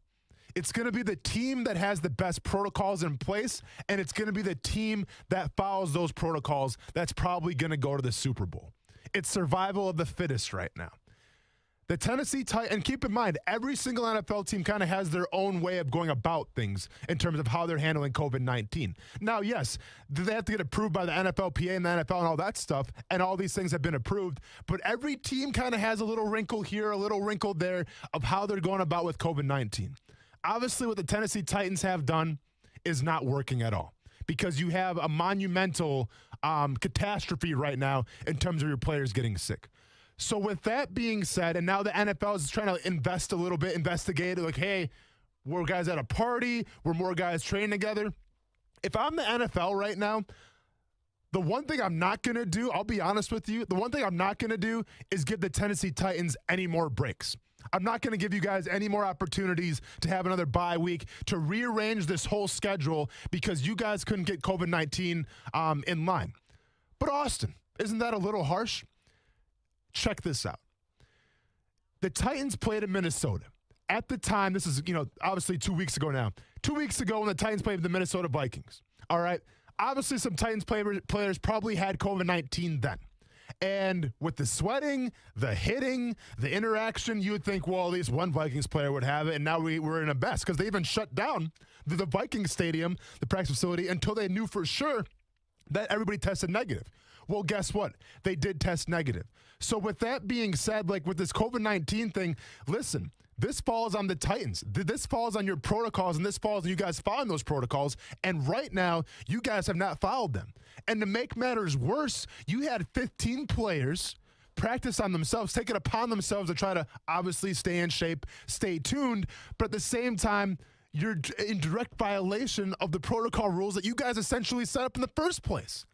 It's going to be the team that has the best protocols in place, and it's going to be the team that follows those protocols that's probably going to go to the Super Bowl. It's survival of the fittest right now. The Tennessee Titans, and keep in mind, every single NFL team kind of has their own way of going about things in terms of how they're handling COVID-19. Now, yes, they have to get approved by the NFLPA and the NFL and all that stuff, and all these things have been approved, but every team kind of has a little wrinkle here, a little wrinkle there of how they're going about with COVID-19. Obviously, what the Tennessee Titans have done is not working at all because you have a monumental catastrophe right now in terms of your players getting sick. So with that being said, and now the NFL is trying to invest a little bit, investigate, like, hey, we're guys at a party, we're more guys training together. If I'm the NFL right now, the one thing I'm not going to do, I'll be honest with you, the one thing I'm not going to do is give the Tennessee Titans any more breaks. I'm not going to give you guys any more opportunities to have another bye week, to rearrange this whole schedule because you guys couldn't get COVID-19 in line. But Austin, isn't that a little harsh? Check this out. The Titans played in Minnesota. At the time, this is, obviously 2 weeks ago now. 2 weeks ago when the Titans played the Minnesota Vikings. All right? Obviously, some Titans players probably had COVID-19 then. And with the sweating, the hitting, the interaction, you would think, well, at least one Vikings player would have it, and now we're in a mess because they even shut down the Vikings stadium, the practice facility, until they knew for sure that everybody tested negative. Well, guess what? They did test negative. So with that being said, like with this COVID-19 thing, listen, this falls on the Titans. This falls on your protocols, and this falls on you guys following those protocols. And right now, you guys have not followed them. And to make matters worse, you had 15 players practice on themselves, take it upon themselves to try to obviously stay in shape, stay tuned, but at the same time, you're in direct violation of the protocol rules that you guys essentially set up in the first place.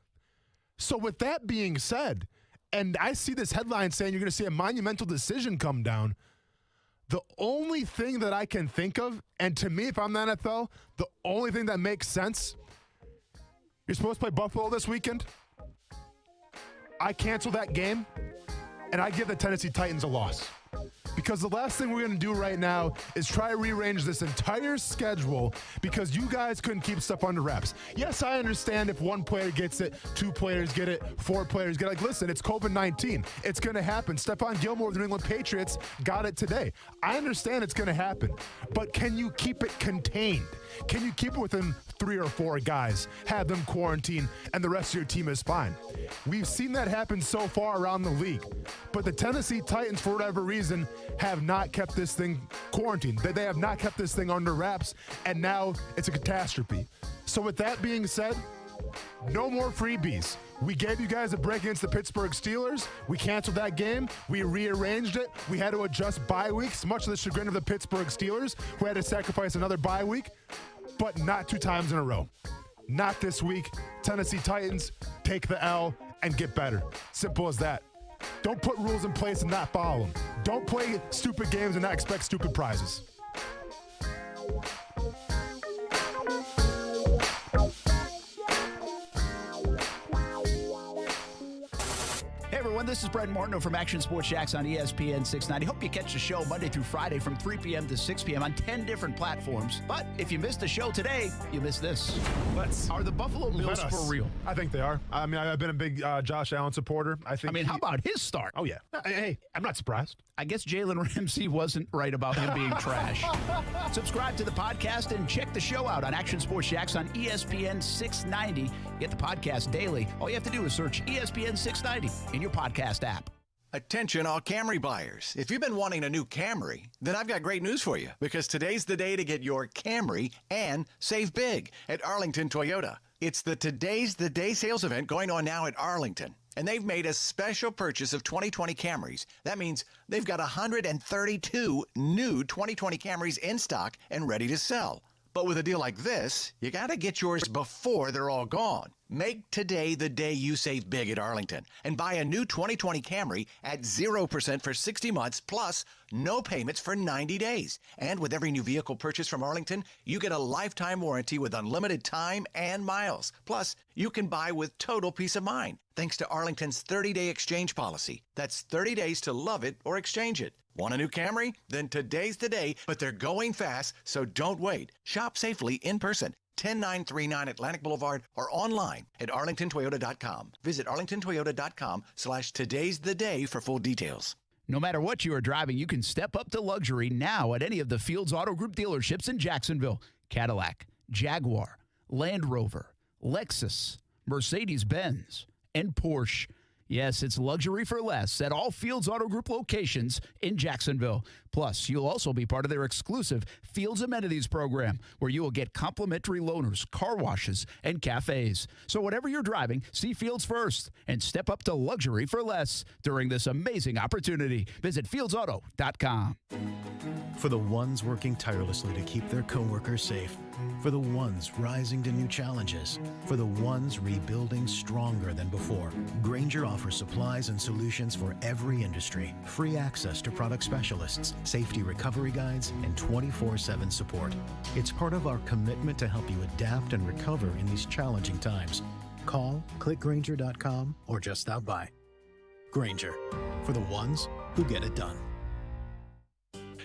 So with that being said, and I see this headline saying you're going to see a monumental decision come down, the only thing that I can think of, and to me, if I'm the NFL, the only thing that makes sense, you're supposed to play Buffalo this weekend. I cancel that game, and I give the Tennessee Titans a loss. Because the last thing we're going to do right now is try to rearrange this entire schedule because you guys couldn't keep stuff under wraps. Yes, I understand if one player gets it, two players get it, four players get it. Like, listen, it's COVID-19. It's going to happen. Stephon Gilmore of the New England Patriots got it today. I understand it's going to happen. But can you keep it contained? Can you keep it within 3 or 4 guys, have them quarantine, and the rest of your team is fine? We've seen that happen so far around the league. But the Tennessee Titans, for whatever reason, have not kept this thing quarantined. They have not kept this thing under wraps, and now it's a catastrophe. So with that being said, No more freebies. We gave you guys a break against the Pittsburgh Steelers. We canceled that game. We rearranged it. We had to adjust bye weeks, much to the chagrin of the Pittsburgh Steelers, who had to sacrifice another bye week, but not 2 times in a row. Not this week. Tennessee Titans, take the L and get better. Simple as that. Don't put rules in place and not follow them. Don't play stupid games and not expect stupid prizes. Hey everyone, this is Brett Martineau from Action Sports Jacks on ESPN 690. Hope you catch the show Monday through Friday from 3 p.m. to 6 p.m. on 10 different platforms. But if you missed the show today, you missed this. Are the Buffalo Bills for real? I think they are. I mean, I've been a big Josh Allen supporter. How about his start? Oh, yeah. Hey, I'm not surprised. I guess Jalen Ramsey wasn't right about him being trash. Subscribe to the podcast and check the show out on Action Sports Jacks on ESPN 690. Get the podcast daily. All you have to do is search ESPN 690 in your podcast app. Attention all Camry buyers. If you've been wanting a new Camry, then I've got great news for you, because today's the day to get your Camry and save big at Arlington Toyota. It's the Today's the Day sales event going on now at Arlington. And they've made a special purchase of 2020 Camrys. That means they've got 132 new 2020 Camrys in stock and ready to sell. But with a deal like this, you got to get yours before they're all gone. Make today the day you save big at Arlington and buy a new 2020 Camry at 0% for 60 months plus no payments for 90 days. And with every new vehicle purchase from Arlington, you get a lifetime warranty with unlimited time and miles. Plus, you can buy with total peace of mind thanks to Arlington's 30-day exchange policy. That's 30 days to love it or exchange it. Want a new Camry? Then today's the day, but they're going fast, so don't wait. Shop safely in person. 10939 Atlantic Boulevard or online at arlingtontoyota.com. Visit arlingtontoyota.com/today's the day for full details. No matter what you are driving, you can step up to luxury now at any of the Fields Auto Group dealerships in Jacksonville. Cadillac, Jaguar, Land Rover, Lexus, Mercedes-Benz, and Porsche. Yes, it's luxury for less at all Fields Auto Group locations in Jacksonville. Plus, you'll also be part of their exclusive Fields Amenities program, where you will get complimentary loaners, car washes, and cafes. So whatever you're driving, see Fields first and step up to luxury for less during this amazing opportunity. Visit fieldsauto.com. For the ones working tirelessly to keep their coworkers safe. For the ones rising to new challenges. For the ones rebuilding stronger than before. Grainger offers supplies and solutions for every industry. Free access to product specialists, safety recovery guides, and 24/7 support. It's part of our commitment to help you adapt and recover in these challenging times. Call, click Grainger.com, or just stop by. Grainger, for the ones who get it done.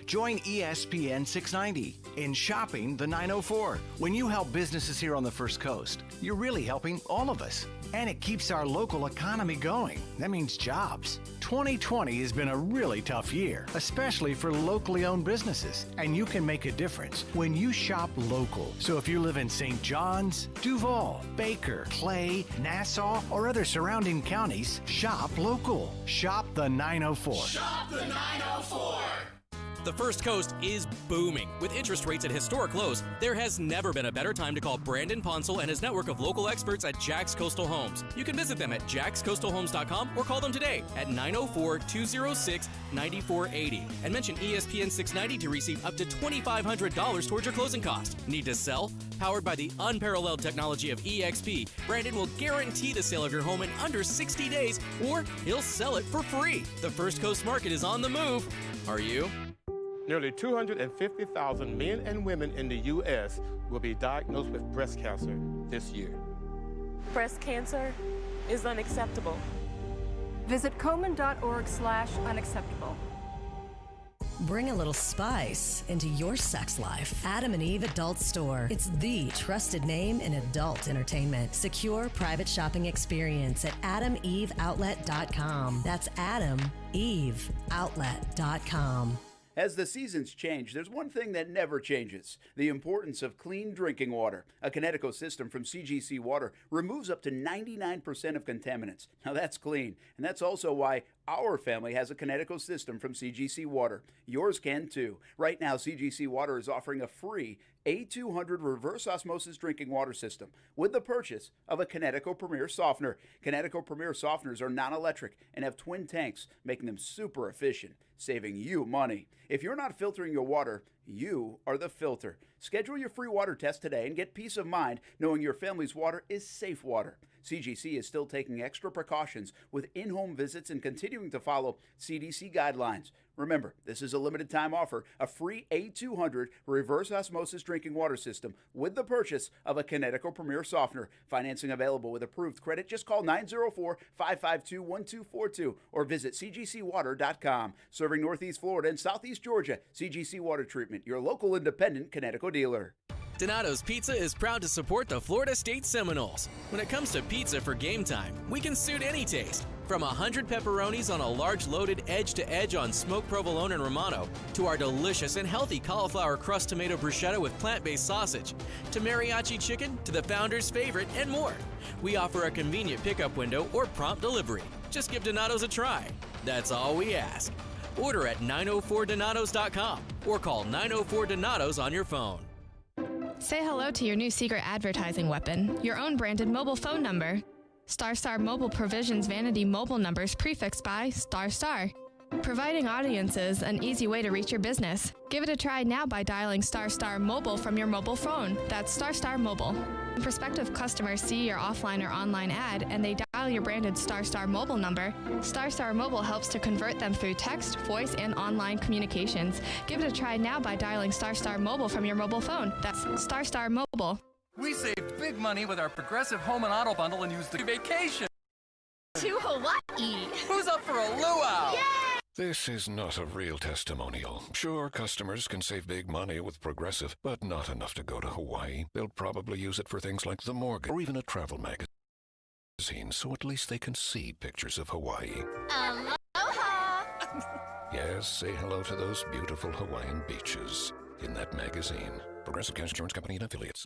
Join ESPN 690 in Shopping the 904. When you help businesses here on the First Coast, you're really helping all of us. And it keeps our local economy going. That means jobs. 2020 has been a really tough year, especially for locally owned businesses. And you can make a difference when you shop local. So if you live in St. John's, Duval, Baker, Clay, Nassau, or other surrounding counties, shop local. Shop the 904. Shop the 904. The First Coast is booming. With interest rates at historic lows, there has never been a better time to call Brandon Ponsel and his network of local experts at Jack's Coastal Homes. You can visit them at jackscoastalhomes.com or call them today at 904-206-9480 and mention ESPN 690 to receive up to $2,500 towards your closing cost. Need to sell? Powered by the unparalleled technology of EXP, Brandon will guarantee the sale of your home in under 60 days, or he'll sell it for free. The First Coast market is on the move. Are you? Nearly 250,000 men and women in the U.S. will be diagnosed with breast cancer this year. Breast cancer is unacceptable. Visit Komen.org/unacceptable. Bring a little spice into your sex life. Adam and Eve Adult Store. It's the trusted name in adult entertainment. Secure private shopping experience at AdamEveOutlet.com. That's AdamEveOutlet.com. As the seasons change, there's one thing that never changes: the importance of clean drinking water. A Connecticut system from CGC Water removes up to 99% of contaminants. Now that's clean, and that's also why Our family has a Kinetico system from CGC Water. Yours can too. Right now, CGC Water is offering a free A200 reverse osmosis drinking water system with the purchase of a Kinetico Premier softener. Kinetico Premier softeners are non-electric and have twin tanks, making them super efficient, saving you money. If you're not filtering your water, you are the filter. Schedule your free water test today and get peace of mind knowing your family's water is safe water. CGC is still taking extra precautions with in-home visits and continuing to follow CDC guidelines. Remember, this is a limited time offer, a free A200 reverse osmosis drinking water system with the purchase of a Kinetico Premier softener. Financing available with approved credit. Just call 904-552-1242 or visit cgcwater.com. Serving Northeast Florida and Southeast Georgia, CGC Water Treatment, your local independent Kinetico dealer. Donato's Pizza is proud to support the Florida State Seminoles. When it comes to pizza for game time, we can suit any taste. From 100 pepperonis on a large loaded edge-to-edge on smoked provolone and Romano, to our delicious and healthy cauliflower crust tomato bruschetta with plant-based sausage, to mariachi chicken, to the founder's favorite, and more. We offer a convenient pickup window or prompt delivery. Just give Donato's a try. That's all we ask. Order at 904donatos.com or call 904-DONATOS on your phone. Say hello to your new secret advertising weapon, your own branded mobile phone number. StarStar Mobile provisions vanity mobile numbers prefixed by **, providing audiences an easy way to reach your business. Give it a try now by dialing ** Mobile from your mobile phone. That's ** Mobile. When prospective customers see your offline or online ad and they dial your branded ** Mobile number, ** Mobile helps to convert them through text, voice, and online communications. Give it a try now by dialing ** Mobile from your mobile phone. That's ** Mobile. We saved big money with our Progressive Home and Auto Bundle and used the vacation to Hawaii. Who's up for a luau? Yay! This is not a real testimonial. Sure, customers can save big money with Progressive, but not enough to go to Hawaii. They'll probably use it for things like the mortgage or even a travel magazine, so at least they can see pictures of Hawaii. Aloha! Yes, say hello to those beautiful Hawaiian beaches in that magazine. Progressive Cash Insurance Company and Affiliates.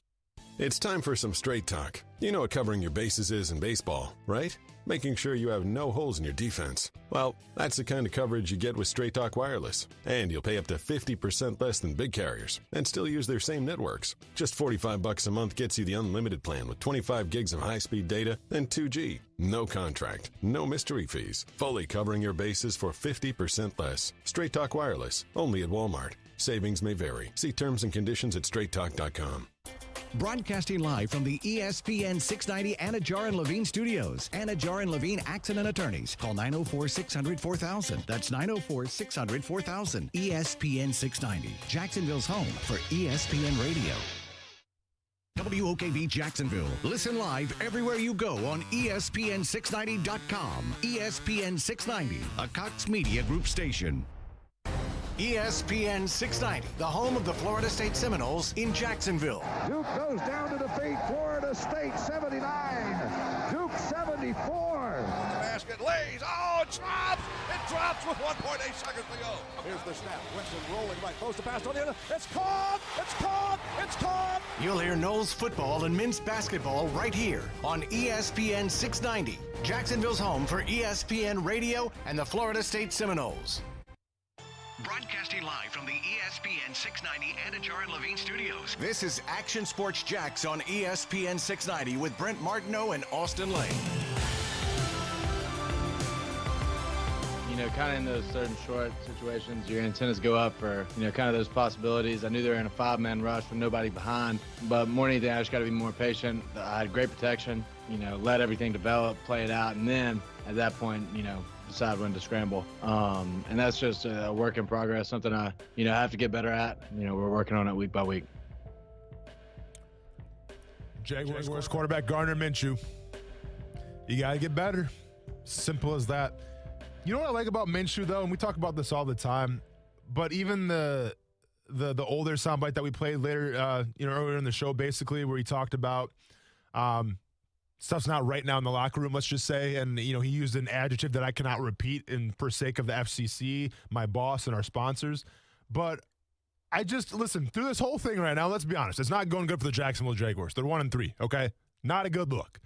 It's time for some straight talk. You know what covering your bases is in baseball, right? Making sure you have no holes in your defense. Well, that's the kind of coverage you get with Straight Talk Wireless. And you'll pay up to 50% less than big carriers and still use their same networks. Just $45 a month gets you the unlimited plan with 25 gigs of high-speed data and 2G. No contract, no mystery fees. Fully covering your bases for 50% less. Straight Talk Wireless, only at Walmart. Savings may vary. See terms and conditions at straighttalk.com. Broadcasting live from the ESPN 690 Anajar and Levine studios. Anajar and Levine Accident Attorneys. Call 904-600-4000. That's 904-600-4000. ESPN 690. Jacksonville's home for ESPN Radio. WOKV Jacksonville. Listen live everywhere you go on ESPN690.com. ESPN 690, a Cox Media Group station. ESPN 690, the home of the Florida State Seminoles in Jacksonville. Duke goes down to defeat Florida State 79. Duke 74. Basket lays. Oh, it drops. It drops with 1.8 seconds to go. Here's the snap. Winston rolling right. Close to pass on the other. It's caught. It's caught. It's caught. You'll hear Knowles football and men's basketball right here on ESPN 690. Jacksonville's home for ESPN Radio and the Florida State Seminoles. Broadcasting live from the ESPN 690 Anajar and Levine studios. This is Action Sports Jacks on ESPN 690 with Brent Martineau and Austin Lane. You know, kind of in those certain short situations, your antennas go up for, you know, kind of those possibilities. I knew they were in a five-man rush with nobody behind, but more than anything, I just got to be more patient. I had great protection, you know, let everything develop, play it out, and then at that point, you know, decide when to scramble. And that's just a work in progress, something I, you know, have to get better at. You know, we're working on it week by week. Jaguars quarterback Gardner Minshew. You got to get better. Simple as that. You know what I like about Minshew, though, and we talk about this all the time, but even the older soundbite that we played later, earlier in the show, basically, where he talked about stuff's not right now in the locker room, let's just say, and, you know, he used an adjective that I cannot repeat for sake of the FCC, my boss, and our sponsors, but I just, listen, through this whole thing right now, let's be honest, it's not going good for the Jacksonville Jaguars. They're 1-3, okay? Not a good look.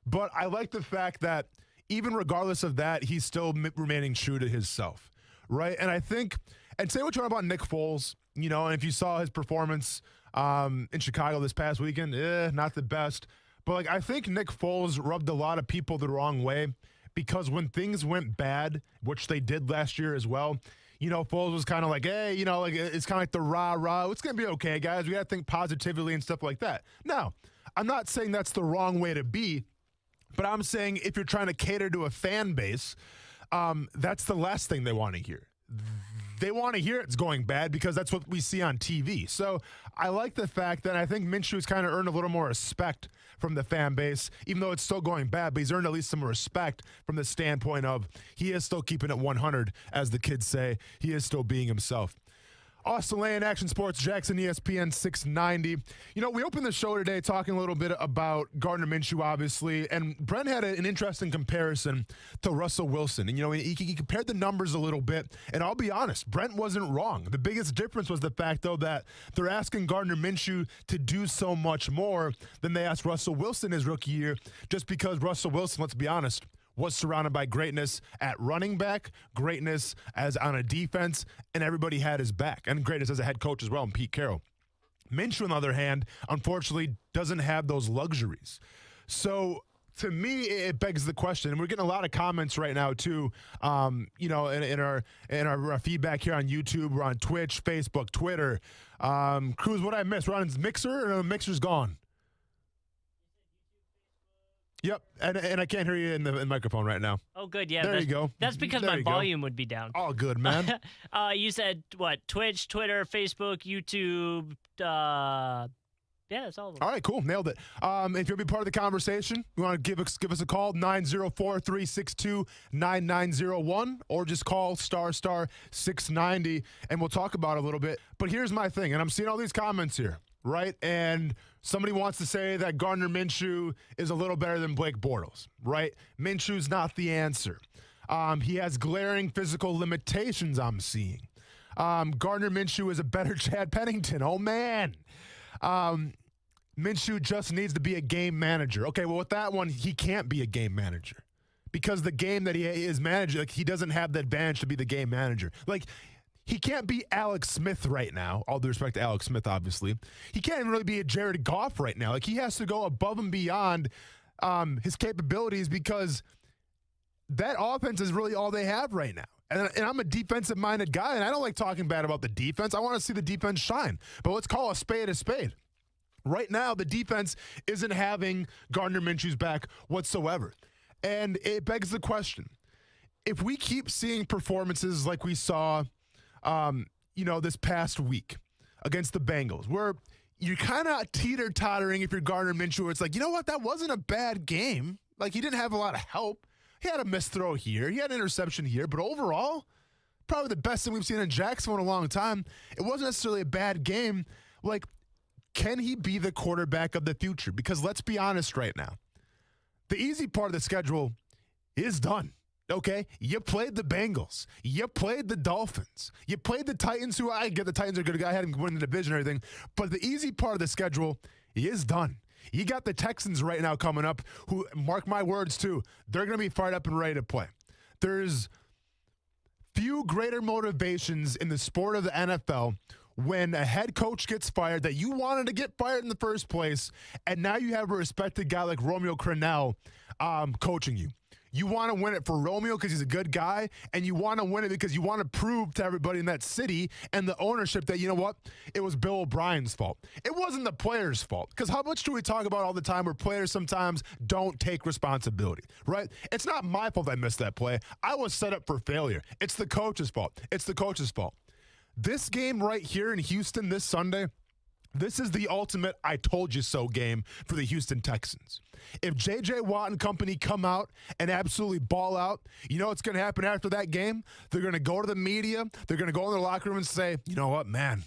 But I like the fact that even regardless of that, he's still remaining true to himself, right? And I think, and say what you want about Nick Foles, you know, and if you saw his performance in Chicago this past weekend, not the best. But, like, I think Nick Foles rubbed a lot of people the wrong way because when things went bad, which they did last year as well, you know, Foles was kind of like, hey, you know, like it's kind of like the rah-rah. It's going to be okay, guys. We got to think positively and stuff like that. Now, I'm not saying that's the wrong way to be, but I'm saying if you're trying to cater to a fan base, that's the last thing they want to hear. They want to hear it's going bad because that's what we see on TV. So I like the fact that I think Minshew's kind of earned a little more respect from the fan base, even though it's still going bad, but he's earned at least some respect from the standpoint of he is still keeping it 100, as the kids say. He is still being himself. Austin Lane, Action Sports, Jackson, ESPN 690. You know, we opened the show today talking a little bit about Gardner Minshew, obviously, and Brent had an interesting comparison to Russell Wilson. And, you know, he compared the numbers a little bit, and I'll be honest, Brent wasn't wrong. The biggest difference was the fact, though, that they're asking Gardner Minshew to do so much more than they asked Russell Wilson his rookie year, just because Russell Wilson, let's be honest, was surrounded by greatness at running back, greatness as on a defense, and everybody had his back, and greatness as a head coach as well, and Pete Carroll. Minshew, on the other hand, unfortunately doesn't have those luxuries. So to me, it begs the question, and we're getting a lot of comments right now too, you know, in our feedback here on YouTube, we're on Twitch, Facebook, Twitter. Cruz, what I missed? We're on Mixer, or Mixer's gone? Yep, and I can't hear you in the microphone right now. Oh, good, yeah. There you go. That's because my volume would be down. Oh, good, man. You said, what, Twitch, Twitter, Facebook, YouTube, yeah, that's all of them. All right, cool, nailed it. If you'll be part of the conversation, you want to give us a call, 904-362-9901, or just call *690, and we'll talk about it a little bit. But here's my thing, and I'm seeing all these comments here, right? And somebody wants to say that Gardner Minshew is a little better than Blake Bortles, right? Minshew's not the answer. He has glaring physical limitations I'm seeing. Gardner Minshew is a better Chad Pennington. Oh, man. Minshew just needs to be a game manager. Okay, well, with that one, he can't be a game manager because the game that he is managing, like, he doesn't have the advantage to be the game manager. Like, he can't be Alex Smith right now, all due respect to Alex Smith, obviously. He can't even really be a Jared Goff right now. Like, he has to go above and beyond his capabilities because that offense is really all they have right now. And I'm a defensive-minded guy, and I don't like talking bad about the defense. I want to see the defense shine. But let's call a spade a spade. Right now, the defense isn't having Gardner Minshew's back whatsoever. And it begs the question, if we keep seeing performances like we saw you know, this past week against the Bengals, where you're kind of teeter-tottering if you're Gardner Minshew, where it's like, you know what, that wasn't a bad game. Like, he didn't have a lot of help. He had a missed throw here. He had an interception here. But overall, probably the best thing we've seen in Jacksonville in a long time. It wasn't necessarily a bad game. Like, can he be the quarterback of the future? Because let's be honest right now. The easy part of the schedule is done. Okay, you played the Bengals. You played the Dolphins. You played the Titans, who I get the Titans are good. I had them win the division and everything. But the easy part of the schedule is done. You got the Texans right now coming up, who, mark my words too, they're going to be fired up and ready to play. There's few greater motivations in the sport of the NFL when a head coach gets fired that you wanted to get fired in the first place, and now you have a respected guy like Romeo Crennel coaching you. You want to win it for Romeo because he's a good guy, and you want to win it because you want to prove to everybody in that city and the ownership that, you know what, it was Bill O'Brien's fault. It wasn't the players' fault, because how much do we talk about all the time where players sometimes don't take responsibility, right? It's not my fault I missed that play. I was set up for failure. It's the coach's fault. It's the coach's fault. This game right here in Houston this Sunday, this is the ultimate I told you so game for the Houston Texans. If J.J. Watt and company come out and absolutely ball out, you know what's going to happen after that game? They're going to go to the media. They're going to go in their locker room and say, you know what, man,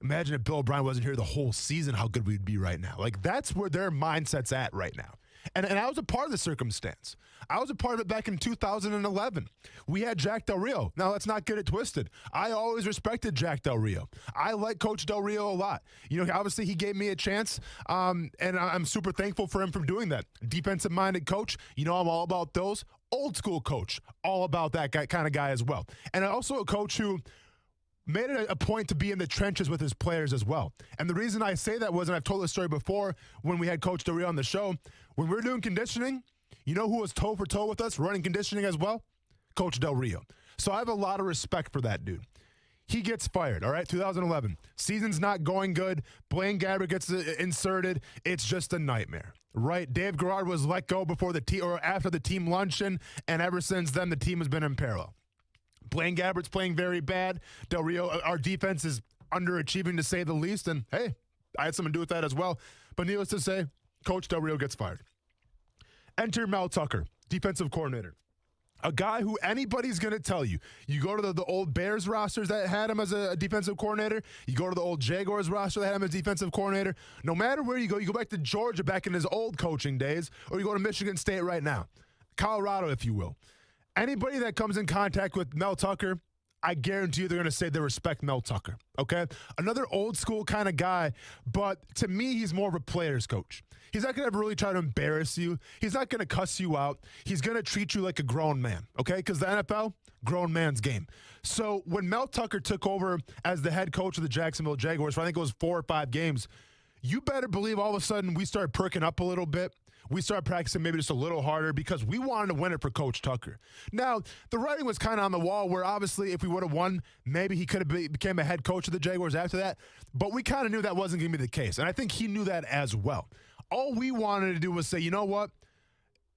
imagine if Bill O'Brien wasn't here the whole season, how good we'd be right now. Like, that's where their mindset's at right now. And I was a part of the circumstance. I was a part of it back in 2011. We had Jack Del Rio. Now, let's not get it twisted. I always respected Jack Del Rio. I like Coach Del Rio a lot. You know, obviously he gave me a chance, and I'm super thankful for him for doing that. Defensive-minded coach, you know I'm all about those. Old school coach, all about that kind of guy as well. And also a coach who made it a point to be in the trenches with his players as well. And the reason I say that was, and I've told this story before when we had Coach Del Rio on the show, when we were doing conditioning, you know who was toe for toe with us running conditioning as well? Coach Del Rio. So I have a lot of respect for that dude. He gets fired, all right? 2011. Season's not going good. Blaine Gabbert gets inserted. It's just a nightmare, right? Dave Garrard was let go before the team or after the team luncheon, and ever since then, the team has been in parallel. Blaine Gabbert's playing very bad. Del Rio, our defense is underachieving to say the least, and hey, I had something to do with that as well. But needless to say, Coach Del Rio gets fired. Enter Mel Tucker, defensive coordinator. A guy who anybody's going to tell you. You go to the old Bears rosters that had him as a defensive coordinator. You go to the old Jaguars roster that had him as defensive coordinator. No matter where you go back to Georgia back in his old coaching days, or you go to Michigan State right now. Colorado, if you will. Anybody that comes in contact with Mel Tucker, I guarantee you they're going to say they respect Mel Tucker, okay? Another old school kind of guy, but to me, he's more of a player's coach. He's not going to ever really try to embarrass you. He's not going to cuss you out. He's going to treat you like a grown man, okay? Because the NFL, grown man's game. So when Mel Tucker took over as the head coach of the Jacksonville Jaguars for I think it was 4 or 5 games, you better believe all of a sudden we started perking up a little bit. We started practicing maybe just a little harder because we wanted to win it for Coach Tucker. Now, the writing was kind of on the wall where obviously if we would have won, maybe he could have became a head coach of the Jaguars after that. But we kind of knew that wasn't going to be the case. And I think he knew that as well. All we wanted to do was say, you know what?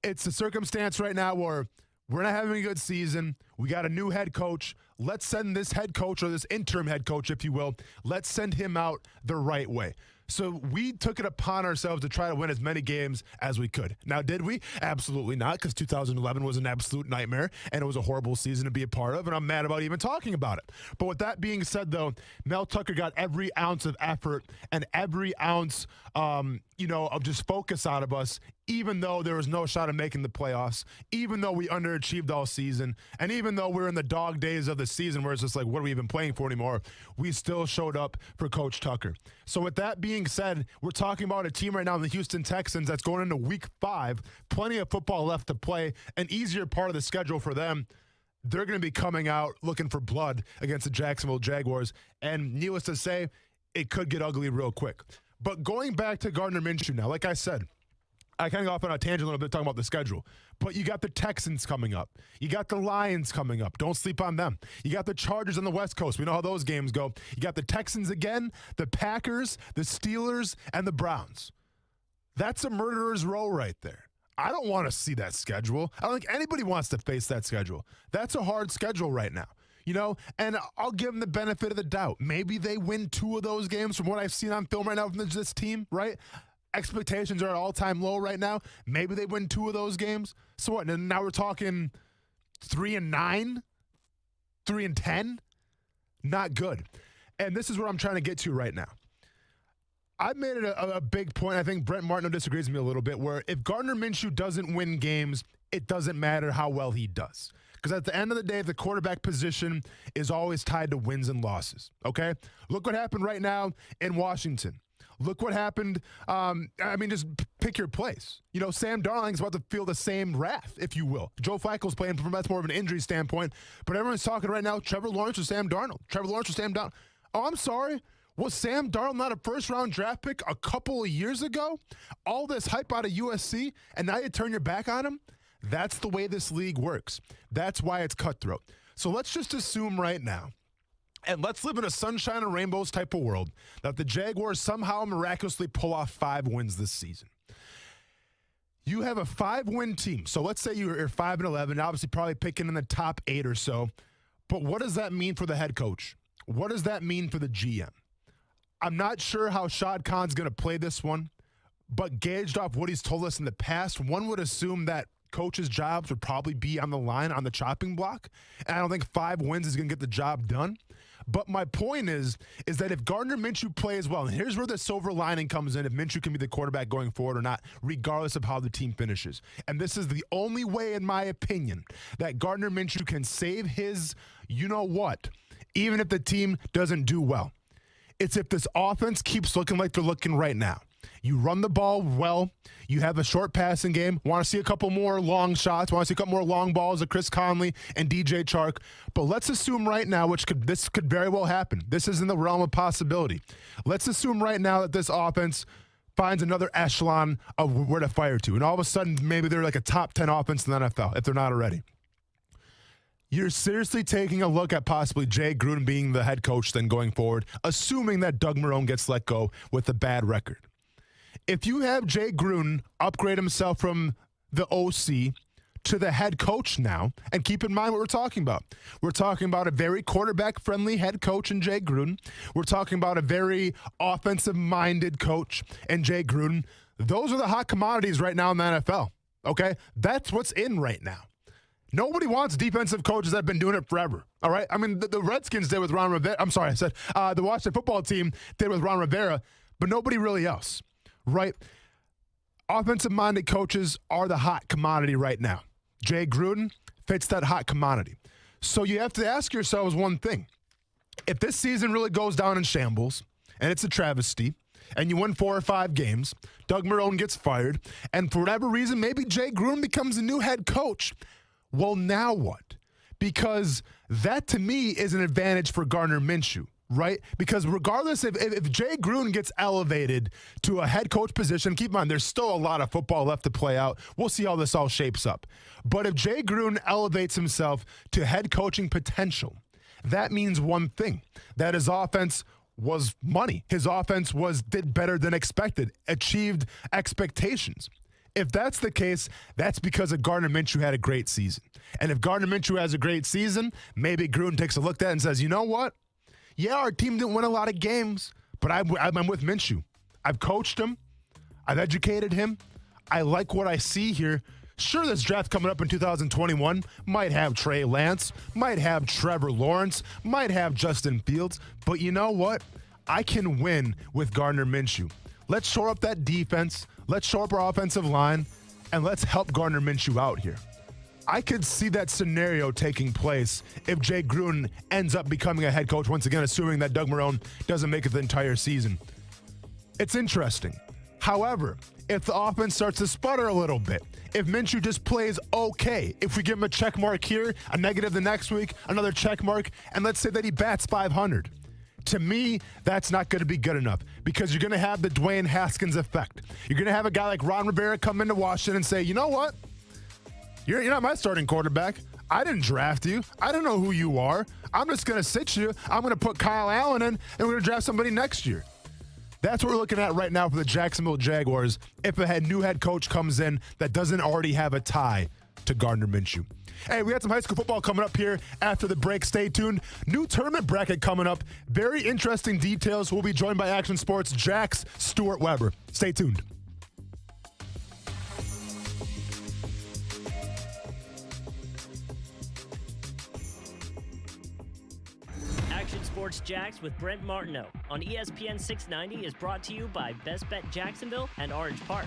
It's a circumstance right now where we're not having a good season. We got a new head coach. Let's send this head coach, or this interim head coach, if you will, let's send him out the right way. So we took it upon ourselves to try to win as many games as we could. Now, did we? Absolutely not, because 2011 was an absolute nightmare, and it was a horrible season to be a part of, and I'm mad about even talking about it. But with that being said, though, Mel Tucker got every ounce of effort and every ounce, of just focus out of us, even though there was no shot of making the playoffs, even though we underachieved all season, and even though we're in the dog days of the season where it's just like, what are we even playing for anymore? We still showed up for Coach Tucker. So with that being said, we're talking about a team right now, the Houston Texans, that's going into week 5, plenty of football left to play, an easier part of the schedule for them. They're going to be coming out looking for blood against the Jacksonville Jaguars, and needless to say, it could get ugly real quick. But going back to Gardner Minshew now, like I said, I kind of got off on a tangent a little bit talking about the schedule. But you got the Texans coming up. You got the Lions coming up. Don't sleep on them. You got the Chargers on the West Coast. We know how those games go. You got the Texans again, the Packers, the Steelers, and the Browns. That's a murderer's row right there. I don't want to see that schedule. I don't think anybody wants to face that schedule. That's a hard schedule right now. And I'll give them the benefit of the doubt. Maybe they win 2 of those games from what I've seen on film right now from this team, right? Expectations are at all-time low right now. Maybe they win 2 of those games. So what? And now we're talking 3-9, 3-10. Not good. And this is what I'm trying to get to right now. I've made it a big point. I think Brent Martineau disagrees with me a little bit, where if Gardner Minshew doesn't win games, it doesn't matter how well he does. Because at the end of the day, the quarterback position is always tied to wins and losses, okay? Look what happened right now in Washington. Look what happened. Just pick your place. Sam Darnold's about to feel the same wrath, if you will. Joe Flacco's playing from that's more of an injury standpoint. But everyone's talking right now, Trevor Lawrence or Sam Darnold. Trevor Lawrence or Sam Darnold. Oh, I'm sorry. Was Sam Darnold not a first-round draft pick a couple of years ago? All this hype out of USC, and now you turn your back on him? That's the way this league works. That's why it's cutthroat. So let's just assume right now, and let's live in a sunshine and rainbows type of world, that the Jaguars somehow miraculously pull off 5 wins this season. You have a 5-win team. So let's say you're 5-11, obviously probably picking in the top 8 or so. But what does that mean for the head coach? What does that mean for the GM? I'm not sure how Shad Khan's going to play this one, but gauged off what he's told us in the past, one would assume that coaches' jobs would probably be on the line, on the chopping block. And I don't think 5 wins is going to get the job done. But my point is that if Gardner Minshew plays well, and here's where the silver lining comes in, if Minshew can be the quarterback going forward or not, regardless of how the team finishes. And this is the only way, in my opinion, that Gardner Minshew can save his you-know-what, even if the team doesn't do well. It's if this offense keeps looking like they're looking right now. You run the ball well. You have a short passing game. Want to see a couple more long shots. Want to see a couple more long balls of Chris Conley and DJ Chark. But let's assume right now, this could very well happen. This is in the realm of possibility. Let's assume right now that this offense finds another echelon of where to fire to. And all of a sudden, maybe they're like a top 10 offense in the NFL, if they're not already. You're seriously taking a look at possibly Jay Gruden being the head coach then going forward, assuming that Doug Marrone gets let go with a bad record. If you have Jay Gruden upgrade himself from the OC to the head coach now, and keep in mind what we're talking about. We're talking about a very quarterback-friendly head coach in Jay Gruden. We're talking about a very offensive-minded coach in Jay Gruden. Those are the hot commodities right now in the NFL, okay? That's what's in right now. Nobody wants defensive coaches that have been doing it forever, all right? I mean, the Redskins did with Ron Rivera. I'm sorry, I said the Washington football team did with Ron Rivera, but nobody really else, right? Offensive-minded coaches are the hot commodity right now. Jay Gruden fits that hot commodity. So you have to ask yourselves one thing. If this season really goes down in shambles, and it's a travesty, and you win 4 or 5 games, Doug Marrone gets fired, and for whatever reason, maybe Jay Gruden becomes the new head coach. Well, now what? Because that, to me, is an advantage for Gardner Minshew, right? Because regardless if Jay Gruden gets elevated to a head coach position, keep in mind, there's still a lot of football left to play out. We'll see how this all shapes up. But if Jay Gruden elevates himself to head coaching potential, that means one thing, that his offense was money. His offense did better than expected, achieved expectations. If that's the case, that's because Gardner Minshew had a great season. And if Gardner Minshew has a great season, maybe Gruden takes a look at that and says, you know what? Yeah, our team didn't win a lot of games, but I'm with Minshew. I've coached him. I've educated him. I like what I see here. Sure, this draft coming up in 2021 might have Trey Lance, might have Trevor Lawrence, might have Justin Fields, but you know what? I can win with Gardner Minshew. Let's shore up that defense. Let's shore up our offensive line, and let's help Gardner Minshew out here. I could see that scenario taking place if Jay Gruden ends up becoming a head coach, once again, assuming that Doug Marrone doesn't make it the entire season. It's interesting. However, if the offense starts to sputter a little bit, if Minshew just plays okay, if we give him a check mark here, a negative the next week, another check mark, and let's say that he bats 500, to me, that's not going to be good enough because you're going to have the Dwayne Haskins effect. You're going to have a guy like Ron Rivera come into Washington and say, you know what? You're not my starting quarterback. I didn't draft you. I don't know who you are. I'm just going to sit you. I'm going to put Kyle Allen in, and we're going to draft somebody next year. That's what we're looking at right now for the Jacksonville Jaguars if a new head coach comes in that doesn't already have a tie to Gardner Minshew. Hey, we got some high school football coming up here after the break. Stay tuned. New tournament bracket coming up. Very interesting details. We'll be joined by Action Sports' Jax Stuart Weber. Stay tuned. Action Sports Jax with Brent Martineau on ESPN 690 is brought to you by Best Bet Jacksonville and Orange Park.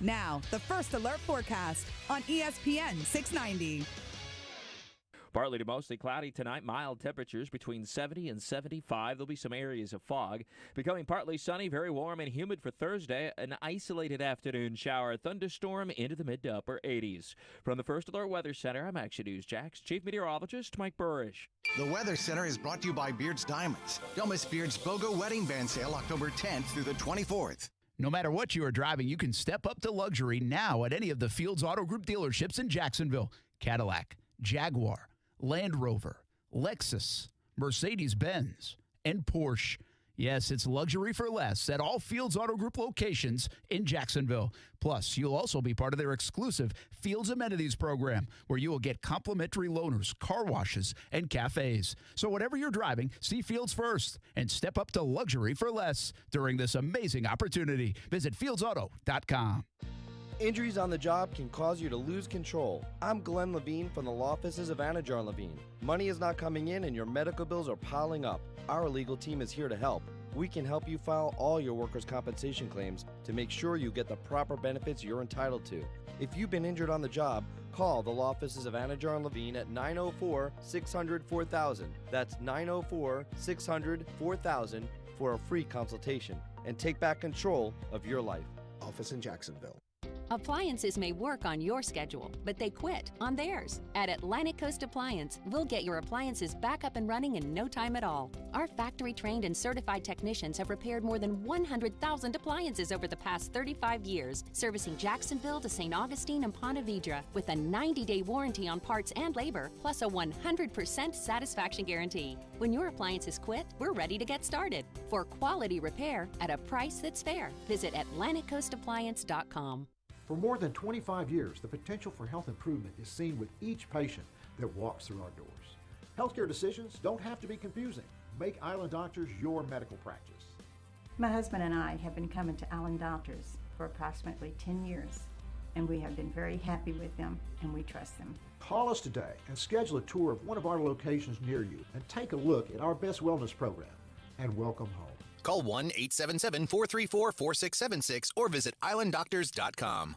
Now, the first alert forecast on ESPN 690. Partly to mostly cloudy tonight, mild temperatures between 70 and 75. There'll be some areas of fog. Becoming partly sunny, very warm and humid for Thursday. An isolated afternoon shower, thunderstorm into the mid to upper 80s. From the First Alert Weather Center, I'm Action News Jax Chief Meteorologist Mike Burrish. The Weather Center is brought to you by Beard's Diamonds. Don't miss Beard's BOGO Wedding Band Sale October 10th through the 24th. No matter what you are driving, you can step up to luxury now at any of the Fields Auto Group dealerships in Jacksonville. Cadillac, Jaguar, Land Rover, Lexus, Mercedes-Benz, and Porsche. Yes, it's luxury for less at all Fields Auto Group locations in Jacksonville. Plus, you'll also be part of their exclusive Fields Amenities program, where you will get complimentary loaners, car washes, and cafes. So whatever you're driving, see Fields first and step up to luxury for less during this amazing opportunity. Visit fieldsauto.com. Injuries on the job can cause you to lose control. I'm Glenn Levine from the law offices of Anajar Levine. Money is not coming in and your medical bills are piling up. Our legal team is here to help. We can help you file all your workers' compensation claims to make sure you get the proper benefits you're entitled to. If you've been injured on the job, call the law offices of Anajar Levine at 904-600-4000. That's 904-600-4000 for a free consultation. and take back control of your life. Office in Jacksonville. Appliances may work on your schedule, but they quit on theirs. At Atlantic Coast Appliance, we'll get your appliances back up and running in no time at all. Our factory-trained and certified technicians have repaired more than 100,000 appliances over the past 35 years, servicing Jacksonville to St. Augustine and Ponte Vedra with a 90-day warranty on parts and labor, plus a 100% satisfaction guarantee. When your appliances quit, we're ready to get started. For quality repair at a price that's fair, visit AtlanticCoastAppliance.com. For more than 25 years, the potential for health improvement is seen with each patient that walks through our doors. Healthcare decisions don't have to be confusing. Make Island Doctors your medical practice. My husband and I have been coming to Island Doctors for approximately 10 years, and we have been very happy with them, and we trust them. Call us today and schedule a tour of one of our locations near you and take a look at our Best Wellness program, and welcome home. Call 1-877-434-4676 or visit islanddoctors.com.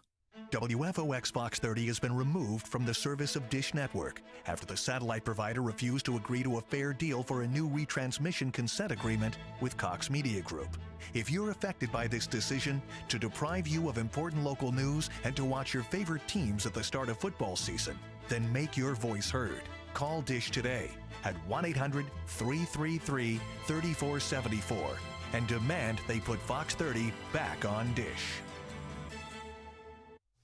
WFOX Fox 30 has been removed from the service of Dish Network after the satellite provider refused to agree to a fair deal for a new retransmission consent agreement with Cox Media Group. If you're affected by this decision, to deprive you of important local news and to watch your favorite teams at the start of football season, then make your voice heard. Call Dish today at 1-800-333-3474 and demand they put Fox 30 back on Dish.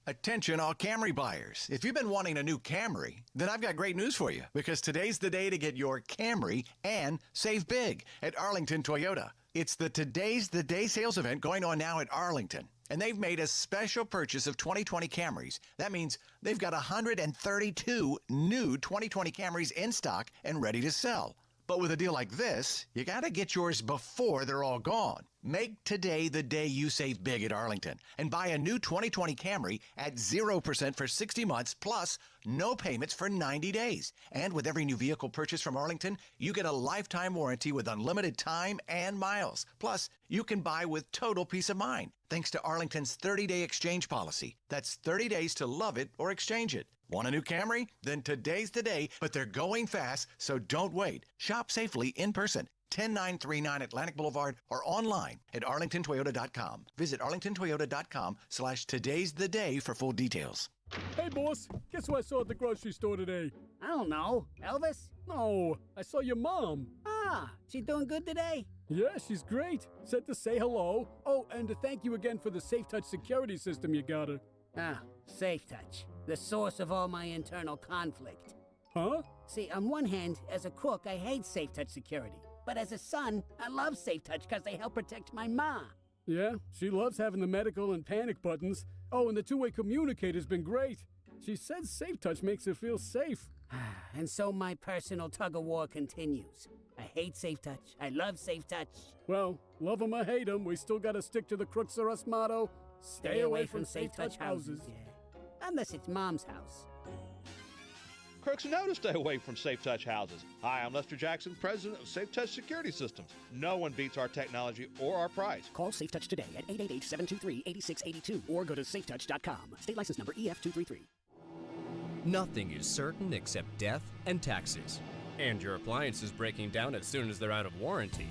Attention all Camry buyers. If you've been wanting a new Camry, then I've got great news for you because today's the day to get your Camry and save big at Arlington Toyota. It's the Today's the Day sales event going on now at Arlington, and they've made a special purchase of 2020 Camrys. That means they've got 132 new 2020 Camrys in stock and ready to sell. But with a deal like this, you got to get yours before they're all gone. Make today the day you save big at Arlington and buy a new 2020 Camry at 0% for 60 months plus no payments for 90 days. And with every new vehicle purchased from Arlington, you get a lifetime warranty with unlimited time and miles. Plus, you can buy with total peace of mind thanks to Arlington's 30-day exchange policy. That's 30 days to love it or exchange it. Want a new Camry? Then today's the day, but they're going fast, so don't wait. Shop safely in person. 10939 Atlantic Boulevard or online at arlingtontoyota.com. Visit arlingtontoyota.com/today's the day for full details. Hey, boss, guess who I saw at the grocery store today? I don't know. Elvis? No, I saw your mom. Ah, she doing good today? Yeah, she's great. Said to say hello. Oh, and to thank you again for the Safe Touch security system you got her. Ah, Safe Touch. The source of all my internal conflict. Huh? See, on one hand, as a cook, I hate Safe Touch security. But as a son, I love Safe Touch because they help protect my ma. Yeah, she loves having the medical and panic buttons. Oh, and the two-way communicator's been great. She says Safe Touch makes her feel safe. And so my personal tug-of-war continues. I hate Safe Touch. I love Safe Touch. Well, love 'em or hate 'em, we still gotta stick to the Crooks R Us motto, stay away from Safe Touch houses. Yeah. Unless it's Mom's house. Crooks know to stay away from Safe Touch houses. Hi, I'm Lester Jackson, president of Safe Touch Security Systems. No one beats our technology or our price. Call Safe Touch today at 888-723-8682 or go to safetouch.com. State license number EF233. Nothing is certain except death and taxes. And your appliance is breaking down as soon as they're out of warranty.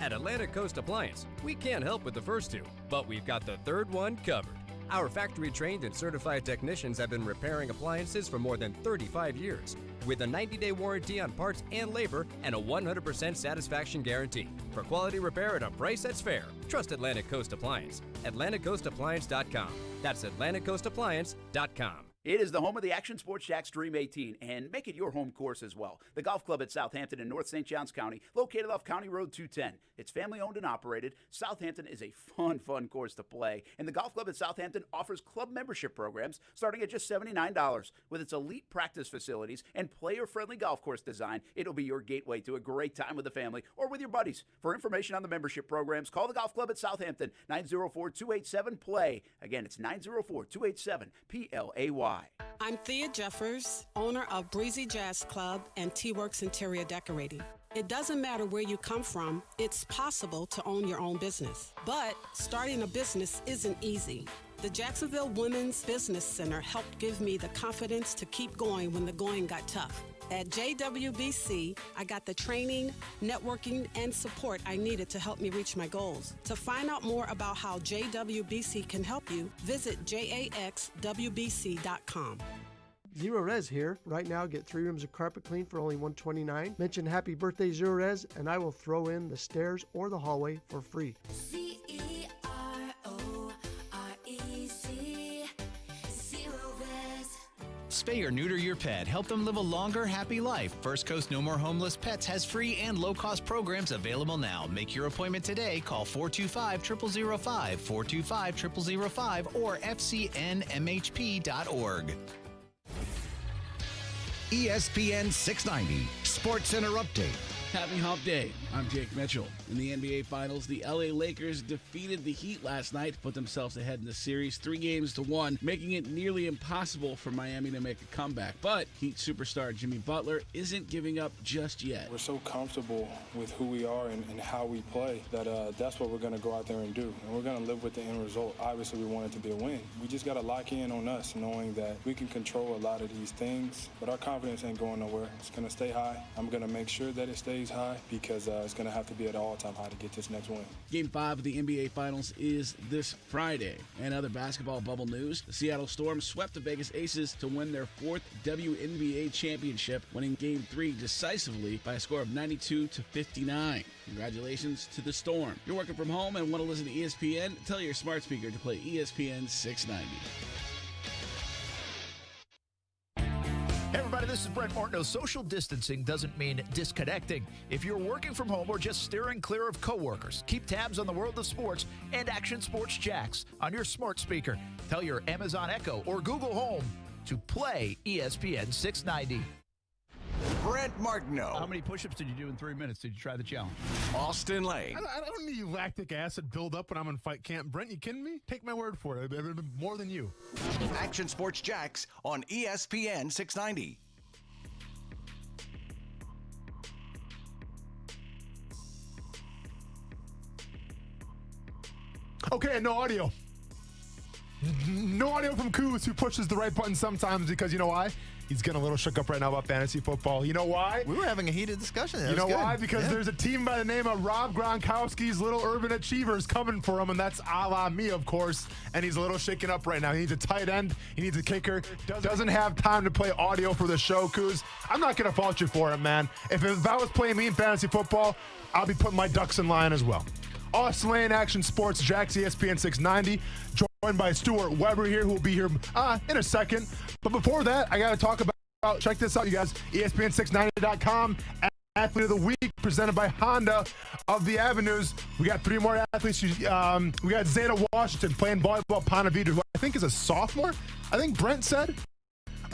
At Atlantic Coast Appliance, we can't help with the first two, but we've got the third one covered. Our factory-trained and certified technicians have been repairing appliances for more than 35 years, with a 90-day warranty on parts and labor and a 100% satisfaction guarantee. For quality repair at a price that's fair, trust Atlantic Coast Appliance. AtlanticCoastAppliance.com. That's AtlanticCoastAppliance.com. It is the home of the Action Sports Jacks Dream 18, and make it your home course as well. The Golf Club at Southampton in North St. Johns County, located off County Road 210. It's family-owned and operated. Southampton is a fun course to play, and the Golf Club at Southampton offers club membership programs starting at just $79. With its elite practice facilities and player-friendly golf course design, it'll be your gateway to a great time with the family or with your buddies. For information on the membership programs, call the Golf Club at Southampton, 904-287-PLAY. Again, it's 904-287-PLAY. I'm Thea Jeffers, owner of Breezy Jazz Club and T-Works Interior Decorating. It doesn't matter where you come from, it's possible to own your own business. But starting a business isn't easy. The Jacksonville Women's Business Center helped give me the confidence to keep going when the going got tough. At JWBC, I got the training, networking, and support I needed to help me reach my goals. To find out more about how JWBC can help you, visit jaxwbc.com. Zero Res here. Right now, get 3 rooms of carpet clean for only $129. Mention Happy Birthday Zero Res, and I will throw in the stairs or the hallway for free. CEROREC, Zero Res. Spay or neuter your pet. Help them live a longer, happy life. First Coast No More Homeless Pets has free and low-cost programs available now. Make your appointment today. Call 425-0005, 425-0005, or fcnmhp.org. ESPN 690 Sports Center Update. Happy Hump Day. I'm Jake Mitchell. In the NBA Finals, the LA Lakers defeated the Heat last night to put themselves ahead in the series 3-1, making it nearly impossible for Miami to make a comeback. But Heat superstar Jimmy Butler isn't giving up just yet. We're so comfortable with who we are and how we play that that's what we're going to go out there and do. And we're going to live with the end result. Obviously, we want it to be a win. We just got to lock in on us, knowing that we can control a lot of these things, but our confidence ain't going nowhere. It's going to stay high. I'm going to make sure that it stays high because it's going to have to be at an all-time high to get this next win. Game 5 of the NBA Finals is this Friday. And other basketball bubble news, the Seattle Storm swept the Vegas Aces to win their 4th WNBA championship, winning Game 3 decisively by a score of 92-59. Congratulations to the Storm. You're working from home and want to listen to ESPN? Tell your smart speaker to play ESPN 690. Hey everybody, this is Brent Martineau. Social distancing doesn't mean disconnecting. If you're working from home or just steering clear of coworkers, keep tabs on the world of sports and Action Sports Jax on your smart speaker. Tell your Amazon Echo or Google Home to play ESPN 690. Brent Martineau. How many push-ups did you do in 3 minutes? Did you try the challenge? Austin Lane. I don't need lactic acid build up when I'm in fight camp. Brent, you kidding me? Take my word for it. More than you. Action Sports Jax on ESPN 690. Okay, no audio. No audio from Kuz, who pushes the right button sometimes because you know why? He's getting a little shook up right now about fantasy football. You know why? We were having a heated discussion. You know why? Because there's a team by the name of Rob Gronkowski's Little Urban Achievers coming for him, and that's a la me, of course. And he's a little shaken up right now. He needs a tight end. He needs a kicker. Doesn't have time to play audio for the show, Kuz. I'm not going to fault you for it, man. If I was playing me in fantasy football, I'll be putting my ducks in line as well. Austin Lane, Action Sports, Jax, ESPN 690. Joined by Stuart Weber here, who will be here in a second. But before that, I got to talk about, check this out, you guys, ESPN690.com, Athlete of the Week, presented by Honda of the Avenues. We got 3 more athletes. We got Zeta Washington playing volleyball at Ponte Vedra, who I think is a sophomore. I think Brent said.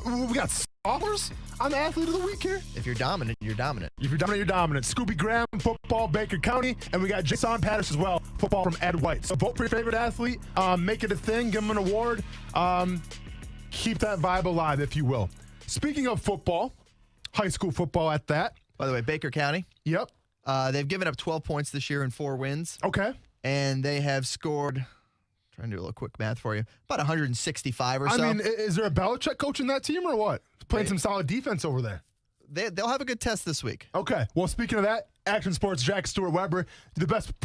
We got sophomores on the Athlete of the Week here. If you're dominant, you're dominant. If you're dominant, you're dominant. Scooby Graham, football, Baker County. And we got Jason Patterson as well, football from Ed White. So vote for your favorite athlete. Make it a thing. Give them an award. Keep that vibe alive, if you will. Speaking of football, high school football at that. By the way, Baker County. Yep. They've given up 12 points this year in 4 wins. Okay. And they have scored, trying to do a little quick math for you, about 165 or so. I mean, is there a Belichick coach in that team or what? Playing some solid defense over there. They'll have a good test this week. Okay. Well, speaking of that, Action Sports, Jack Stuart Weber, the best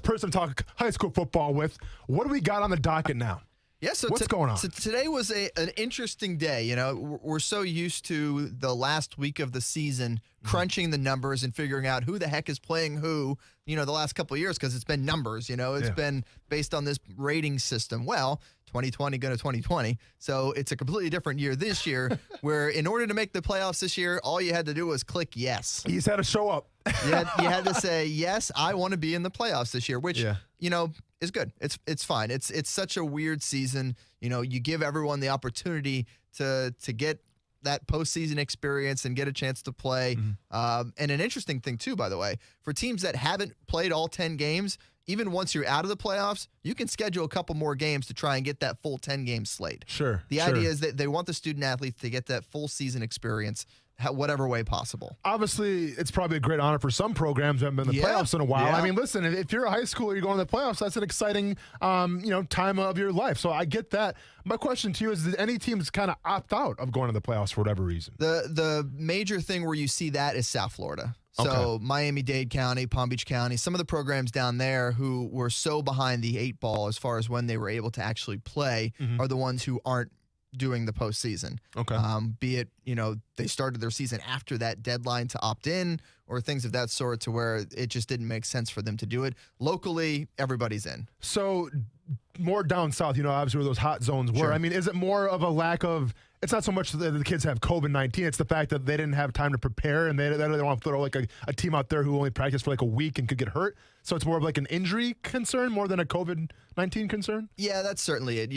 person to talk high school football with. What do we got on the docket now? Yeah, so what's going on? So today was an interesting day. You know, we're so used to the last week of the season crunching the numbers and figuring out who the heck is playing who, you know, the last couple of years because it's been numbers, you know. It's been based on this rating system. Well, 2020 going to 2020. So it's a completely different year this year where in order to make the playoffs this year, all you had to do was click yes. You just had to show up. You had to say, yes, I want to be in the playoffs this year, which, you know, is good. It's fine. It's such a weird season. You know, you give everyone the opportunity to get that postseason experience and get a chance to play. And an interesting thing, too, by the way, for teams that haven't played all 10 games, even once you're out of the playoffs, you can schedule a couple more games to try and get that full 10-game slate. Sure. The idea is that they want the student athletes to get that full season experience. whatever way possible. Obviously, it's probably a great honor for some programs who haven't been in the playoffs in a while. I mean, listen, if you're a high schooler, you're going to the playoffs, that's an exciting time of your life. So I get that. My question to you is, did any teams kind of opt out of going to the playoffs for whatever reason? The major thing where you see that is South Florida. So Miami-Dade County, Palm Beach County, some of the programs down there who were so behind the 8 ball as far as when they were able to actually play are the ones who aren't doing the postseason. Be it, they started their season after that deadline to opt in or things of that sort, to where it just didn't make sense for them to do it. Locally, everybody's in. So more down south, obviously where those hot zones were. Sure. I mean, is it more of a lack of, it's not so much that the kids have COVID-19, it's the fact that they didn't have time to prepare and they want to throw like a team out there who only practiced for like a week and could get hurt. So it's more of like an injury concern more than a COVID-19 concern? Yeah, that's certainly it.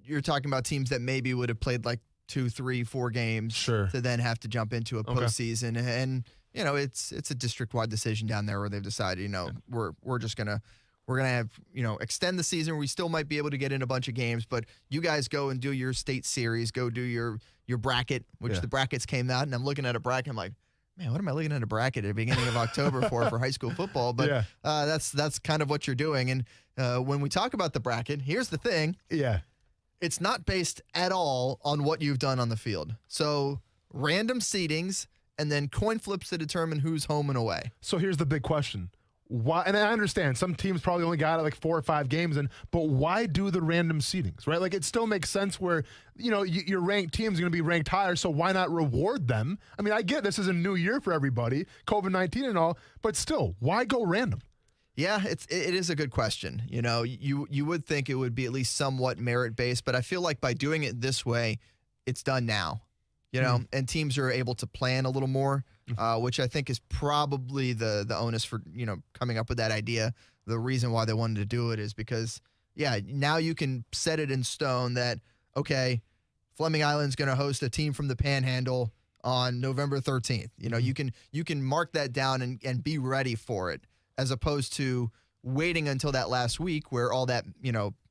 You're talking about teams that maybe would have played like 2, 3, 4 games to then have to jump into a postseason. And, it's a district-wide decision down there where they've decided, we're just going to, we're going to have, extend the season. We still might be able to get in a bunch of games, but you guys go and do your state series, go do your bracket, which the brackets came out, and I'm looking at a bracket. I'm like, man, what am I looking at a bracket at the beginning of October for high school football? But that's kind of what you're doing. And when we talk about the bracket, here's the thing. It's not based at all on what you've done on the field. So random seedings and then coin flips to determine who's home and away. So here's the big question. Why? And I understand some teams probably only got like 4 or 5 games in, but why do the random seedings, right? Like, it still makes sense where, your ranked team is going to be ranked higher, so why not reward them? I mean, I get this is a new year for everybody, COVID-19 and all, but still, why go random? Yeah, it is a good question. You would think it would be at least somewhat merit-based, but I feel like by doing it this way, it's done now. And teams are able to plan a little more, which I think is probably the onus for, coming up with that idea. The reason why they wanted to do it is because, now you can set it in stone that, okay, Fleming Island's going to host a team from the Panhandle on November 13th. You can mark that down and be ready for it, as opposed to waiting until that last week where all that,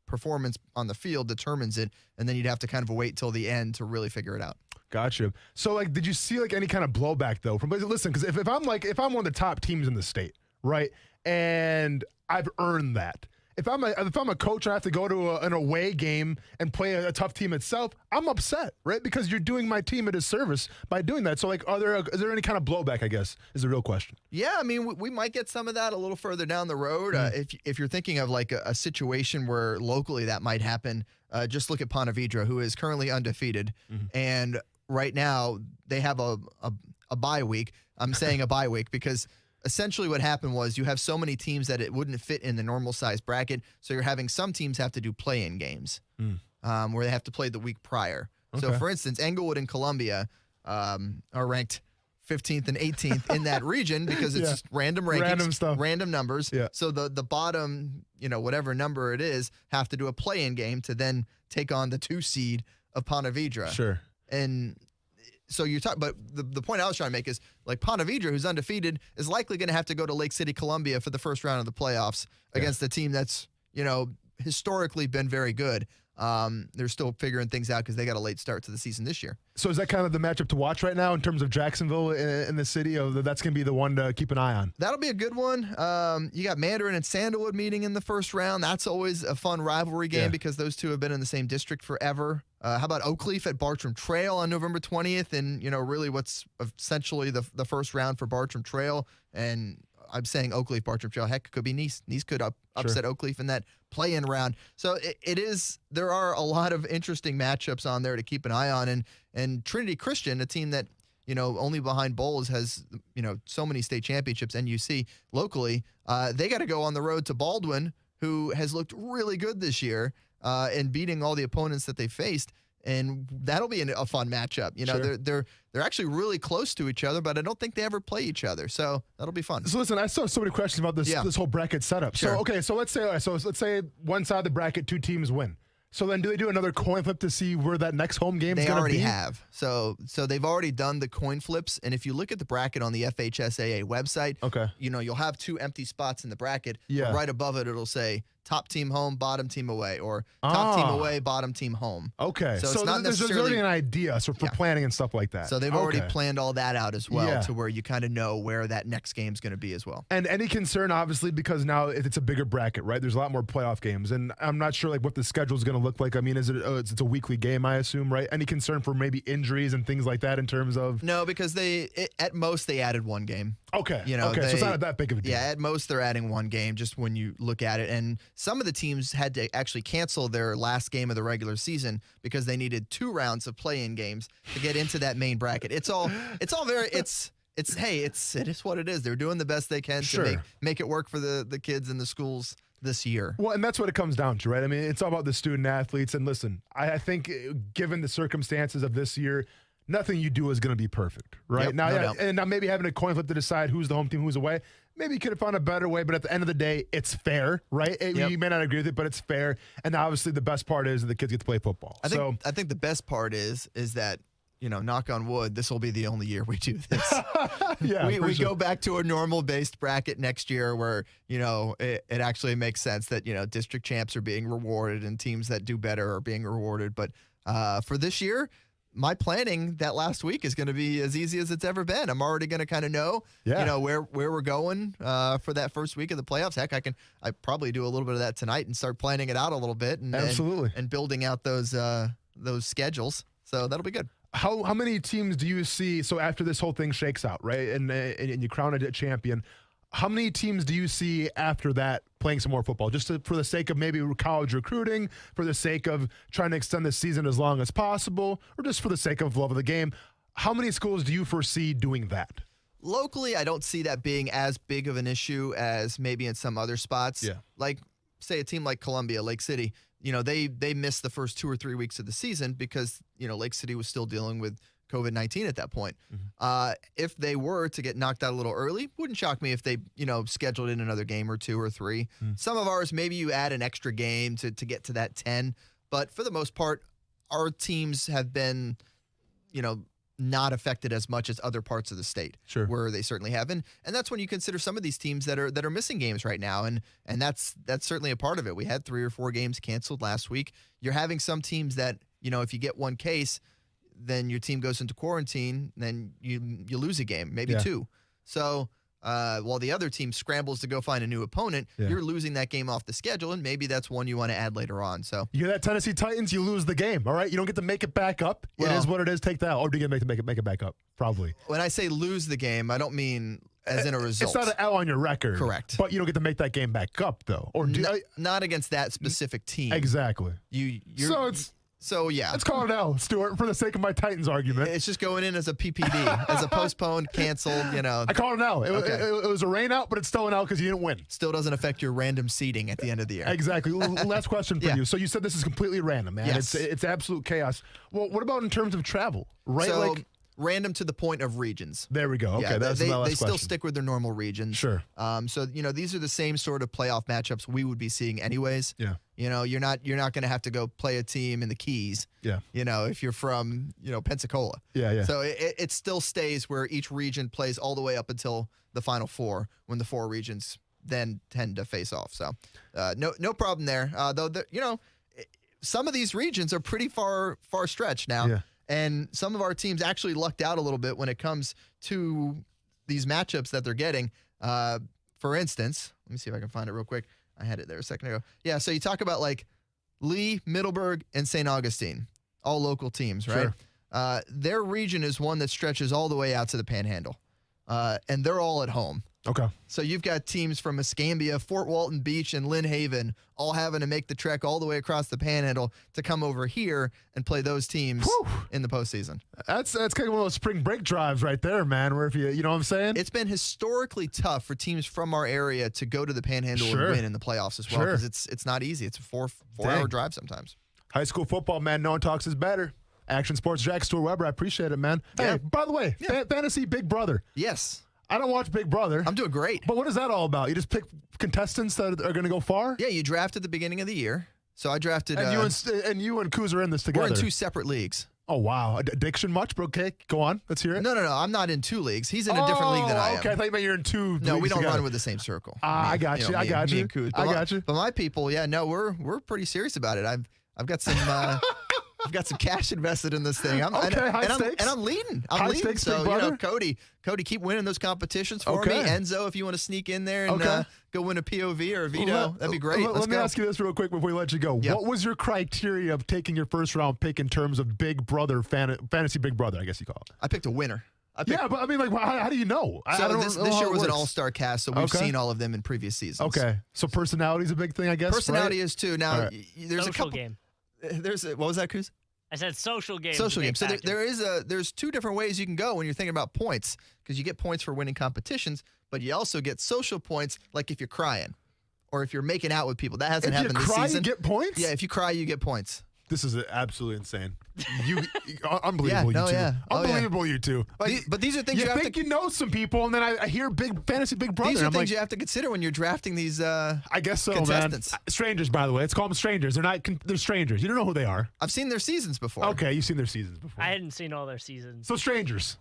performance on the field determines it, and then you'd have to kind of wait till the end to really figure it out. Gotcha. So, did you see any kind of blowback though? Listen, because if I'm one of the top teams in the state, right, and I've earned that. If I'm a coach and I have to go to an away game and play a tough team itself, I'm upset, right? Because you're doing my team a disservice by doing that. So, is there any kind of blowback, I guess, is the real question. Yeah, I mean, we might get some of that a little further down the road. If you're thinking of a situation where locally that might happen, just look at Ponte Vedra, who is currently undefeated, and right now they have a bye week. I'm saying a bye week because essentially what happened was you have so many teams that it wouldn't fit in the normal size bracket, so you're having some teams have to do play-in games where they have to play the week prior. Okay. So, for instance, Englewood and Columbia are ranked 15th and 18th in that region because it's just random rankings, random numbers. Yeah. So the bottom, whatever number it is, have to do a play-in game to then take on the 2 seed of Ponte Vedra. Sure. And so you're talking, but the point I was trying to make is Ponte Vedra, who's undefeated, is likely going to have to go to Lake City, Columbia for the first round of the playoffs against a team that's, historically been very good. They're still figuring things out because they got a late start to the season this year. So is that kind of the matchup to watch right now in terms of Jacksonville in the city? That's going to be the one to keep an eye on. That'll be a good one. You got Mandarin and Sandalwood meeting in the first round. That's always a fun rivalry game because those two have been in the same district forever. How about Oakleaf at Bartram Trail on November 20th? And, really what's essentially the first round for Bartram Trail. And I'm saying Oakleaf, Bartram Trail. Heck, it could be Nice. Nice could upset Oakleaf in that play-in round. So there are a lot of interesting matchups on there to keep an eye on. And Trinity Christian, a team that, only behind Bowles has, so many state championships, NUC locally, they got to go on the road to Baldwin, who has looked really good this year and beating all the opponents that they faced. And that'll be a fun matchup. They're actually really close to each other, but I don't think they ever play each other. So that'll be fun. So listen, I saw so many questions about this whole bracket setup. Sure. So let's say one side of the bracket, 2 teams win. So then do they do another coin flip to see where that next home game is going to be? They already have. So they've already done the coin flips. And if you look at the bracket on the FHSAA website, you'll have 2 empty spots in the bracket. Yeah. But right above it, it'll say top team home, bottom team away, or top team away, bottom team home. Okay. So it's not there's necessarily already an idea for planning and stuff like that. So they've already planned all that out as well, Yeah. to where you kind of know where that next game's going to be as well. And any concern, obviously, because now it's a bigger bracket, right? There's a lot more playoff games, and I'm not sure what the schedule is going to look like. I mean, it's a weekly game, I assume, right? Any concern for maybe injuries and things like that in terms of? No, because at most they added one game. Okay. So it's not that big of a deal. Yeah, at most they're adding one game just when you look at it. And some of the teams had to actually cancel their last game of the regular season because they needed 2 rounds of play-in games to get into that main bracket. It is what it is. They're doing the best they can to make it work for the kids and the schools this year. Well, and that's what it comes down to, right? I mean, it's all about the student athletes. And listen, I think given the circumstances of this year, nothing you do is going to be perfect, right? Yep, And now maybe having a coin flip to decide who's the home team, who's away. Maybe you could have found a better way, but at the end of the day, it's fair, right? You may not agree with it, but it's fair. And obviously, the best part is that the kids get to play football. I think the best part is that, knock on wood, this will be the only year we do this. we go back to a normal-based bracket next year where, it actually makes sense that, district champs are being rewarded and teams that do better are being rewarded. But for this year, my planning that last week is going to be as easy as it's ever been. I'm already going to kind of know, where we're going for that first week of the playoffs. Heck, I probably do a little bit of that tonight and start planning it out a little bit and building out those schedules. So that'll be good. How many teams do you see? So after this whole thing shakes out, right, and you crown a champion, how many teams do you see after that playing some more football? Just for the sake of maybe college recruiting, for the sake of trying to extend the season as long as possible, or just for the sake of love of the game? How many schools do you foresee doing that? Locally, I don't see that being as big of an issue as maybe in some other spots. Yeah. Like, say, a team like Columbia, Lake City, they missed the first 2 or 3 weeks of the season because, Lake City was still dealing with COVID-19 at that point. Mm-hmm. If they were to get knocked out a little early, wouldn't shock me if they, scheduled in another game or 2 or 3. Some of ours, maybe you add an extra game to get to that 10. But for the most part, our teams have been, not affected as much as other parts of the state, where they certainly have. And that's when you consider some of these teams that are missing games right now. And that's certainly a part of it. We had 3 or 4 games canceled last week. You're having some teams that, if you get one case, then your team goes into quarantine, then you lose a game, maybe 2. So while the other team scrambles to go find a new opponent, you're losing that game off the schedule, and maybe that's one you want to add later on. So you hear that, Tennessee Titans? You lose the game, all right? You don't get to make it back up. It is what it is. Take that. Or do you get to make it back up? Probably. When I say lose the game, I don't mean as in a result. It's not an L on your record. Correct. But you don't get to make that game back up, though. Or not against that specific team. Exactly. So, yeah. Let's call it an L, Stuart, for the sake of my Titans argument. It's just going in as a PPD, as a postponed, canceled, I call it an L. It was a rain out, but it's still an L because you didn't win. Still doesn't affect your random seeding at the end of the year. Exactly. Last question for you. So you said this is completely random, man. Yes. It's absolute chaos. Well, what about in terms of travel? Right? So, random to the point of regions. There we go. Okay, that's my last question. They still stick with their normal regions. Sure. So these are the same sort of playoff matchups we would be seeing anyways. Yeah. You're not going to have to go play a team in the Keys. Yeah. If you're from Pensacola. Yeah. So it still stays where each region plays all the way up until the Final Four, when the 4 regions then tend to face off. So no problem there. Though some of these regions are pretty far stretched now. Yeah. And some of our teams actually lucked out a little bit when it comes to these matchups that they're getting. For instance, let me see if I can find it real quick. I had it there a second ago. Yeah, so you talk about like Lee, Middleburg, and St. Augustine, all local teams, right? Sure. Their region is one that stretches all the way out to the Panhandle, and they're all at home. Okay. So you've got teams from Escambia, Fort Walton Beach, and Lynn Haven all having to make the trek all the way across the Panhandle to come over here and play those teams in the postseason. That's kind of one of those spring break drives right there, man, where if you know what I'm saying? It's been historically tough for teams from our area to go to the Panhandle and win in the playoffs as well, because it's not easy. It's a four-hour drive sometimes. High school football, man, no one talks is better. Action Sports Jack, Stuart Weber, I appreciate it, man. Hey, by the way, Fantasy Big Brother. Yes. I don't watch Big Brother. I'm doing great. But what is that all about? You just pick contestants that are going to go far? Yeah, you draft at the beginning of the year. So I drafted... And you and Kuz are in this together. We're in 2 separate leagues. Oh, wow. Addiction much, bro? Okay, go on. Let's hear it. No. I'm not in 2 leagues. He's in a different league than I am. Okay, I thought you meant you're in 2 No, leagues we don't together. run with the same circle. I got you. I got you. I got you. But my people, we're pretty serious about it. I've got some I've got some cash invested in this thing. I'm leading. I'm leading. Stakes, so big brother. Cody, keep winning those competitions for me. Enzo, if you want to sneak in there and go win a POV or a veto, that'd be great. Let me ask you this real quick before we let you go. Yeah. What was your criteria of taking your first round pick in terms of Big Brother, fantasy Big Brother, I guess you call it? I picked a winner. But I mean, like, how do you know? So this year was an all-star cast, so we've seen all of them in previous seasons. Okay, so personality is a big thing, I guess. Personality is too. Now, there's social a couple. Game. What was that, Cruz? I said social game. Social game. So there's 2 different ways you can go when you're thinking about points, because you get points for winning competitions, but you also get social points, like if you're crying or if you're making out with people. That hasn't happened this season. If you cry, you get points? Yeah, if you cry, you get points. This is absolutely insane. Unbelievable, you two. Unbelievable, you two. But these are things you have think to. You know some people, and then I hear fantasy Big Brother. These are I'm things like, you have to consider when you're drafting these. I guess so, contestants. man. Strangers, by the way. Let's call them strangers. They're strangers. You don't know who they are. I've seen their seasons before. Okay, you've seen their seasons before. I hadn't seen all their seasons. So strangers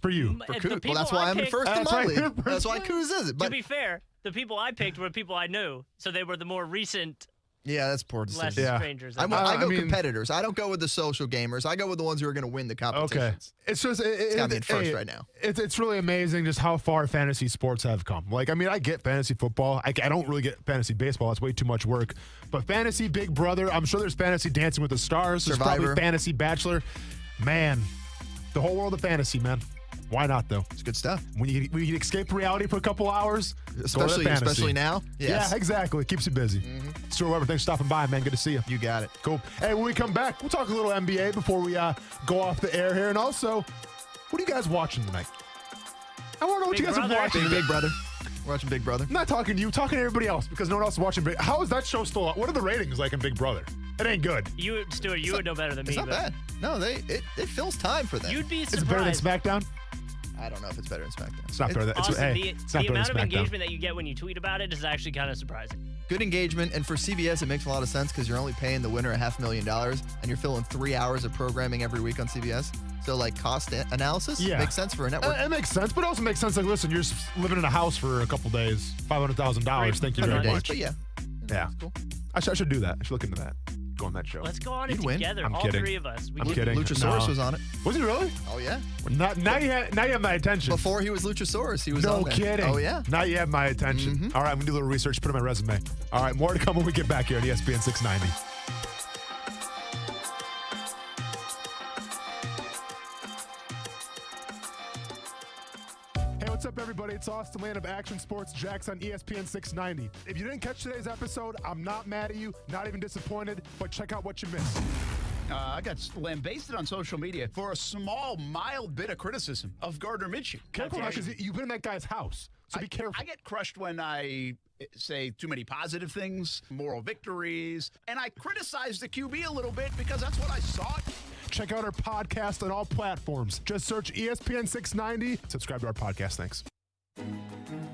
for you. Well, that's why I'm in first in my league. That's why Cruz is it. To be fair, the people I picked were people I knew, so they were the more recent. Yeah, that's poor decision. Less strangers. I go competitors. I don't go with the social gamers. I go with the ones who are going to win the competitions. Okay. It's just it's got me in first right now. It's really amazing just how far fantasy sports have come. Like, I mean, I get fantasy football. I don't really get fantasy baseball. It's way too much work. But fantasy Big Brother, I'm sure there's fantasy Dancing with the Stars. There's Survivor. probably fantasy Bachelor. Man, the whole world of fantasy, man. Why not, though? It's good stuff. When you escape reality for a couple hours, especially now. Yes. Yeah, exactly. It keeps you busy. Stuart Weber, thanks for stopping by, man. Good to see you. You got it. Cool. Hey, when we come back, we'll talk a little NBA before we go off the air here. And also, what are you guys watching tonight? I want to know what you guys are watching. Big Brother. We're watching Big Brother. I'm not talking to you. Talking to everybody else because no one else is watching Big. How is that show still up? What are the ratings like in Big Brother? It ain't good. Stuart, you would know better than me. It's not bad. No, it fills time for them. You'd be surprised. It's better than SmackDown? I don't know if it's better than SmackDown. It's not better than the amount of engagement that you get when you tweet about it is actually kind of surprising. Good engagement, and for CBS, it makes a lot of sense because you're only paying the winner $500,000, and you're filling 3 hours of programming every week on CBS. So, like, cost analysis makes sense for a network. It makes sense, but it also makes sense. Like, listen, you're living in a house for a couple days, $500,000. Thank you very much. But yeah, cool. I should do that. I should look into that. Go on that show. Let's go on it You'd win. together. I'm all kidding. 3 of us. I'm kidding. Luchasaurus was on it. Was he really? Oh yeah. Now you have my attention. Before he was Luchasaurus, he was no on there. kidding. Oh yeah. Now you have my attention. All right, I'm gonna do a little research, put it on my resume. All right, more to come when we get back here on ESPN 690. What's up, everybody? It's Austin, land of action sports, Jax on ESPN 690. If you didn't catch today's episode, I'm not mad at you, not even disappointed, but check out what you missed. I got lambasted on social media for a small, mild bit of criticism of Gardner Minshew. Careful, because you've been in that guy's house, so be careful. I get crushed when I say too many positive things, moral victories, and I criticize the QB a little bit because that's what I saw. Check out our podcast on all platforms. Just search ESPN 690. Subscribe to our podcast. Thanks.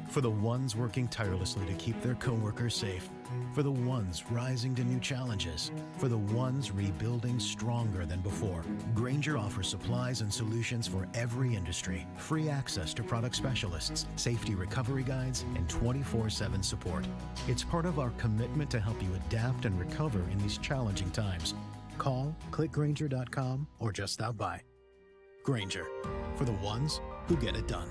For the ones working tirelessly to keep their coworkers safe. For the ones rising to new challenges. For the ones rebuilding stronger than before. Grainger offers supplies and solutions for every industry. Free access to product specialists, safety recovery guides, and 24/7 support. It's part of our commitment to help you adapt and recover in these challenging times. Call, click Grainger.com, or just stop by. Grainger, for the ones who get it done.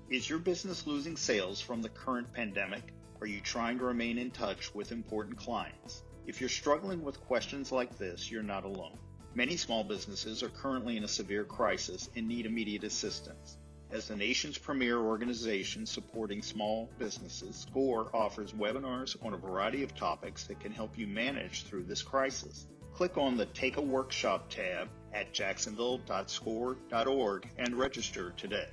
Is your business losing sales from the current pandemic? Are you trying to remain in touch with important clients? If you're struggling with questions like this, you're not alone. Many small businesses are currently in a severe crisis and need immediate assistance. As the nation's premier organization supporting small businesses, SCORE offers webinars on a variety of topics that can help you manage through this crisis. Click on the Take a Workshop tab at jacksonville.score.org and register today.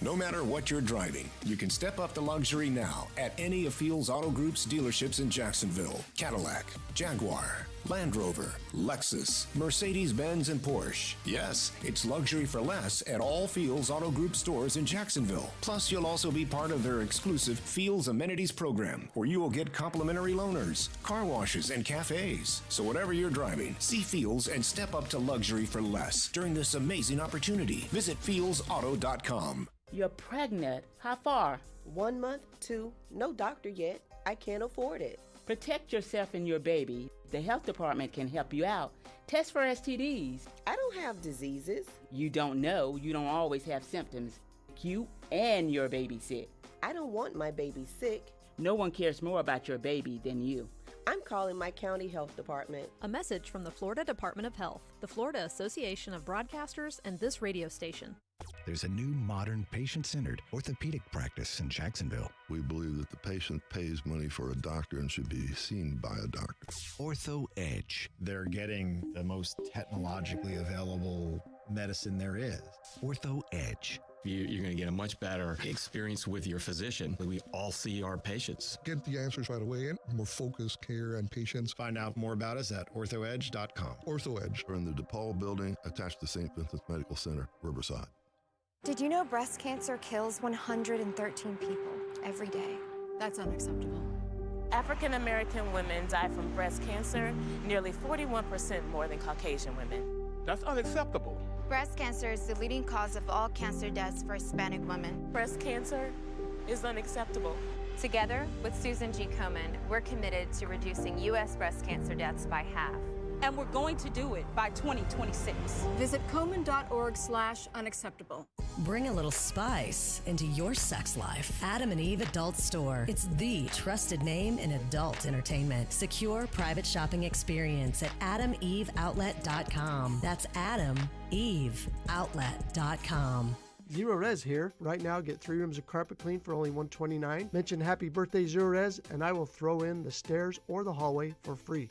No matter what you're driving, you can step up to luxury now at any of Fields Auto Group's dealerships in Jacksonville. Cadillac, Jaguar, Land Rover, Lexus, Mercedes-Benz, and Porsche. Yes, it's luxury for less at all Fields Auto Group stores in Jacksonville. Plus, you'll also be part of their exclusive Fields Amenities program, where you will get complimentary loaners, car washes, and cafes. So whatever you're driving, see Fields and step up to luxury for less during this amazing opportunity. Visit fieldsauto.com. You're pregnant. How far? 1 month, 2, no doctor yet. I can't afford it. Protect yourself and your baby. The health department can help you out. Test for STDs. I don't have diseases. You don't know. You don't always have symptoms. You and your baby sick. I don't want my baby sick. No one cares more about your baby than you. I'm calling my county health department. A message from the Florida Department of Health, the Florida Association of Broadcasters, and this radio station. There's a new modern patient-centered orthopedic practice in Jacksonville. We believe that the patient pays money for a doctor and should be seen by a doctor. Ortho Edge. They're getting the most technologically available medicine there is. Ortho Edge. You're going to get a much better experience with your physician. We all see our patients. Get the answers right away and more focused care on patients. Find out more about us at orthoedge.com. Ortho Edge. We're in the DePaul building attached to St. Vincent's Medical Center, Riverside. Did you know breast cancer kills 113 people every day? That's unacceptable. African American women die from breast cancer nearly 41% more than Caucasian women. That's unacceptable. Breast cancer is the leading cause of all cancer deaths for Hispanic women. Breast cancer is unacceptable. Together with Susan G. Komen, we're committed to reducing U.S. breast cancer deaths by half. And we're going to do it by 2026. Visit Komen.org/unacceptable. Bring a little spice into your sex life. Adam and Eve Adult Store. It's the trusted name in adult entertainment. Secure private shopping experience at AdamEveOutlet.com. That's AdamEveOutlet.com. Zero Res here. Right now, get 3 rooms of carpet clean for only $129. Mention happy birthday Zero Res, and I will throw in the stairs or the hallway for free.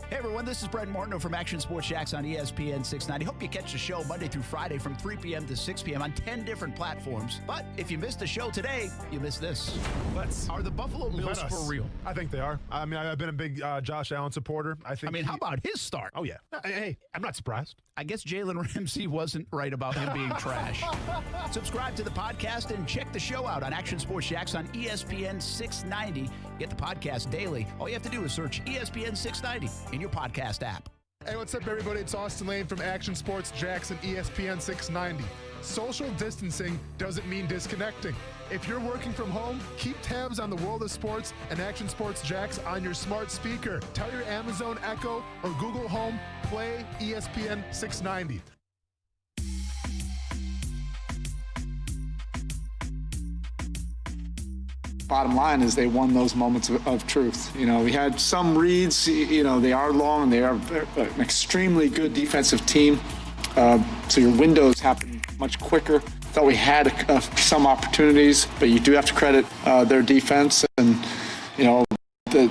Hey everyone, this is Brett Martineau from Action Sports Jacks on ESPN 690. Hope you catch the show Monday through Friday from 3 p.m. to 6 p.m. on 10 different platforms. But if you missed the show today, you missed this. Are the Buffalo Bills for real? I think they are. I mean, I've been a big Josh Allen supporter. I mean, how about his start? Oh, yeah. Hey, I'm not surprised. I guess Jalen Ramsey wasn't right about him being trash. Subscribe to the podcast and check the show out on Action Sports Jacks on ESPN 690. Get the podcast daily. All you have to do is search ESPN 690 in your podcast app. Hey, what's up, everybody? It's Austin Lane from Action Sports Jacks and ESPN 690. Social distancing doesn't mean disconnecting. If you're working from home, keep tabs on the world of sports and Action Sports Jacks on your smart speaker. Tell your Amazon Echo or Google Home, play ESPN 690. Bottom line is they won those moments of truth. You know, we had some reads, you know, they are long and they are an extremely good defensive team. So your windows happen much quicker. Thought we had some opportunities, but you do have to credit their defense, and you know they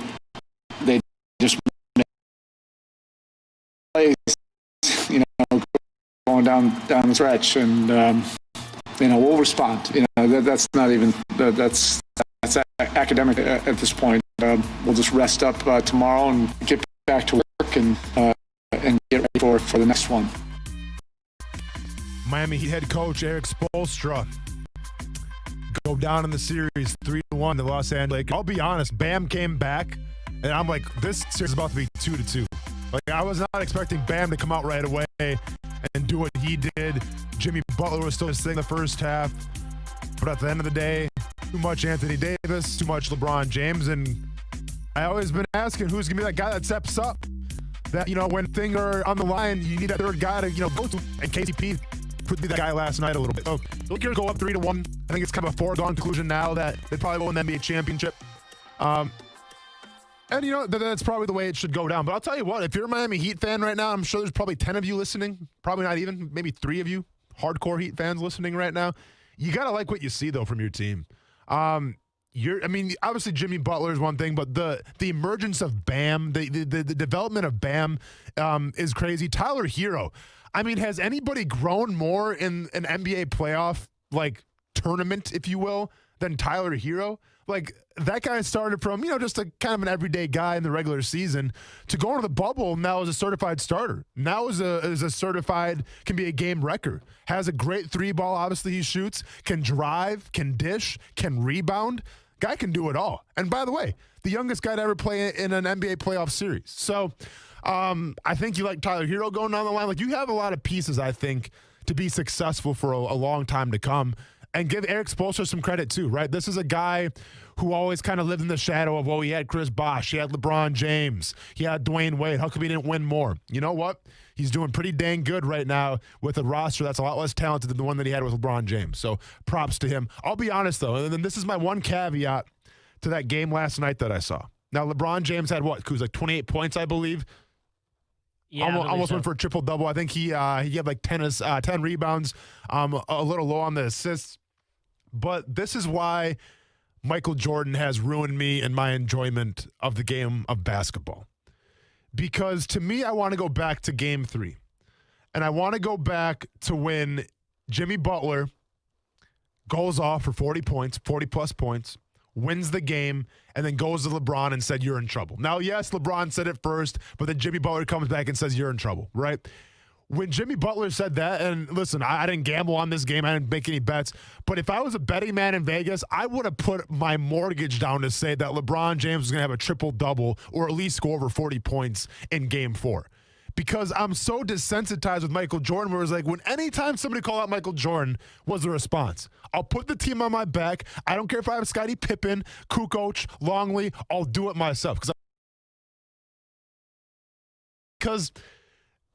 just made plays, you know, going down the stretch, and you know we'll respond. You know that's not even that's academic at this point. We'll just rest up tomorrow and get back to work and get ready for the next one. Miami Heat head coach Eric Spoelstra go down in the series 3-1 to Los Angeles Lakers. I'll be honest, Bam came back, and I'm like, this series is about to be 2-2. Like, I was not expecting Bam to come out right away and do what he did. Jimmy Butler was still his thing the first half, but at the end of the day, too much Anthony Davis, too much LeBron James, and I always been asking who's gonna be that guy that steps up. That, you know, when things are on the line, you need that third guy to, you know, go to, and KCP could be that guy last night a little bit. So the Lakers go up 3-1. I think it's kind of a foregone conclusion now that they probably will win the NBA championship. And you know that's probably the way it should go down. But I'll tell you what, if you're a Miami Heat fan right now, I'm sure there's probably 10 of you listening. Probably not even, maybe 3 of you hardcore Heat fans listening right now. You gotta like what you see though from your team. I mean, obviously Jimmy Butler is one thing, but the emergence of Bam, the development of Bam is crazy. Tyler Hero. I mean, has anybody grown more in an NBA playoff like tournament, if you will, than Tyler Hero. Like, that guy started from, just a kind of an everyday guy in the regular season to go into the bubble now as a certified starter. Now is a certified, can be a game wrecker. Has a great 3-ball, obviously he shoots, can drive, can dish, can rebound. Guy can do it all. And by the way, the youngest guy to ever play in an NBA playoff series. So I think you like Tyler Hero going down the line. Like, you have a lot of pieces, I think, to be successful for a long time to come. And give Eric Spoelstra some credit, too, right? This is a guy who always kind of lived in the shadow of, he had Chris Bosh, he had LeBron James, he had Dwayne Wade. How come he didn't win more? You know what? He's doing pretty dang good right now with a roster that's a lot less talented than the one that he had with LeBron James. So props to him. I'll be honest, though, and then this is my one caveat to that game last night that I saw. Now, LeBron James had what? He was like 28 points, I believe. Yeah, almost went for a triple-double. I think he had like 10 rebounds, a little low on the assists. But this is why Michael Jordan has ruined me in my enjoyment of the game of basketball. Because to me, I want to go back to Game 3. And I want to go back to when Jimmy Butler goes off for 40 points, 40-plus points, wins the game, and then goes to LeBron and said, "You're in trouble." Now, yes, LeBron said it first, but then Jimmy Butler comes back and says, "You're in trouble," right? When Jimmy Butler said that, and listen, I didn't gamble on this game. I didn't make any bets. But if I was a betting man in Vegas, I would have put my mortgage down to say that LeBron James was going to have a triple-double or at least go over 40 points in Game 4. Because I'm so desensitized with Michael Jordan, where it's like, anytime somebody called out Michael Jordan was the response. I'll put the team on my back. I don't care if I have Scottie Pippen, Kukoc, Longley. I'll do it myself. Because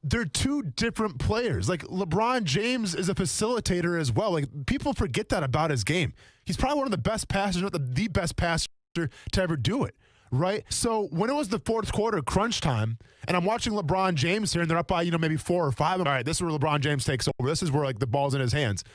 they're two different players. Like, LeBron James is a facilitator as well. Like, people forget that about his game. He's probably one of the best passers, not the best passer to ever do it, right? So when it was the fourth quarter, crunch time, and I'm watching LeBron James here, and they're up by, maybe 4 or 5. All right, this is where LeBron James takes over. This is where, like, the ball's in his hands.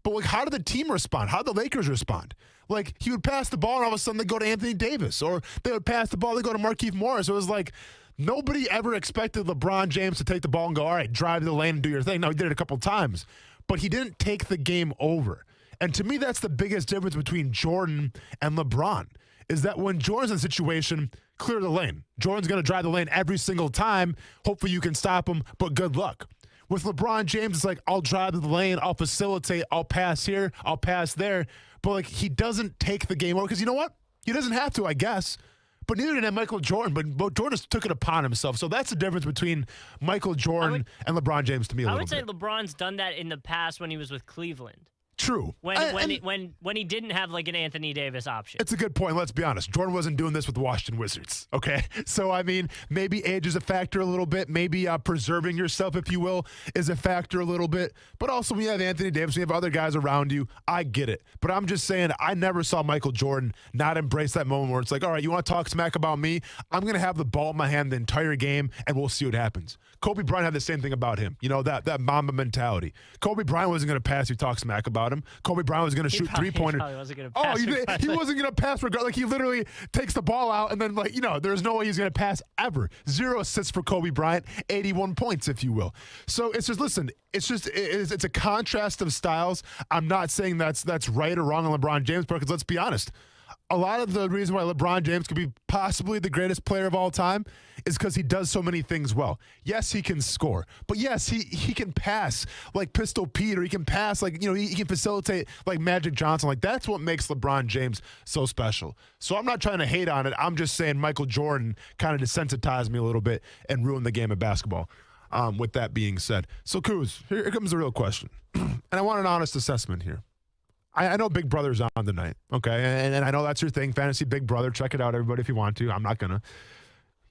But, like, how did the team respond? How did the Lakers respond? Like, he would pass the ball, and all of a sudden they go to Anthony Davis. Or they would pass the ball, they go to Markieff Morris. It was like, nobody ever expected LeBron James to take the ball and go, all right, drive to the lane and do your thing. No, he did it a couple times. But he didn't take the game over. And to me, that's the biggest difference between Jordan and LeBron, is that when Jordan's in a situation, clear the lane. Jordan's going to drive the lane every single time. Hopefully you can stop him, but good luck. With LeBron James, it's like, I'll drive to the lane, I'll facilitate, I'll pass here, I'll pass there. But, like, he doesn't take the game over because you know what? He doesn't have to, I guess. But neither did Michael Jordan. But Jordan took it upon himself. So that's the difference between Michael Jordan and LeBron James to me a little bit. I would say LeBron's done that in the past when he was with Cleveland. True. When he didn't have like an Anthony Davis option. It's a good point. Let's be honest. Jordan wasn't doing this with the Washington Wizards. Okay. So, I mean, maybe age is a factor a little bit. Maybe preserving yourself, if you will, is a factor a little bit. But also, when you have Anthony Davis, you have other guys around you. I get it. But I'm just saying, I never saw Michael Jordan not embrace that moment where it's like, all right, you want to talk smack about me? I'm going to have the ball in my hand the entire game, and we'll see what happens. Kobe Bryant had the same thing about him. You know, that Mamba mentality. Kobe Bryant wasn't going to pass you talk smack about him. Kobe Bryant was going to shoot three-pointers. He wasn't going to pass. He wasn't going to pass regardless. Like, he literally takes the ball out, and then, like, there's no way he's going to pass ever. 0 assists for Kobe Bryant, 81 points, if you will. So it's just, listen, it's a contrast of styles. I'm not saying that's right or wrong on LeBron James, because let's be honest. A lot of the reason why LeBron James could be possibly the greatest player of all time is because he does so many things well. Yes, he can score. But yes, he can pass like Pistol Pete, or he can pass like, he can facilitate like Magic Johnson. Like, that's what makes LeBron James so special. So I'm not trying to hate on it. I'm just saying Michael Jordan kind of desensitized me a little bit and ruined the game of basketball. With that being said. So, Kuz, here comes the real question. And I want an honest assessment here. I know Big Brother's on tonight, okay? And I know that's your thing, Fantasy Big Brother. Check it out, everybody, if you want to. I'm not going to.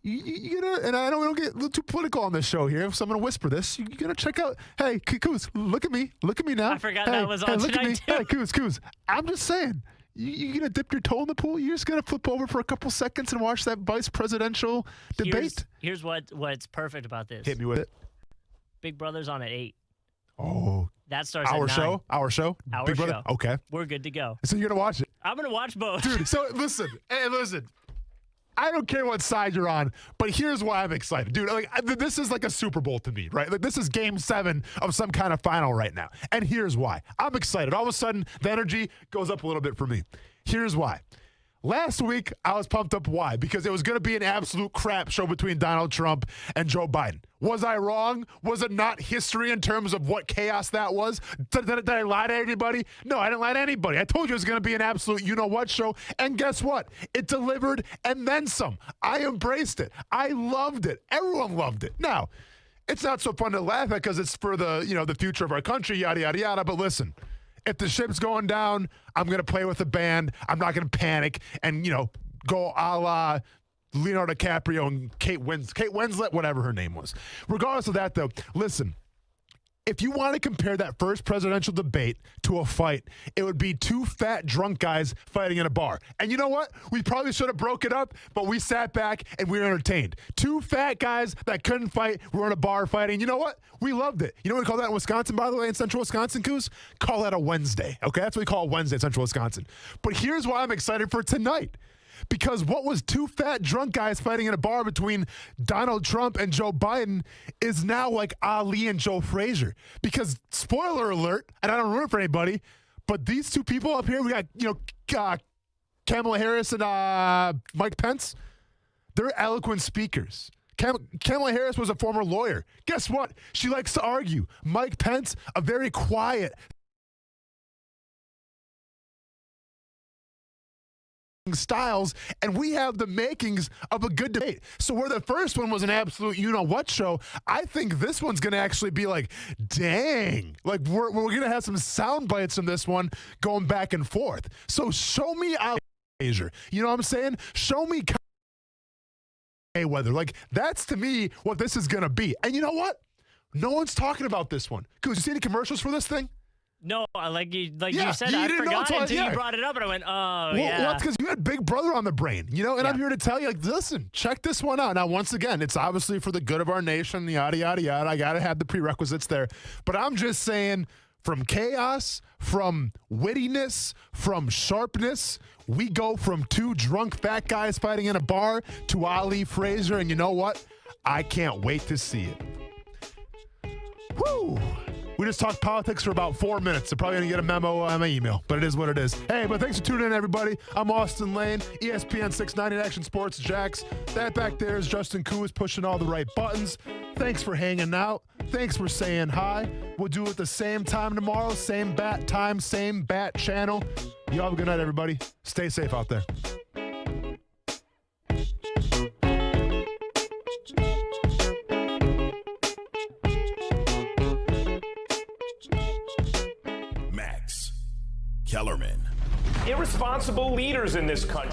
You gotta, and I don't want to get a little too political on this show here, so I'm going to whisper this. You got to check out, hey, Kuz, look at me. Look at me now. I forgot that was on tonight, too. Hey, Kuz, I'm just saying. You going to dip your toe in the pool? You're just going to flip over for a couple seconds and watch that vice presidential debate? Here's what's perfect about this. Hit me with it. Big Brother's on at 8. Oh. That starts our at 9. show? Our show? Our Big show. Brother? Okay. We're good to go. So you're going to watch it? I'm going to watch both. Dude, so listen. I don't care what side you're on, but here's why I'm excited. Dude, like this is like a Super Bowl to me, right? Like this is game 7 of some kind of final right now. And here's why. I'm excited. All of a sudden, the energy goes up a little bit for me. Here's why. Last week, I was pumped up. Why? Because it was going to be an absolute crap show between Donald Trump and Joe Biden. Was I wrong? Was it not history in terms of what chaos that was? Did I lie to anybody? No, I didn't lie to anybody. I told you it was going to be an absolute you-know-what show. And guess what? It delivered and then some. I embraced it. I loved it. Everyone loved it. Now, it's not so fun to laugh at because it's for the future of our country, yada, yada, yada. But listen. If the ship's going down, I'm going to play with the band. I'm not going to panic and, go a la Leonardo DiCaprio and Kate Winslet, whatever her name was. Regardless of that, though, listen, if you want to compare that first presidential debate to a fight, it would be 2 fat drunk guys fighting in a bar. And you know what? We probably should have broke it up, but we sat back and we were entertained. 2 fat guys that couldn't fight were in a bar fighting. You know what? We loved it. You know what we call that in Wisconsin, by the way, in central Wisconsin, Coos? Call that a Wednesday, okay? That's what we call a Wednesday in central Wisconsin. But here's why I'm excited for tonight. Because what was 2 fat drunk guys fighting in a bar between Donald Trump and Joe Biden is now like Ali and Joe Frazier. Because, spoiler alert, and I don't ruin it for anybody, but these 2 people up here, we got, Kamala Harris and Mike Pence. They're eloquent speakers. Kamala Harris was a former lawyer. Guess what? She likes to argue. Mike Pence, a very quiet, styles, and we have the makings of a good debate. So where the first one was an absolute you-know-what show, I think this one's going to actually be like, dang. Like, we're going to have some sound bites from this one going back and forth. So show me out, Asia. You know what I'm saying? Show me Mayweather. Like, that's, to me, what this is going to be. And you know what? No one's talking about this one. Because you see any commercials for this thing? No, like you said, I forgot until you brought it up, and I went, well, that's because you had Big Brother on the brain, and I'm here to tell you, like, listen, check this one out. Now, once again, it's obviously for the good of our nation, yada, yada, yada. I got to have the prerequisites there. But I'm just saying, from chaos, from wittiness, from sharpness, we go from 2 drunk fat guys fighting in a bar to Ali Frazier, and you know what? I can't wait to see it. Woo! We just talked politics for about 4 minutes. I'm probably going to get a memo on my email, but it is what it is. Hey, but thanks for tuning in, everybody. I'm Austin Lane, ESPN 690 Action Sports Jacks. That back there is Justin Koo, is pushing all the right buttons. Thanks for hanging out. Thanks for saying hi. We'll do it the same time tomorrow, same bat time, same bat channel. You all have a good night, everybody. Stay safe out there. Kellerman. Irresponsible leaders in this country.